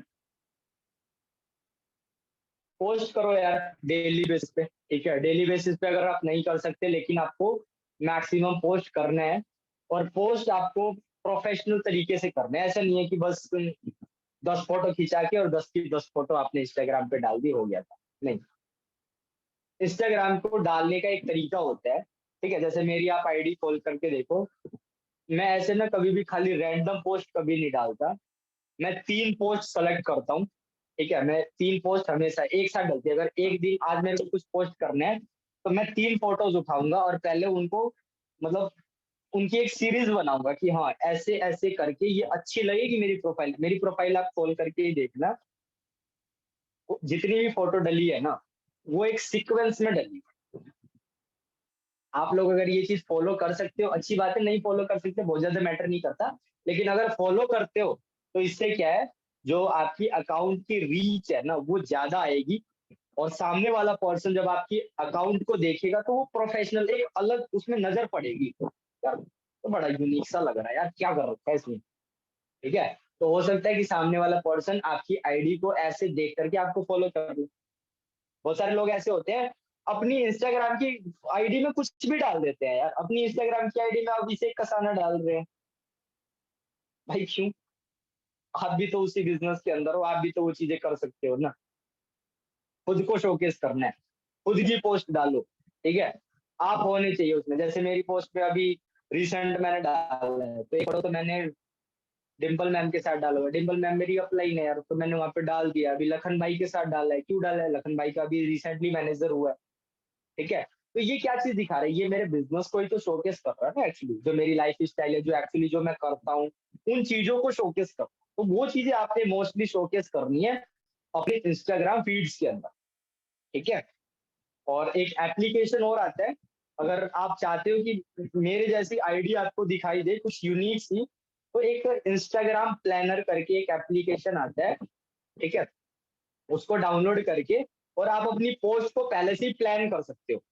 पोस्ट करो यार डेली बेसिस पे, ठीक है। डेली बेसिस पे अगर आप नहीं कर सकते, लेकिन आपको मैक्सिमम पोस्ट करना है। और पोस्ट आपको प्रोफेशनल तरीके से करना है। ऐसा नहीं है कि बस 10 फोटो खिंचा के और 10 की 10 फोटो आपने इंस्टाग्राम पे डाल दी, हो गया था, नहीं। इंस्टाग्राम को डालने का एक तरीका होता है, ठीक है। जैसे मेरी आप आईडी खोल करके देखो, मैं ऐसे ना कभी भी खाली रैंडम पोस्ट कभी नहीं डालता। मैं 3 पोस्ट सेलेक्ट करता हूँ, ठीक है। मैं 3 पोस्ट हमेशा एक साथ डलती है। अगर एक दिन आज मेरे को कुछ पोस्ट करना है, तो मैं 3 फोटोज उठाऊंगा और पहले उनको, मतलब उनकी एक सीरीज बनाऊंगा कि हाँ ऐसे ऐसे करके ये अच्छी लगेगी मेरी प्रोफाइल। मेरी प्रोफाइल आप खोल करके ही देखना, जितनी भी फोटो डली है ना, वो एक सीक्वेंस में डली है। आप लोग अगर ये चीज फॉलो कर सकते हो अच्छी बात है, नहीं फॉलो कर सकते बहुत ज्यादा मैटर नहीं करता। लेकिन अगर फॉलो करते हो तो इससे क्या है, जो आपकी अकाउंट की रीच है ना वो ज्यादा आएगी। और सामने वाला पर्सन जब आपकी अकाउंट को देखेगा तो वो प्रोफेशनल एक अलग उसमें नजर पड़ेगी, यार तो बड़ा यूनिक सा लग रहा है यार, क्या कर रखा है इसमें, ठीक है। तो हो सकता है कि सामने वाला पर्सन आपकी आईडी को ऐसे देख करके आपको फॉलो कर ले। बहुत सारे लोग ऐसे होते हैं, अपनी इंस्टाग्राम की आईडी में कुछ भी डाल देते हैं यार। अपनी इंस्टाग्राम की आईडी में अभिषेक कसाना डाल रहे हैं, भाई क्यों? आप भी तो उसी बिजनेस के अंदर हो, आप भी तो वो चीजें कर सकते हो ना। खुद को शोकेस करना है, खुद की पोस्ट डालो, ठीक है। आप होने चाहिए उसमें। जैसे मेरी पोस्ट पे अभी रिसेंट मैंने डाला है, तो एक फोटो तो मैंने डिम्पल मैम के साथ डाला हुआ, डिम्पल मैम मेरी अपलाइन है यार, तो मैंने वहां पे डाल दिया। अभी लखन भाई के साथ डाला है, क्यों डाला है, लखन भाई का अभी रिसेंटली मैनेजर हुआ है, ठीक है। तो ये क्या चीज दिखा रहा है, ये मेरे बिजनेस को ही तो शोकेस कर रहा है ना एक्चुअली, जो मेरी लाइफ स्टाइल है, जो एक्चुअली जो मैं करता हूँ, उन चीजों को शोकेस कर। तो वो चीजें आपने मोस्टली शोकेस करनी है अपने इंस्टाग्राम फीड्स के अंदर, ठीक है। और एक एप्लीकेशन और आता है, अगर आप चाहते हो कि मेरे जैसी आईडी आपको दिखाई दे कुछ यूनिक सी, तो एक इंस्टाग्राम प्लानर करके एक एप्लीकेशन आता है, ठीक है। उसको डाउनलोड करके और आप अपनी पोस्ट को पहले से ही प्लान कर सकते हो।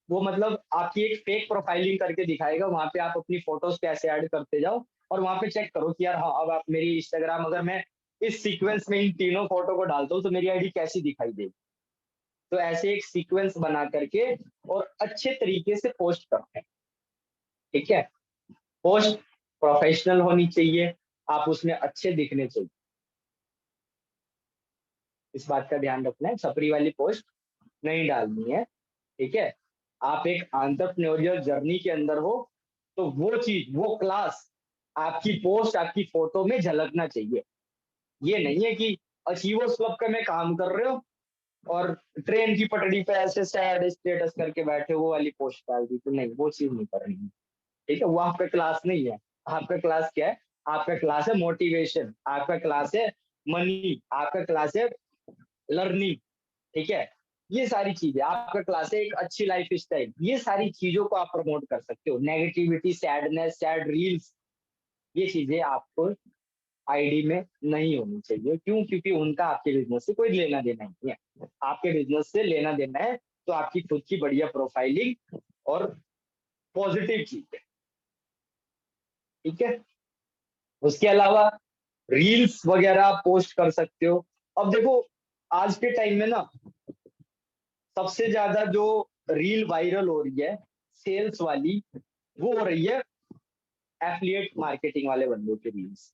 वो मतलब आपकी एक फेक प्रोफाइलिंग करके दिखाएगा, वहां पे आप अपनी फोटोज कैसे ऐड करते जाओ, और वहां पे चेक करो कि यार हाँ, अब आप मेरी इंस्टाग्राम, अगर मैं इस सीक्वेंस में इन तीनों फोटो को डालता हूँ तो मेरी आईडी कैसी दिखाई देगी। तो ऐसे एक सीक्वेंस बना करके और अच्छे तरीके से पोस्ट करते हैं, ठीक है। पोस्ट प्रोफेशनल होनी चाहिए, आप उसमें अच्छे दिखने चाहिए, इस बात का ध्यान रखना है। छपरी वाली पोस्ट नहीं डालनी है, ठीक है। आप एक एंटरप्रेन्योरियल जर्नी के अंदर हो, तो वो चीज, वो क्लास आपकी पोस्ट, आपकी फोटो में झलकना चाहिए। ये नहीं है कि अचीवर्स क्लब का मैं काम कर रहे हो और ट्रेन की पटरी पे ऐसे सैड स्टेटस करके बैठे हो, वो वाली पोस्ट डाल दी, तो नहीं, वो चीज नहीं करनी है, ठीक है। वो आपका क्लास नहीं है। आपका क्लास क्या है, आपका क्लास है मोटिवेशन, आपका क्लास है मनी, आपका क्लास है लर्निंग, ठीक है। ये सारी चीजें आपका क्लास है, एक अच्छी लाइफ स्टाइल, ये सारी चीजों को आप प्रमोट कर सकते हो। नेगेटिविटी, सैडनेस, सैड रील्स, ये चीजें आपको आईडी में नहीं होनी चाहिए। क्यों? क्योंकि उनका आपके बिजनेस से कोई लेना देना नहीं है। आपके बिजनेस से लेना देना है तो आपकी खुद की बढ़िया प्रोफाइलिंग और पॉजिटिव चीज है, ठीक है। उसके अलावा रील्स वगैरह आप पोस्ट कर सकते हो। अब देखो, आज के टाइम में ना सबसे ज्यादा जो रील वायरल हो रही है सेल्स वाली, वो हो रही है एफिलिएट मार्केटिंग वाले बंदों की रील्स।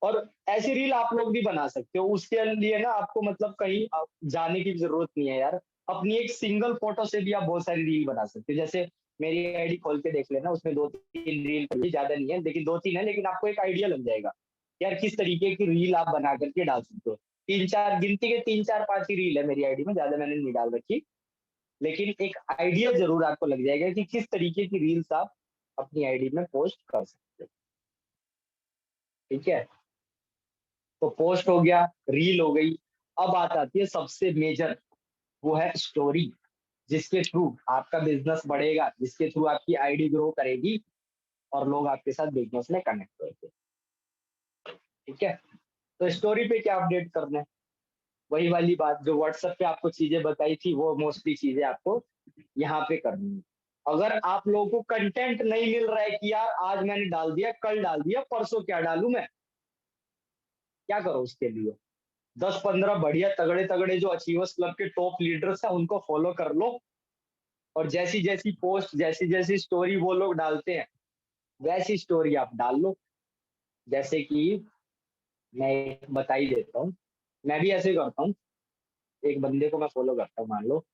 और ऐसी रील आप लोग भी बना सकते हो। उसके लिए ना आपको मतलब कहीं जाने की जरूरत नहीं है यार। अपनी एक सिंगल फोटो से भी आप बहुत सारी रील बना सकते हो। जैसे मेरी आईडी खोल के देख लेना, उसमें 2-3 रील पड़ी है, ज्यादा नहीं है, लेकिन 2-3 है, लेकिन आपको एक आइडिया लग जाएगा यार किस तरीके की रील आप बना करके डाल सकते हो। 3-4 गिनती के 3-4-5 ही रील है मेरी आईडी में, ज्यादा मैंने नहीं डाल रखी, लेकिन एक आइडिया जरूर आपको लग जाएगा कि किस तरीके की रील्स आप अपनी आईडी में पोस्ट कर सकते हो, ठीक है। तो पोस्ट हो गया, रील हो गई। अब बात आती है सबसे मेजर, वो है स्टोरी, जिसके थ्रू आपका बिजनेस बढ़ेगा, जिसके थ्रू आपकी आईडी ग्रो करेगी और लोग आपके साथ बिजनेस में कनेक्ट होंगे, ठीक है। तो स्टोरी पे क्या अपडेट करना है, वही वाली बात जो व्हाट्सएप पे आपको चीजें बताई थी, वो मोस्टली चीजें आपको यहाँ पे करनी है। अगर आप लोगों को कंटेंट नहीं मिल रहा है कि यार आज मैंने डाल दिया, कल डाल दिया, परसों क्या डालूं मैं, क्या करो उसके लिए, 10-15 बढ़िया तगड़े तगड़े जो अचीवर्स क्लब के टॉप लीडर्स हैं उनको फॉलो कर लो, और जैसी जैसी पोस्ट, जैसी जैसी स्टोरी वो लोग डालते हैं, वैसी स्टोरी आप डाल लो। जैसे कि मैं एक बता ही देता हूँ, मैं भी ऐसे करता हूँ। एक बंदे को मैं फॉलो करता हूँ, मान लो,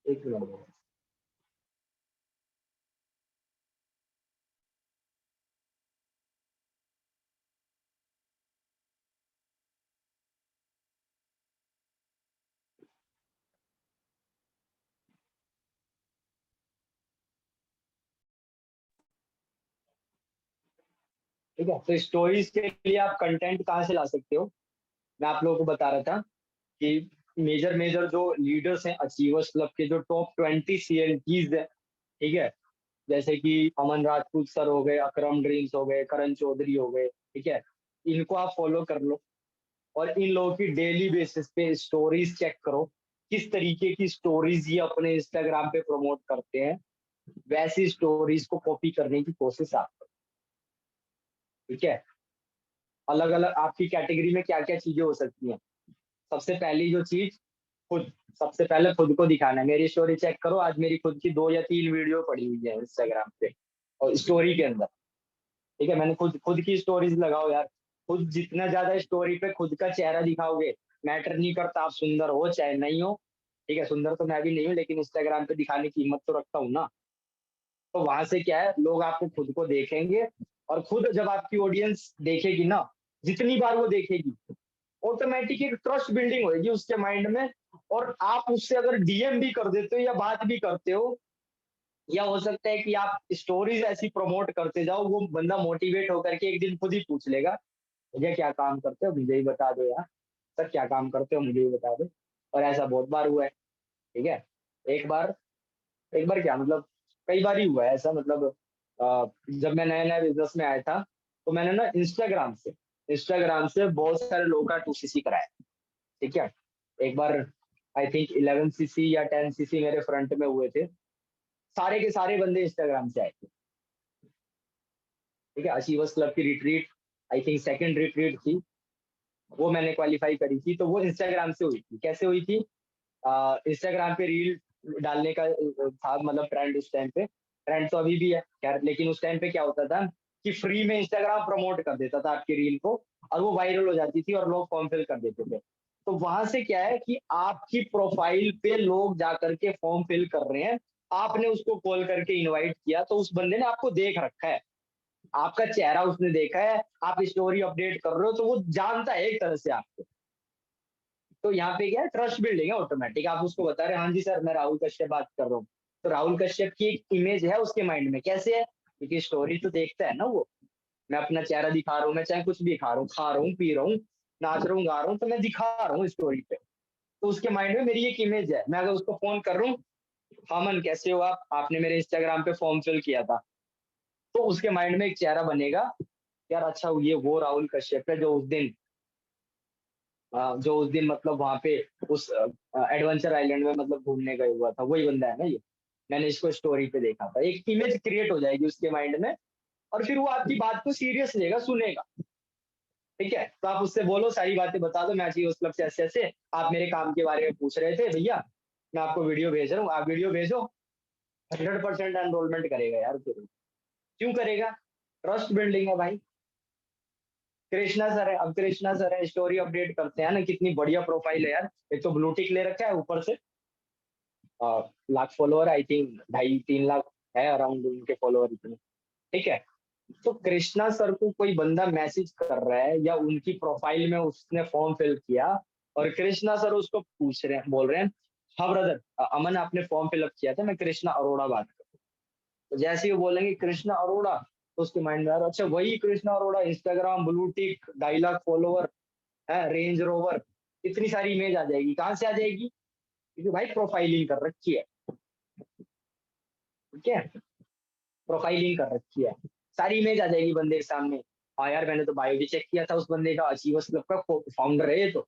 एक मिनट, ठीक है। तो स्टोरीज के लिए आप कंटेंट कहाँ से ला सकते हो, मैं आप लोगों को बता रहा था कि मेजर मेजर जो लीडर्स हैं अचीवर्स क्लब के, जो टॉप 20 CLTs है, ठीक है, जैसे कि अमन राजपूत सर हो गए, अकरम ड्रीम्स हो गए, करण चौधरी हो गए, ठीक है, इनको आप फॉलो कर लो और इन लोगों की डेली बेसिस पे स्टोरीज चेक करो, किस तरीके की स्टोरीज ये अपने इंस्टाग्राम पे प्रमोट करते हैं, वैसी स्टोरीज को कॉपी करने की कोशिश आप करो, ठीक है। अलग अलग आपकी कैटेगरी में क्या क्या चीजें हो सकती हैं। सबसे पहली जो चीज, खुद, सबसे पहले खुद को दिखाना है। मेरी स्टोरी चेक करो, आज मेरी खुद की 2 या 3 वीडियो पड़ी हुई है इंस्टाग्राम पे और स्टोरी के अंदर, ठीक है। मैंने खुद खुद की स्टोरीज लगाओ यार। खुद जितना ज्यादा स्टोरी पे खुद का चेहरा दिखाओगे, मैटर नहीं करता आप सुंदर हो चाहे नहीं हो, ठीक है, सुंदर तो मैं भी नहीं हूँ, लेकिन इंस्टाग्राम पे दिखाने की हिम्मत तो रखता हूँ ना। तो वहां से क्या है, लोग आपको खुद को देखेंगे, और खुद जब आपकी ऑडियंस देखेगी ना, जितनी बार वो देखेगी, ऑटोमेटिक एक ट्रस्ट बिल्डिंग होगी उसके माइंड में। और आप उससे अगर डीएम भी कर देते हो या बात भी करते हो, या हो सकता है कि आप स्टोरीज ऐसी प्रमोट करते जाओ, वो बंदा मोटिवेट होकर के एक दिन खुद ही पूछ लेगा, भैया क्या काम करते हो, मुझे ही बता दो यार, सर क्या काम करते हो, मुझे ही बता दो। और ऐसा बहुत बार हुआ है। ठीक है, एक बार, एक बार क्या मतलब, कई बार ही हुआ है ऐसा। मतलब जब मैं नया नया बिजनेस में आया था, तो मैंने ना इंस्टाग्राम से बहुत सारे लोगों का 2cc कराया। ठीक है, एक बार आई थिंक 11cc या 10cc मेरे फ्रंट में हुए थे। सारे के सारे बंदे इंस्टाग्राम से आए थे। ठीक है, अचीवर्स क्लब की retreat, I think second retreat थी, वो मैंने क्वालिफाई करी थी। तो वो इंस्टाग्राम से हुई थी। कैसे हुई थी? इंस्टाग्राम पे रील डालने का था, मतलब ट्रेंड उस टाइम पे। ट्रेंड तो अभी भी है खैर, लेकिन उस टाइम पे क्या होता था कि फ्री में इंस्टाग्राम प्रमोट कर देता था आपकी रील को, और वो वायरल हो जाती थी और लोग फॉर्म फिल कर देते थे। तो वहां से क्या है कि आपकी प्रोफाइल पे लोग जा करके फॉर्म फिल कर रहे हैं, आपने उसको कॉल करके इनवाइट किया, तो उस बंदे ने आपको देख रखा है, आपका चेहरा उसने देखा है, आप स्टोरी अपडेट कर रहे हो, तो वो जानता है एक तरह से आपको। तो यहाँ पे क्या है, ट्रस्ट बिल्डिंग है ऑटोमेटिक। आप उसको बता रहे हैं, हाँ जी सर मैं राहुल कश्यप बात कर रहा हूँ, तो राहुल कश्यप की एक इमेज है उसके माइंड में। कैसे है? क्योंकि स्टोरी तो देखता है ना वो। मैं अपना चेहरा दिखा रहा हूँ, मैं चाहे कुछ भी खा रहा हूँ, पी रहा हूँ, नाच रहा हूँ, गा रहा हूँ, तो मैं दिखा रहा हूँ स्टोरी पे। तो उसके माइंड में मेरी एक इमेज है। मैं अगर उसको फोन कर रहा हूँ, हाँ मन कैसे हो आप, आपने मेरे इंस्टाग्राम पे फॉर्म फिल किया था, तो उसके माइंड में एक चेहरा बनेगा, यार अच्छा ये वो राहुल कश्यप है जो उस दिन मतलब वहां पे उस एडवेंचर आइलैंड में मतलब घूमने गए हुआ था, वही बंदा है ना ये, मैंने इसको स्टोरी पे देखा था। एक इमेज क्रिएट हो जाएगी उसके माइंड में, और फिर वो आपकी बात को सीरियस लेगा, सुनेगा। ठीक है, तो आप उससे बोलो, सारी बातें बता दो, मैं चाहिए उस क्लब से ऐसे ऐसे, आप मेरे काम के बारे में पूछ रहे थे भैया, मैं आपको वीडियो भेज रहा हूँ, आप वीडियो भेजो। 100% एनरोलमेंट करेगा यार फिर। क्यों करेगा? ट्रस्ट बिल्डिंग है भाई। कृष्णा सर है, अब कृष्णा सर है, स्टोरी अपडेट करते हैं ना, कितनी बढ़िया प्रोफाइल है यार। एक तो ब्लू टिक ले रखा है, ऊपर से lakh follower, I think 2.5-3 lakh है अराउंड उनके फॉलोअर इतने। ठीक है, तो कृष्णा सर को कोई बंदा मैसेज कर रहा है, या उनकी प्रोफाइल में उसने फॉर्म फिल किया, और कृष्णा सर उसको पूछ रहे हैं, बोल रहे हैं, हाँ ब्रदर अमन आपने फॉर्म फिलअप किया था, मैं कृष्णा अरोड़ा बात कर रहा हूँ। तो जैसे ही वो बोलेंगे कृष्णा अरोड़ा, तो उसके माइंड में आ रहा, अच्छा वही Krishna Arora, Instagram blue tick, 2.5 lakh follower है, रेंज रोवर, इतनी सारी इमेज आ जाएगी। कहाँ से आ जाएगी? क्योंकि भाई प्रोफाइलिंग कर रखी है। ठीक है, प्रोफाइलिंग कर रखी है, सारी इमेज आ जाएगी बंदे के सामने। हाँ यार मैंने तो बायो भी चेक किया था उस बंदे का, अचीवर्स क्लब का फाउंडर है ये तो,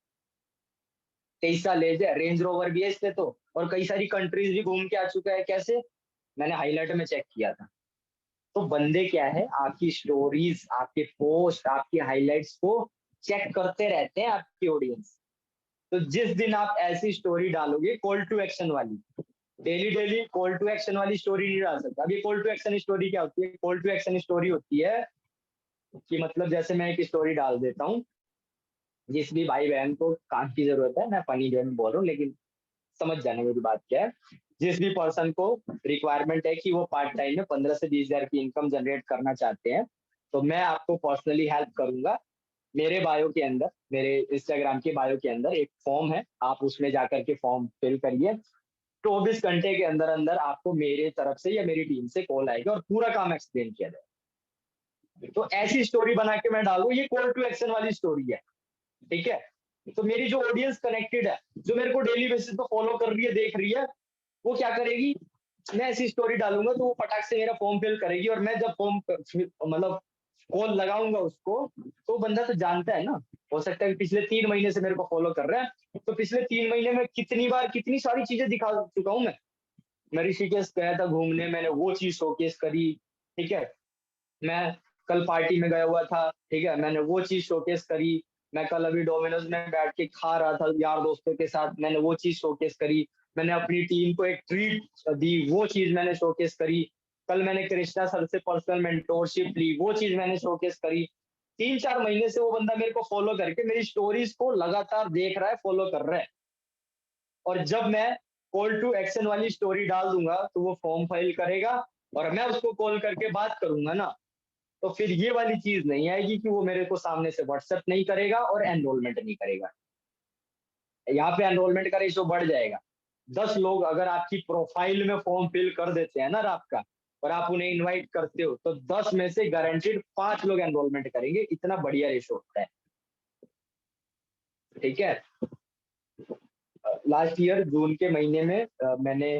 23 साल एज है, रेंज रोवर भी है इससे तो, और कई सारी कंट्रीज भी घूम के आ चुका है। कैसे? मैंने हाईलाइट में चेक किया था। तो बंदे क्या है, आपकी स्टोरीज, आपके पोस्ट, आपकी हाईलाइट्स को चेक करते रहते हैं आपकी ऑडियंस। तो जिस दिन आप ऐसी स्टोरी डालोगे कॉल टू एक्शन वाली, daily daily call to action वाली स्टोरी नहीं डाल सकता। अभी कॉल टू एक्शन स्टोरी क्या होती है? कॉल टू एक्शन स्टोरी होती है कि मतलब जैसे मैं एक स्टोरी डाल देता हूँ, जिस भी भाई बहन को काम की जरूरत है, मैं फनी जो बोल रहा हूँ, लेकिन समझ जाने मेरी बात क्या है। जिस भी पर्सन को रिक्वायरमेंट है कि वो पार्ट टाइम में 15 से 20 हजार की इनकम जनरेट करना चाहते हैं, तो मैं आपको पर्सनली हेल्प करूंगा। मेरे बायो के अंदर, मेरे इंस्टाग्राम के बायो के अंदर एक फॉर्म है, आप उसमें जाकर के फॉर्म फिल करिए। 24 घंटे के अंदर अंदर आपको मेरे तरफ से या मेरी टीम से कॉल आएगी और पूरा काम एक्सप्लेन किया जाएगा। तो ऐसी स्टोरी बना के मैं डालू, ये कॉल टू एक्शन वाली स्टोरी है। ठीक है, तो मेरी जो ऑडियंस कनेक्टेड है, जो मेरे को डेली बेसिस पे फॉलो कर रही है, देख रही है, वो क्या करेगी, मैं ऐसी स्टोरी डालूंगा तो वो फटाक से मेरा फॉर्म फिल करेगी। और मैं जब फॉर्म मतलब कॉल लगाऊंगा उसको, तो बंदा तो जानता है ना, हो सकता है कि पिछले 3 महीने से मेरे को फॉलो कर रहा है, तो पिछले 3 महीने में कितनी बार कितनी सारी चीजें दिखा चुका हूँ मैं ऋषिकेश गया था घूमने, मैंने वो चीज शोकेस करी। ठीक है, मैं कल पार्टी में गया हुआ था, ठीक है, मैंने वो चीज शोकेस करी। मैं कल अभी डोमिनोज में बैठ के खा रहा था यार दोस्तों के साथ, मैंने वो चीज शोकेस करी। मैंने अपनी टीम को एक ट्रीट दी, वो चीज मैंने शोकेस करी। कल मैंने कृष्णा सर से पर्सनल मेंटोरशिप ली, वो चीज मैंने शोकेस करी। 3-4 महीने से वो बंदा मेरे को फॉलो करके मेरी स्टोरीज को लगातार देख रहा है, फॉलो कर रहा है। और जब मैं कॉल टू एक्शन वाली स्टोरी डाल दूंगा तो वो फॉर्म फिल करेगा और मैं उसको कॉल करके बात करूंगा ना, तो फिर ये वाली चीज नहीं आएगी कि वो मेरे को सामने से व्हाट्सएप नहीं करेगा और एनरोलमेंट नहीं करेगा। यहाँ पे एनरोलमेंट का रेशो बढ़ जाएगा। 10 लोग अगर आपकी प्रोफाइल में फॉर्म फिल कर देते हैं ना आपका, और आप उन्हें इनवाइट करते हो, तो 10 में से गारंटेड 5 लोग एनरोलमेंट करेंगे। इतना बढ़िया रेशो होता है। ठीक है। लास्ट ईयर जून के महीने में मैंने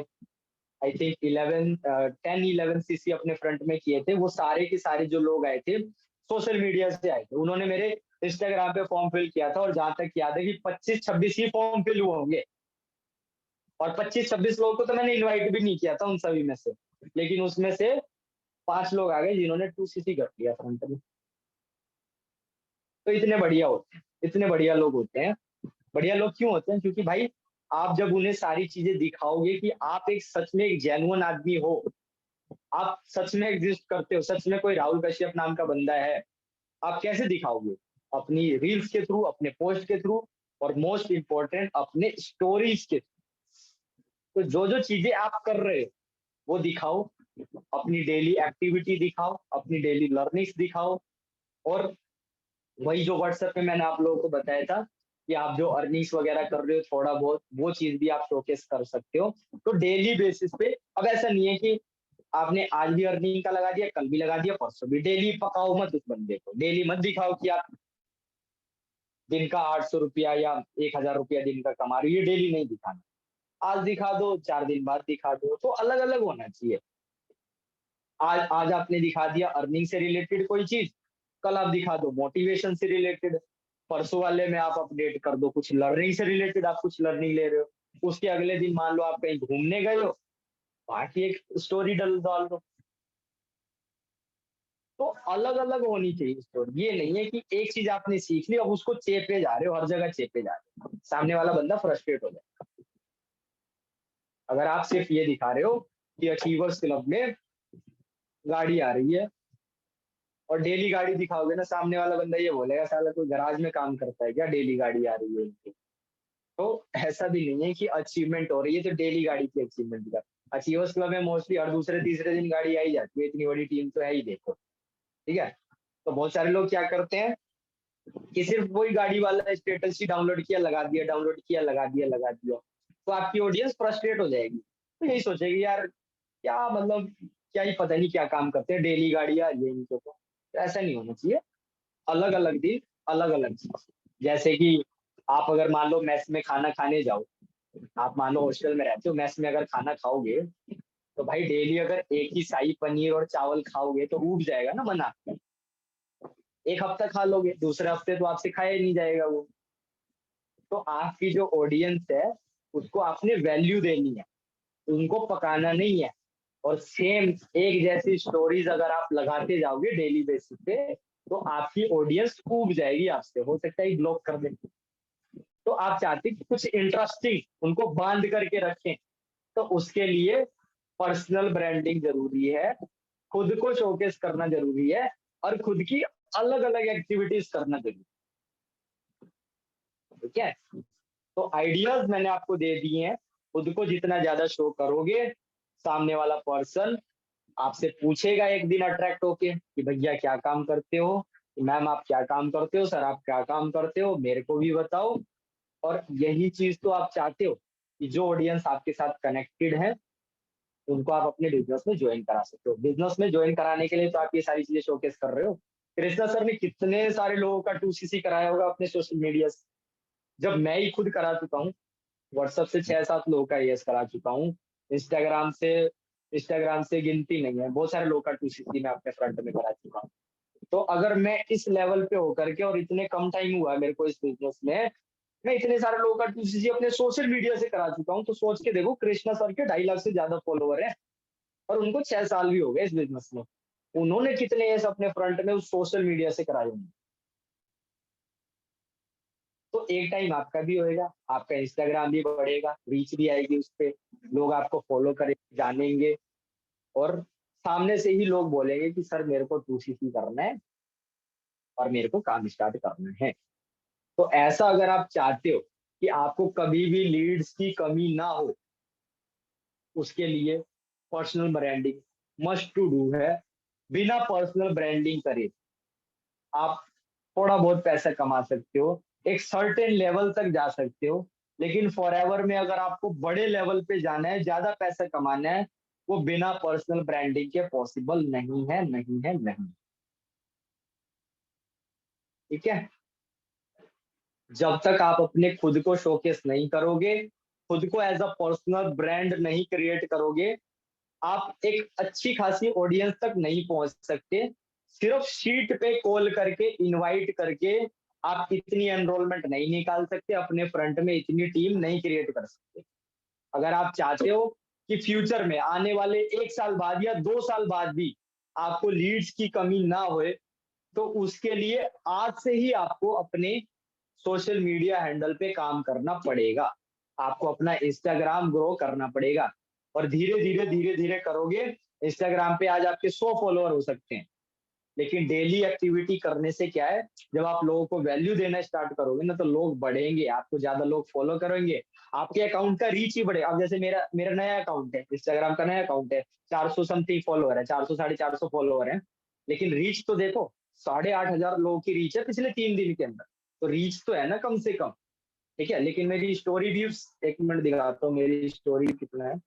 आई थिंक 10-11 सीसी अपने फ्रंट में किए थे। वो सारे के सारे जो लोग आए थे सोशल मीडिया से आए थे। उन्होंने मेरे इंस्टाग्राम पे फॉर्म फिल किया था, और जहां तक याद है कि 25-26 ही फॉर्म फिल हुए होंगे, और 25-26 लोगों को तो मैंने इनवाइट भी नहीं किया था उन सभी में से। लेकिन उसमें से 5 लोग आ गए जिन्होंने 2cc कर दिया फ्रंट में। तो इतने बढ़िया होते हैं, इतने बढ़िया लोग होते हैं। बढ़िया लोग क्यों होते हैं? क्योंकि भाई आप जब उन्हें सारी चीजें दिखाओगे कि आप एक सच में एक जेन्युइन आदमी हो, आप सच में एग्जिस्ट करते हो, सच में कोई राहुल कश्यप नाम का बंदा है, आप कैसे दिखाओगे? अपनी रील्स के थ्रू, अपने पोस्ट के थ्रू, और मोस्ट इंपॉर्टेंट अपने स्टोरीज के थ्रू। तो जो जो चीजें आप कर रहे हो वो दिखाओ, अपनी डेली एक्टिविटी दिखाओ, अपनी डेली लर्निंग्स दिखाओ। और वही जो व्हाट्सएप पे मैंने आप लोगों को बताया था कि आप जो अर्निंग्स वगैरह कर रहे हो थोड़ा बहुत, वो चीज भी आप शोकेस कर सकते हो। तो डेली बेसिस पे, अब ऐसा नहीं है कि आपने आज भी अर्निंग का लगा दिया, कल भी लगा दिया, परसों भी। डेली पकाओ मत उस बंदे को, डेली मत दिखाओ कि आप दिन का 800 रुपया या 1000 रुपया दिन का कमा रहे हो। ये डेली नहीं दिखाना। आज दिखा दो, 4 दिन बाद दिखा दो, तो अलग अलग होना चाहिए। आज आज आपने दिखा दिया अर्निंग से रिलेटेड कोई चीज, कल आप दिखा दो मोटिवेशन से रिलेटेड, परसों वाले में आप अपडेट कर दो कुछ लर्निंग से रिलेटेड, आप कुछ लर्निंग ले रहे हो। उसके अगले दिन मान लो आप कहीं घूमने गए हो, बाकी एक स्टोरी डाल दो। तो अलग अलग होनी चाहिए स्टोरी। ये नहीं है कि एक चीज आपने सीख ली अब उसको चेपे जा रहे हो, हर जगह चेपे जा रहे हो, सामने वाला बंदा फ्रस्ट्रेट हो जाए। अगर आप सिर्फ ये दिखा रहे हो कि अचीवर्स क्लब में गाड़ी आ रही है, और डेली गाड़ी दिखाओगे ना, सामने वाला बंदा ये बोलेगा साला कोई गराज में काम करता है क्या, डेली गाड़ी आ रही है इनकी। तो ऐसा भी नहीं है कि अचीवमेंट हो रही है तो डेली गाड़ी की अचीवमेंट का। अचीवर्स क्लब में मोस्टली हर दूसरे तीसरे दिन गाड़ी आई जाती है, इतनी बड़ी टीम तो है ही, देखो। ठीक है। तो बहुत सारे लोग क्या करते हैं कि सिर्फ वही गाड़ी वाला स्टेटस ही डाउनलोड किया लगा दिया, डाउनलोड किया लगा दिया, लगा दिया। तो आपकी ऑडियंस फ्रस्ट्रेट हो जाएगी, तो यही सोचेगी यार क्या मतलब, क्या ही पता नहीं क्या काम करते हैं, डेली गाड़ी आ रही है इनको। तो ऐसा नहीं होना चाहिए। अलग अलग दिन, अलग अलग चीज। जैसे कि आप अगर मान लो मेस में खाना खाने जाओ, आप मान लो हॉस्टल में रहते हो, मेस में अगर खाना खाओगे, तो भाई डेली अगर एक ही शाही पनीर और चावल खाओगे तो उब जाएगा ना मन आपका। एक हफ्ता खा लोगे, दूसरे हफ्ते तो आपसे खाया ही नहीं जाएगा वो। तो आपकी जो ऑडियंस है उसको आपने वैल्यू देनी है, उनको पकाना नहीं है। और सेम एक जैसी स्टोरीज अगर आप लगाते जाओगे डेली बेसिस पे, तो आपकी ऑडियंस ऊब जाएगी आपसे, हो सकता है ब्लॉक कर दे। तो आप चाहते कि कुछ इंटरेस्टिंग उनको बांध करके रखें, तो उसके लिए पर्सनल ब्रांडिंग जरूरी है, खुद को शोकेस करना जरूरी है, और खुद की अलग अलग एक्टिविटीज करना जरूरी है। ठीक है। तो आइडियाज मैंने आपको दे दिए हैं। खुद को जितना ज्यादा शो करोगे, सामने वाला पर्सन आपसे पूछेगा एक दिन अट्रैक्ट होके कि भैया क्या काम करते हो, मैम आप क्या काम करते हो, सर आप क्या काम करते हो, मेरे को भी बताओ। और यही चीज तो आप चाहते हो कि जो ऑडियंस आपके साथ कनेक्टेड है उनको आप अपने बिजनेस में ज्वाइन करा सकते हो। बिजनेस में ज्वाइन कराने के लिए तो आप ये सारी चीजें शोकेस कर रहे हो। कृष्णा सर ने कितने सारे लोगों का 2cc कराया होगा अपने सोशल मीडिया से, जब मैं ही खुद करा चुका हूँ। व्हाट्सएप से 6-7 लोगों का येस करा चुका हूँ। इंस्टाग्राम से गिनती नहीं है, बहुत सारे लोगों का 2cc मैं अपने फ्रंट में करा चुका हूँ। तो अगर मैं इस लेवल पे होकर के, और इतने कम टाइम हुआ है मेरे को इस बिजनेस में, मैं इतने सारे लोगों का 2cc अपने सोशल मीडिया से करा चुका हूँ, तो सोच के देखो कृष्णा सर के 2.5 लाख से ज्यादा फॉलोवर है, और उनको 6 साल भी हो गए इस बिजनेस में। उन्होंने कितने येस अपने फ्रंट में उस सोशल मीडिया से कराए होंगे। तो एक टाइम आपका भी होएगा, आपका इंस्टाग्राम भी बढ़ेगा, रीच भी आएगी उस पे, लोग आपको फॉलो करेंगे, जानेंगे, और सामने से ही लोग बोलेंगे कि सर मेरे को 2cc करना है और मेरे को काम स्टार्ट करना है। तो ऐसा अगर आप चाहते हो कि आपको कभी भी लीड्स की कमी ना हो, उसके लिए personal branding must to do है। बिना पर्सनल ब्रांडिंग करे आप थोड़ा बहुत पैसा कमा सकते हो, एक सर्टेन लेवल तक जा सकते हो, लेकिन फॉरएवर में अगर आपको बड़े लेवल पे जाना है, ज्यादा पैसा कमाना है, वो बिना पर्सनल ब्रांडिंग के पॉसिबल नहीं है, नहीं है, नहीं। ठीक है, जब तक आप अपने खुद को शोकेस नहीं करोगे, खुद को एज अ पर्सनल ब्रांड नहीं क्रिएट करोगे, आप एक अच्छी खासी ऑडियंस तक नहीं पहुंच सकते। सिर्फ शीट पे कॉल करके इनवाइट करके आप इतनी एनरोलमेंट नहीं निकाल सकते, अपने फ्रंट में इतनी टीम नहीं क्रिएट कर सकते। अगर आप चाहते हो कि फ्यूचर में आने वाले 1 साल बाद या 2 साल बाद भी आपको लीड्स की कमी ना होए, तो उसके लिए आज से ही आपको अपने सोशल मीडिया हैंडल पे काम करना पड़ेगा। आपको अपना इंस्टाग्राम ग्रो करना पड़ेगा, और धीरे धीरे धीरे धीरे करोगे। इंस्टाग्राम पे आज आपके 100 फॉलोअर हो सकते हैं, लेकिन डेली एक्टिविटी करने से क्या है, जब आप लोगों को वैल्यू देना स्टार्ट करोगे ना, तो लोग बढ़ेंगे, आपको ज्यादा लोग फॉलो करेंगे, आपके अकाउंट का रीच ही बढ़ेगा। अब जैसे मेरा मेरा नया अकाउंट है, इंस्टाग्राम का नया अकाउंट है, 400 समथिंग फॉलोअर है, 400 450 फॉलोअर है, लेकिन रीच तो देखो 8,500 लोगों की रीच है पिछले 3 दिन के अंदर। तो रीच तो है ना कम से कम। ठीक है, लेकिन मेरी स्टोरी व्यूज, 1 मिनट दिखाता हूँ मेरी स्टोरी कितना है।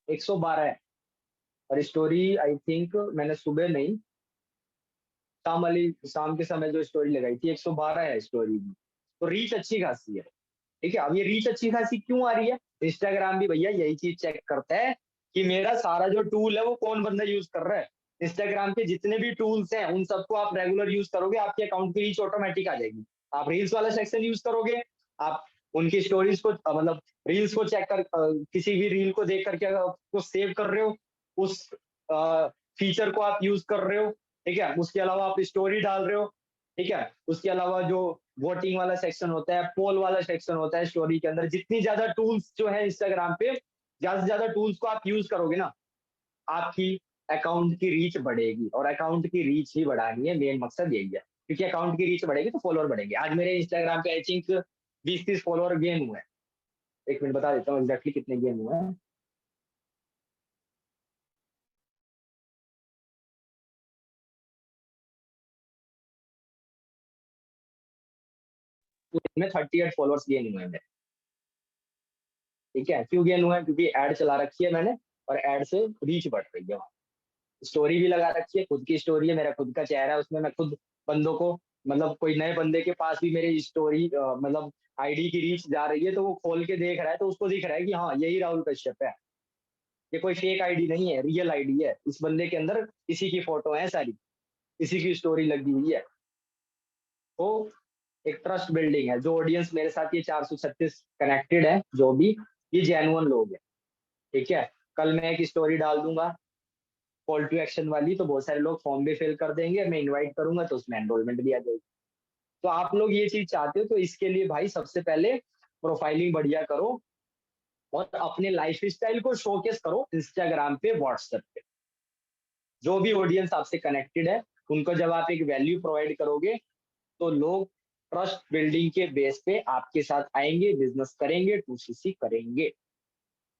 एक 112 है, और स्टोरी आई थिंक मैंने सुबह नहीं, शाम के समय जो स्टोरी लगाई थी, 112 है स्टोरी में। तो रीच अच्छी खासी है। ठीक है, अब ये रीच अच्छी खासी क्यों आ रही है? इंस्टाग्राम भी भैया यही चीज चेक करता है कि मेरा सारा जो टूल है वो कौन बंदा यूज कर रहा है। इंस्टाग्राम के जितने भी टूल्स हैं उन सबको आप रेगुलर यूज करोगे, आपके अकाउंट की रीच ऑटोमेटिक आ जाएगी। आप रील्स वाला सेक्शन यूज करोगे, आप उनकी स्टोरीज को मतलब रील्स को चेक कर किसी भी रील को देख करके अगर उसको सेव कर रहे हो, उस फीचर को आप यूज कर रहे हो। ठीक है, उसके अलावा आप स्टोरी डाल रहे हो। ठीक है, उसके अलावा जो वोटिंग वाला सेक्शन होता है, पोल वाला सेक्शन होता है स्टोरी के अंदर, जितनी ज्यादा टूल्स जो है इंस्टाग्राम पे, ज्यादा से ज्यादा टूल्स को आप यूज करोगे ना, आपकी अकाउंट की रीच बढ़ेगी, और अकाउंट की रीच ही बढ़ानी है, मेन मकसद यही है। क्योंकि अकाउंट की रीच बढ़ेगी तो फॉलोअर बढ़ेंगे। आज मेरे इंस्टाग्राम पे आई थिंक 20-30 फॉलोअर गेन हुए हैं। 1 मिनट बता देता हूँ एग्जैक्टली कितने गेन हुए हैं। तो इसमें 38 फॉलोअर्स गेन हुए हैं मेरे। ठीक है, क्यों गेन हुआ है? क्योंकि ऐड चला रखी है मैंने, और ऐड से रीच बढ़ रही है। स्टोरी भी लगा रखी है, खुद की स्टोरी है, मेरा खुद का चेहरा है उसमें, मैं खुद बंदों को मतलब कोई नए बंदे के पास भी मेरी स्टोरी मतलब आईडी की रीच जा रही है, तो वो खोल के देख रहा है, तो उसको दिख रहा है कि हाँ यही राहुल कश्यप है। ये कोई फेक आईडी नहीं है, रियल आईडी है। इस बंदे के अंदर इसी की फोटो है सारी, इसी की स्टोरी लगी हुई है। तो एक ट्रस्ट बिल्डिंग है। जो ऑडियंस मेरे साथ ये 436 कनेक्टेड है, जो भी, ये जेन्युइन लोग हैं। ठीक है, कल मैं एक स्टोरी डाल दूंगा कॉल टू एक्शन वाली, तो बहुत सारे लोग फॉर्म भी फिल कर देंगे, मैं इनवाइट करूंगा तो उसमें एनरोलमेंट भी आ जाएगी। तो आप लोग ये चीज चाहते हो, तो इसके लिए भाई सबसे पहले प्रोफाइलिंग बढ़िया करो, और अपने लाइफ स्टाइल को शोकेस करो इंस्टाग्राम पे, व्हाट्सएप पे। जो भी ऑडियंस आपसे कनेक्टेड है, उनको जब आप एक वैल्यू प्रोवाइड करोगे, तो लोग ट्रस्ट बिल्डिंग के बेस पे आपके साथ आएंगे, बिजनेस करेंगे, टू करेंगे।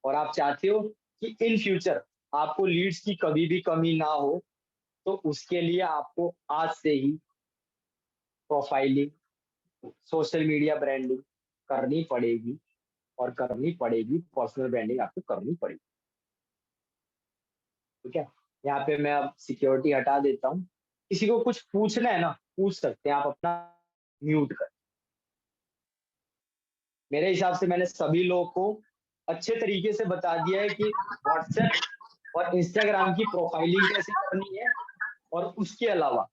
और आप चाहते हो कि इन फ्यूचर आपको लीड्स की कभी भी कमी ना हो, तो उसके लिए आपको आज से ही प्रोफाइलिंग, सोशल मीडिया ब्रांडिंग करनी पड़ेगी, और करनी पड़ेगी, पर्सनल ब्रांडिंग आपको करनी पड़ेगी। ठीक है, यहाँ पे मैं अब सिक्योरिटी हटा देता हूँ। किसी को कुछ पूछना है ना, पूछ सकते हैं आप अपना म्यूट कर। मेरे हिसाब से मैंने सभी लोगों को अच्छे तरीके से बता दिया है कि व्हाट्सएप और इंस्टाग्राम की प्रोफाइलिंग कैसे करनी है, और उसके अलावा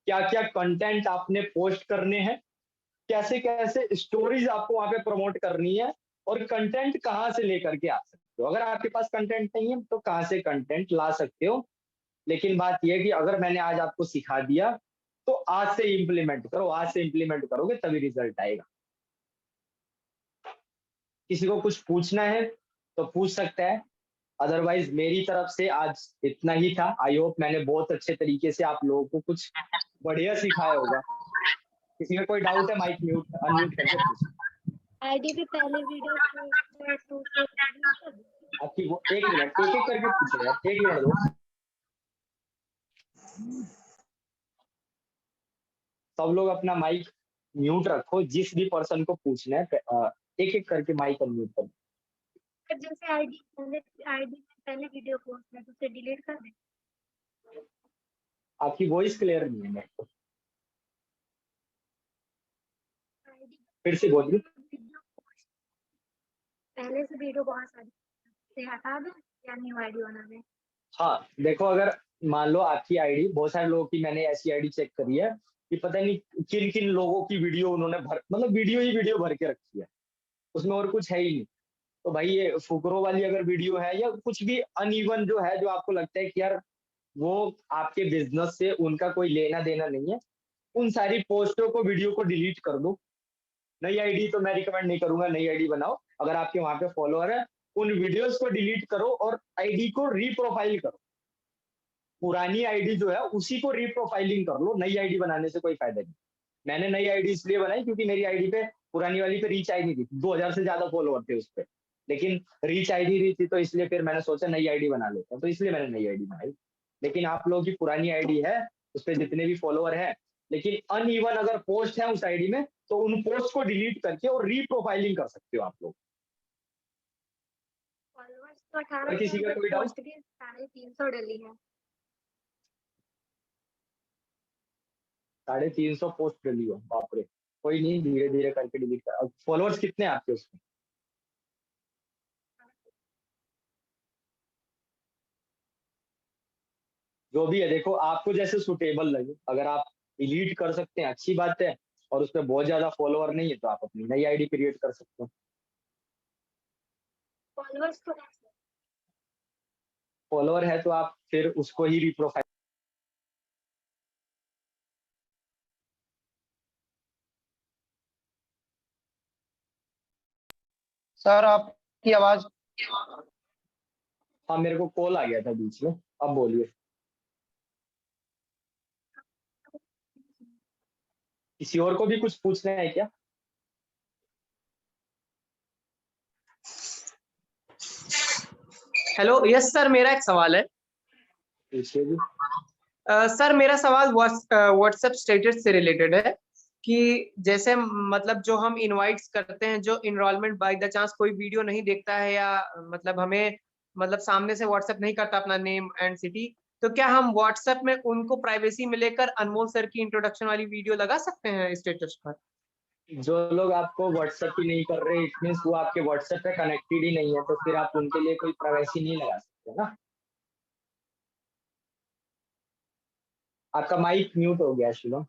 क्या क्या कंटेंट आपने पोस्ट करने हैं, कैसे कैसे स्टोरीज आपको वहां पे प्रमोट करनी है, और कंटेंट कहाँ से लेकर के आ सकते हो। अगर आपके पास कंटेंट नहीं है तो कहाँ से कंटेंट ला सकते हो। लेकिन बात यह है कि अगर मैंने आज आपको सिखा दिया, तो आज से इम्प्लीमेंट करो, आज से इम्प्लीमेंट करोगे तभी रिजल्ट आएगा। किसी को कुछ पूछना है तो पूछ सकता है। अदरवाइज मेरी तरफ से आज इतना ही था। आई होप मैंने बहुत अच्छे तरीके से आप लोगों को कुछ बढ़िया सिखाया होगा। किसी में कोई डाउट है माइक म्यूट अनम्यूट करके पूछ। आईडी पे पहले वीडियो आपकी वो एक मिनट एक एक करके पूछो यार, एक मिनट दो। सब लोग अपना माइक म्यूट रखो, जिस भी पर्सन को पूछना है एक एक करके माइक अनम्यूट करो। जैसे आईडी पहले वीडियो पोस्ट है तो उसे डिलीट कर दे। आपकी वॉइस क्लियर नहीं है मेरे को, फिर से बोलिए। पहले से वीडियो बहुत सारी से हटा दे या न्यू आईडी बना दे। हाँ देखो, अगर मान लो आपकी आईडी, बहुत सारे लोगों की मैंने ऐसी आईडी चेक करी है कि पता नहीं किन किन लोगों की वीडियो उन्होंने मतलब वीडियो ही वीडियो भर के रखी है, उसमें और कुछ है ही नहीं। तो भाई ये फुकरों वाली अगर वीडियो है या कुछ भी अनइवन जो है, जो आपको लगता है कि यार वो आपके बिजनेस से उनका कोई लेना देना नहीं है, उन सारी पोस्टों को वीडियो को डिलीट कर दो। नई आईडी तो मैं रिकमेंड नहीं करूंगा, नई आईडी बनाओ। अगर आपके वहां पे फॉलोअर है, उन वीडियोस को डिलीट करो और आईडी को रीप्रोफाइल करो। पुरानी आईडी जो है उसी को रीप्रोफाइलिंग कर लो, नई आईडी बनाने से कोई फायदा नहीं। मैंने नई आईडी इसलिए बनाई क्योंकि मेरी आईडी पे पुरानी वाली पे रीच आई नहीं थी, 2000 से ज्यादा फॉलोअर थे उस पर, लेकिन रीच आई नहीं रही थी, तो इसलिए फिर मैंने सोचा नई आईडी बना लेता हूँ, तो इसलिए मैंने नई आईडी बनाई। लेकिन आप लोगों की पुरानी आईडी है, उस पर जितने भी फॉलोअर है, लेकिन अनइवन अगर पोस्ट है उस आईडी में, तो उन पोस्ट को डिलीट करके और रीप्रोफाइलिंग कर सकते हो आप लोग। फॉलोअर्स तो 18 और किसी का कोई डाउट? पोस्ट की 350 डली है। 350 पोस्ट डली हो, बाप रे। कोई नहीं, धीरे धीरे करके डिलीट कर। फॉलोअर्स कितने हैं आपके उसमें? जो भी है, देखो आपको जैसे सुटेबल लगे, अगर आप डिलीट कर सकते हैं अच्छी बात है, और उसमें बहुत ज्यादा फॉलोअर नहीं है तो आप अपनी नई आईडी क्रिएट कर सकते हो। फॉलोअर्स तो फॉलोअर है तो आप फिर उसको ही रिप्रोफाइल। सर आपकी आवाज। हाँ मेरे को कॉल आ गया था बीच में, अब बोलिए। किसी और को भी कुछ पूछना है क्या? हेलो, यस सर, मेरा एक सवाल है। पूछिए भी। सर मेरा सवाल व्हाट्सएप स्टेटस से रिलेटेड है कि जैसे मतलब जो हम इनवाइट्स करते हैं, जो इनरोलमेंट बाय द चांस कोई वीडियो नहीं देखता है या मतलब हमें मतलब सामने से व्हाट्सएप नहीं करता अपना नेम एंड सिटी, तो क्या हम व्हाट्सएप में उनको प्राइवेसी में लेकर अनमोल सर की इंट्रोडक्शन वाली वीडियो लगा सकते हैं स्टेटस पर? जो लोग आपको व्हाट्सएप ही नहीं कर रहे, इट मींस वो आपके व्हाट्सएप पे कनेक्टेड ही नहीं है, तो फिर आप उनके लिए कोई प्राइवेसी नहीं लगा सकते ना। आपका माइक म्यूट हो गया शिवम।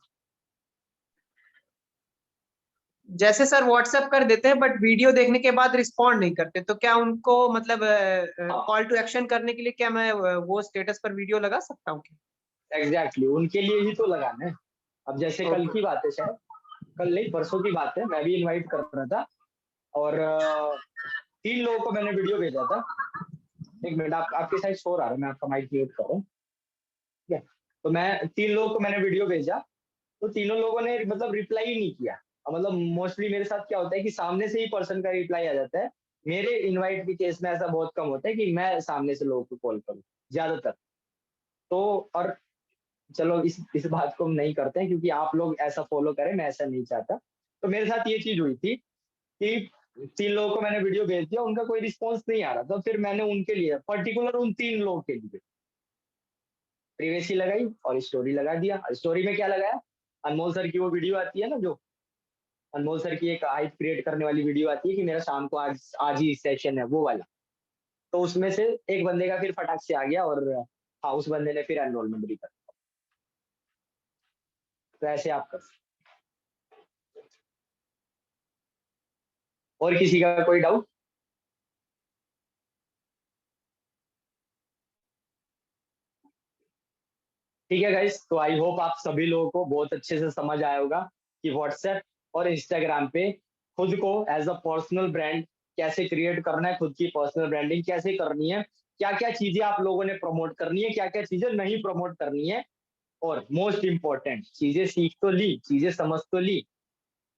जैसे सर व्हाट्सएप कर देते हैं बट वीडियो देखने के बाद रिस्पॉन्ड नहीं करते, तो क्या उनको मतलब कॉल टू एक्शन करने के लिए क्या मैं वो स्टेटस पर वीडियो लगा सकता हूँ क्या? एग्जैक्टली उनके लिए ही तो लगाना है। अब जैसे कल की बात है, शायद कल नहीं परसों की बात है, मैं भी इनवाइट कर रहा था और 3 लोगों को मैंने वीडियो भेजा था। एक मिनट, आपके साइड शोर आ रहा है, मैं आपका माइक म्यूट कर रहा हूँ, ठीक है। तो मैं 3 लोगों को मैंने वीडियो भेजा, तो तीनों लोगों ने मतलब रिप्लाई ही नहीं किया। मतलब मोस्टली मेरे साथ क्या होता है कि सामने से ही पर्सन का रिप्लाई आ जाता है। मेरे इनवाइट के केस में ऐसा बहुत कम होता है कि मैं सामने से लोगों को कॉल करूँ ज्यादातर। तो और चलो इस बात को हम नहीं करते हैं क्योंकि आप लोग ऐसा फॉलो करें, मैं ऐसा नहीं चाहता। तो मेरे साथ ये चीज हुई थी कि 3 लोगों को मैंने वीडियो भेज दिया, उनका कोई रिस्पॉन्स नहीं आ रहा, तो फिर मैंने उनके लिए पर्टिकुलर उन 3 लोगों के लिए प्रिवेसी लगाई और स्टोरी लगा दिया। स्टोरी में क्या लगाया, अनमोल सर की वो वीडियो आती है ना, जो अनमोल सर की एक हाइप क्रिएट करने वाली वीडियो आती है कि मेरा शाम को आज ही सेशन है, वो वाला। तो उसमें से एक बंदे का फिर फटाक से आ गया और हाँ उस बंदे ने फिर एनरोलमेंट भी कर दिया। तो ऐसे आप कर सकते। और किसी का कोई डाउट? ठीक है गाइस, तो आई होप आप सभी लोगों को बहुत अच्छे से समझ आया होगा कि व्हाट्सएप और इंस्टाग्राम पे खुद को एज अ पर्सनल ब्रांड कैसे क्रिएट करना है, खुद की पर्सनल ब्रांडिंग कैसे करनी है, क्या क्या चीजें आप लोगों ने प्रमोट करनी है, क्या क्या चीजें नहीं प्रमोट करनी है, और मोस्ट इंपॉर्टेंट चीजें सीख तो ली, चीजें समझ तो ली,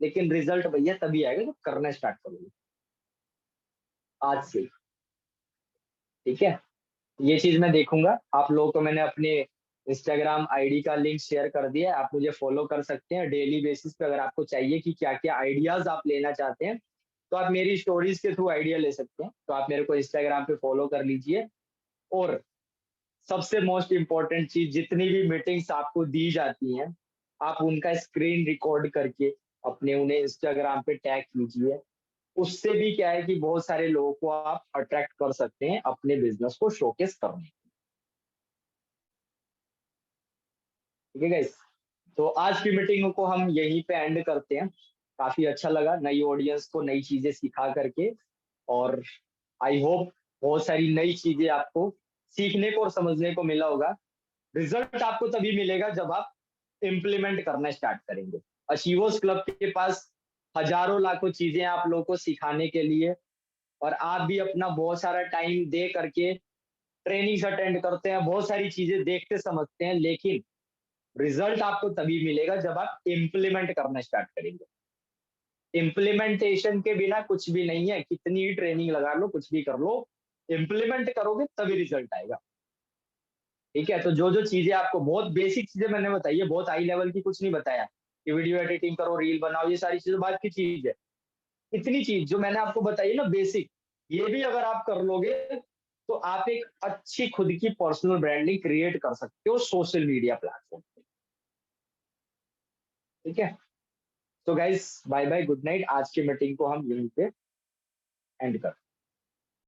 लेकिन रिजल्ट भैया तभी आएगा जब करना स्टार्ट करोगे आज से। ठीक है, ये चीज मैं देखूंगा। आप लोगों को मैंने अपने इंस्टाग्राम आईडी का लिंक शेयर कर दिया है, आप मुझे फॉलो कर सकते हैं डेली बेसिस पे। अगर आपको चाहिए कि क्या क्या आइडियाज आप लेना चाहते हैं तो आप मेरी स्टोरीज के थ्रू आइडिया ले सकते हैं, तो आप मेरे को इंस्टाग्राम पे फॉलो कर लीजिए। और सबसे मोस्ट इम्पोर्टेंट चीज, जितनी भी मीटिंग्स आपको दी जाती हैं आप उनका स्क्रीन रिकॉर्ड करके अपने उन्हें इंस्टाग्राम पे टैग कीजिए। उससे भी क्या है कि बहुत सारे लोगों को आप अट्रैक्ट कर सकते हैं अपने बिजनेस को शोकेस करने। ठीक है गाइस, तो आज की मीटिंग को हम यहीं पे एंड करते हैं। काफी अच्छा लगा नई ऑडियंस को नई चीजें सिखा करके, और आई होप बहुत सारी नई चीजें आपको सीखने को और समझने को मिला होगा। रिजल्ट आपको तभी मिलेगा जब आप इम्प्लीमेंट करना स्टार्ट करेंगे। अचीवर्स क्लब के पास हजारों लाखों चीजें हैं आप लोगों को सिखाने के लिए, और आप भी अपना बहुत सारा टाइम दे करके ट्रेनिंग्स अटेंड करते हैं, बहुत सारी चीजें देखते समझते हैं, लेकिन रिजल्ट आपको तभी मिलेगा जब आप इम्प्लीमेंट करना स्टार्ट करेंगे। इम्प्लीमेंटेशन के बिना कुछ भी नहीं है, कितनी ही ट्रेनिंग लगा लो, कुछ भी कर लो, इम्प्लीमेंट करोगे तभी रिजल्ट आएगा। ठीक है, तो जो जो चीजें आपको बहुत बेसिक चीजें मैंने बताई है, बहुत हाई लेवल की कुछ नहीं बताया कि वीडियो एडिटिंग करो, रील बनाओ, ये सारी चीजें बात की चीज है। इतनी चीज जो मैंने आपको बताई है ना बेसिक, ये भी अगर आप कर लोगे तो आप एक अच्छी खुद की पर्सनल ब्रांडिंग क्रिएट कर सकते हो सोशल मीडिया प्लेटफॉर्म पे। ठीक है, तो guys bye bye, good night. आज की मीटिंग को हम यहीं पे एंड करते हैं।